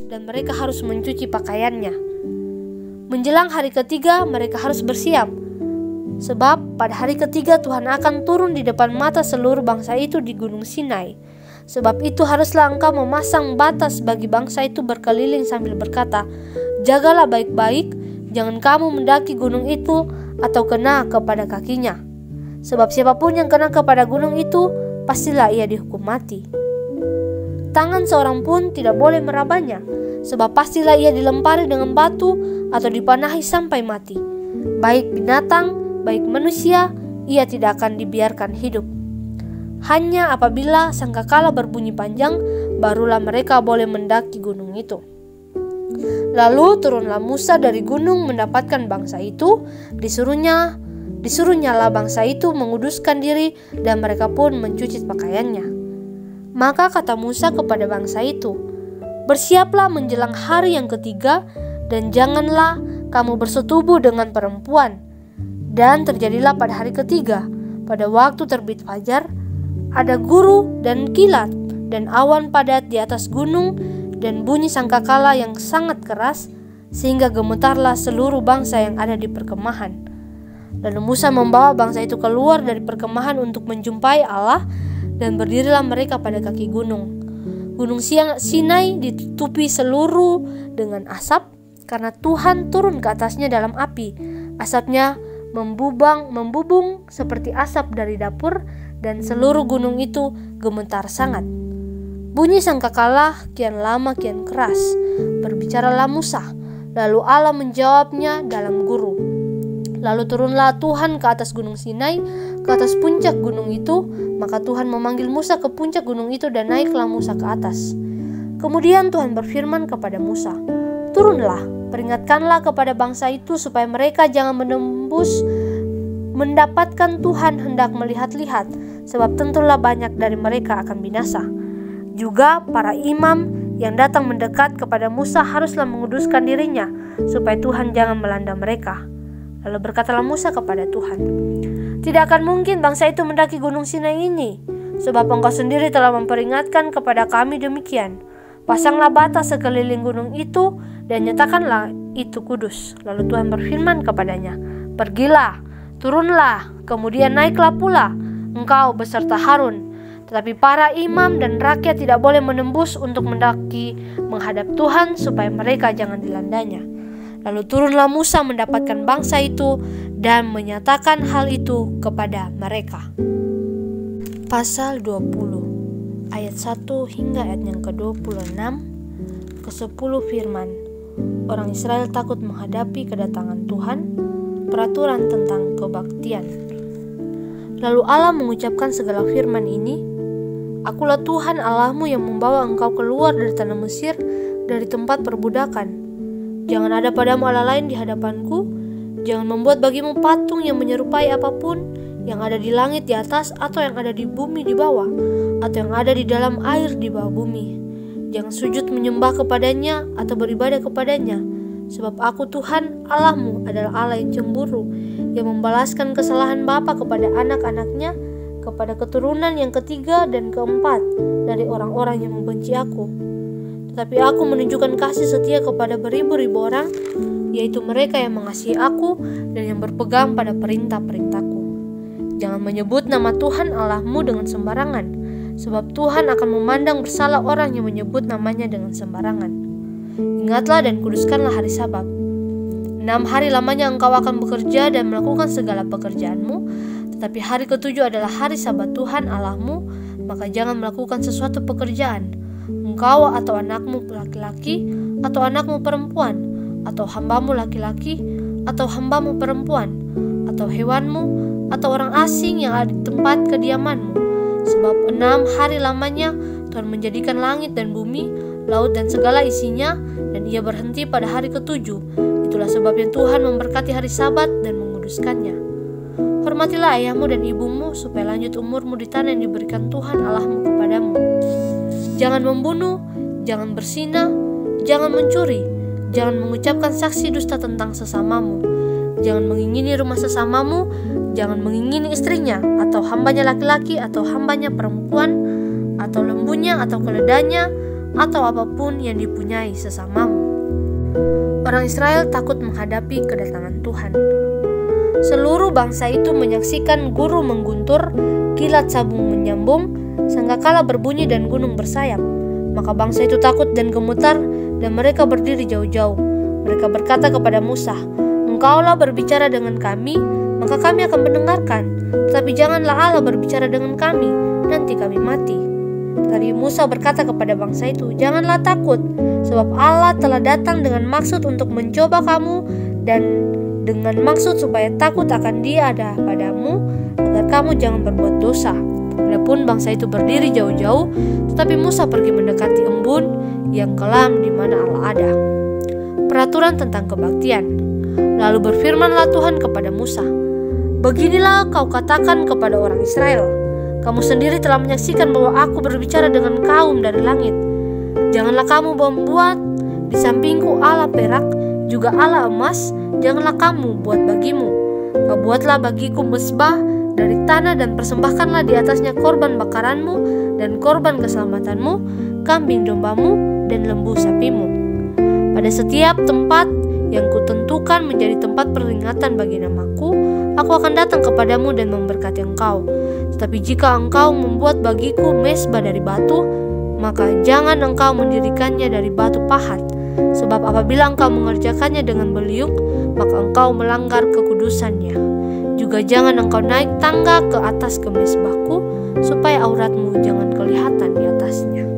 dan mereka harus mencuci pakaiannya. Menjelang hari ketiga mereka harus bersiap, sebab pada hari ketiga Tuhan akan turun di depan mata seluruh bangsa itu di Gunung Sinai. Sebab itu haruslah engkau memasang batas bagi bangsa itu berkeliling sambil berkata, jagalah baik-baik, jangan kamu mendaki gunung itu atau kena kepada kakinya. Sebab siapapun yang kena kepada gunung itu, pastilah ia dihukum mati. Tangan seorang pun tidak boleh merabanya, sebab pastilah ia dilempari dengan batu atau dipanahi sampai mati. Baik binatang, baik manusia, ia tidak akan dibiarkan hidup. Hanya apabila sangkakala berbunyi panjang, barulah mereka boleh mendaki gunung itu. Lalu turunlah Musa dari gunung mendapatkan bangsa itu, disuruhnyalah bangsa itu menguduskan diri dan mereka pun mencuci pakaiannya. Maka kata Musa kepada bangsa itu, bersiaplah menjelang hari yang ketiga dan janganlah kamu bersetubuh dengan perempuan. Dan terjadilah pada hari ketiga, pada waktu terbit fajar, ada guru dan kilat dan awan padat di atas gunung dan bunyi sangkakala yang sangat keras sehingga gemetarlah seluruh bangsa yang ada di perkemahan. Lalu Musa membawa bangsa itu keluar dari perkemahan untuk menjumpai Allah dan berdirilah mereka pada kaki gunung. Gunung Sinai ditutupi seluruh dengan asap karena Tuhan turun ke atasnya dalam api. Asapnya membubung seperti asap dari dapur dan seluruh gunung itu gemetar sangat. Bunyi sangkakala kian lama kian keras. Berbicaralah Musa, lalu Allah menjawabnya dalam guru. Lalu turunlah Tuhan ke atas gunung Sinai, ke atas puncak gunung itu. Maka Tuhan memanggil Musa ke puncak gunung itu dan naiklah Musa ke atas. Kemudian Tuhan berfirman kepada Musa, turunlah, peringatkanlah kepada bangsa itu supaya mereka jangan mendapatkan Tuhan hendak melihat-lihat, sebab tentulah banyak dari mereka akan binasa. Juga para imam yang datang mendekat kepada Musa haruslah menguduskan dirinya, supaya Tuhan jangan melanda mereka. Lalu berkatalah Musa kepada Tuhan, tidak akan mungkin bangsa itu mendaki gunung Sinai ini, sebab engkau sendiri telah memperingatkan kepada kami demikian. Pasanglah batas sekeliling gunung itu dan nyatakanlah itu kudus. Lalu Tuhan berfirman kepadanya, pergilah, turunlah, kemudian naiklah pula engkau beserta Harun. Tetapi para imam dan rakyat tidak boleh menembus untuk mendaki menghadap Tuhan supaya mereka jangan dilandanya. Lalu turunlah Musa mendapatkan bangsa itu dan menyatakan hal itu kepada mereka. Pasal 20 ayat 1 hingga ayat yang ke-26 ke-10 firman, orang Israel takut menghadapi kedatangan Tuhan, peraturan tentang kebaktian. Lalu Allah mengucapkan segala firman ini, akulah Tuhan Allahmu yang membawa engkau keluar dari tanah Mesir, dari tempat perbudakan. Jangan ada padamu Allah lain di hadapanku, jangan membuat bagimu patung yang menyerupai apapun yang ada di langit di atas atau yang ada di bumi di bawah atau yang ada di dalam air di bawah bumi. Jangan sujud menyembah kepadanya atau beribadah kepadanya, sebab aku Tuhan Allahmu adalah Allah yang cemburu, yang membalaskan kesalahan bapa kepada anak-anaknya, kepada keturunan yang ketiga dan keempat dari orang-orang yang membenci aku. Tetapi aku menunjukkan kasih setia kepada beribu-ribu orang, yaitu mereka yang mengasihi aku dan yang berpegang pada perintah-perintahku. Jangan menyebut nama Tuhan Allahmu dengan sembarangan, sebab Tuhan akan memandang bersalah orang yang menyebut namanya dengan sembarangan. Ingatlah dan kuduskanlah hari Sabat. 6 hari lamanya engkau akan bekerja dan melakukan segala pekerjaanmu, tetapi hari ke-7 adalah hari Sabat Tuhan Allahmu, maka jangan melakukan sesuatu pekerjaan, engkau atau anakmu laki-laki atau anakmu perempuan, atau hambamu laki-laki atau hambamu perempuan, atau hewanmu atau orang asing yang ada di tempat kediamanmu. Sebab 6 hari lamanya Tuhan menjadikan langit dan bumi, laut dan segala isinya, dan ia berhenti pada hari ke-7. Itulah sebabnya Tuhan memberkati hari Sabat dan menguduskannya. Hormatilah ayahmu dan ibumu, supaya lanjut umurmu di tanah yang diberikan Tuhan Allahmu kepadamu. Jangan membunuh, jangan berzina, jangan mencuri, jangan mengucapkan saksi dusta tentang sesamamu, jangan mengingini rumah sesamamu, jangan mengingini istrinya, atau hambanya laki-laki, atau hambanya perempuan, atau lembunya, atau keledanya, atau apapun yang dipunyai sesamamu. Orang Israel takut menghadapi kedatangan Tuhan. Seluruh bangsa itu menyaksikan guru mengguntur, kilat sabung menyambung, sangkakala berbunyi dan gunung bersayap. Maka bangsa itu takut dan gemetar, dan mereka berdiri jauh-jauh. Mereka berkata kepada Musa, "Engkaulah berbicara dengan kami, maka kami akan mendengarkan. Tetapi janganlah Allah berbicara dengan kami, nanti kami mati." Tetapi Musa berkata kepada bangsa itu, "Janganlah takut, sebab Allah telah datang dengan maksud untuk mencoba kamu, dan dengan maksud supaya takut akan Dia ada padamu, agar kamu jangan berbuat dosa." Walaupun bangsa itu berdiri jauh-jauh, tetapi Musa pergi mendekati embun yang kelam di mana Allah ada. Peraturan tentang kebaktian. Lalu berfirmanlah Tuhan kepada Musa, "Beginilah kau katakan kepada orang Israel, kamu sendiri telah menyaksikan bahwa aku berbicara dengan kaum dari langit. Janganlah kamu membuat di sampingku Allah perak, juga Allah emas, janganlah kamu buat bagimu. Kau buatlah bagiku mezbah dari tanah dan persembahkanlah di atasnya korban bakaranmu dan korban keselamatanmu, kambing dombamu dan lembu sapimu. Pada setiap tempat yang kutentukan menjadi tempat peringatan bagi namaku, aku akan datang kepadamu dan memberkati engkau. Tetapi jika engkau membuat bagiku mezbah dari batu, maka jangan engkau mendirikannya dari batu pahat, sebab apabila engkau mengerjakannya dengan beliung, maka engkau melanggar kekudusannya. Juga jangan engkau naik tangga ke atas ke mezbahku, supaya auratmu jangan kelihatan di atasnya."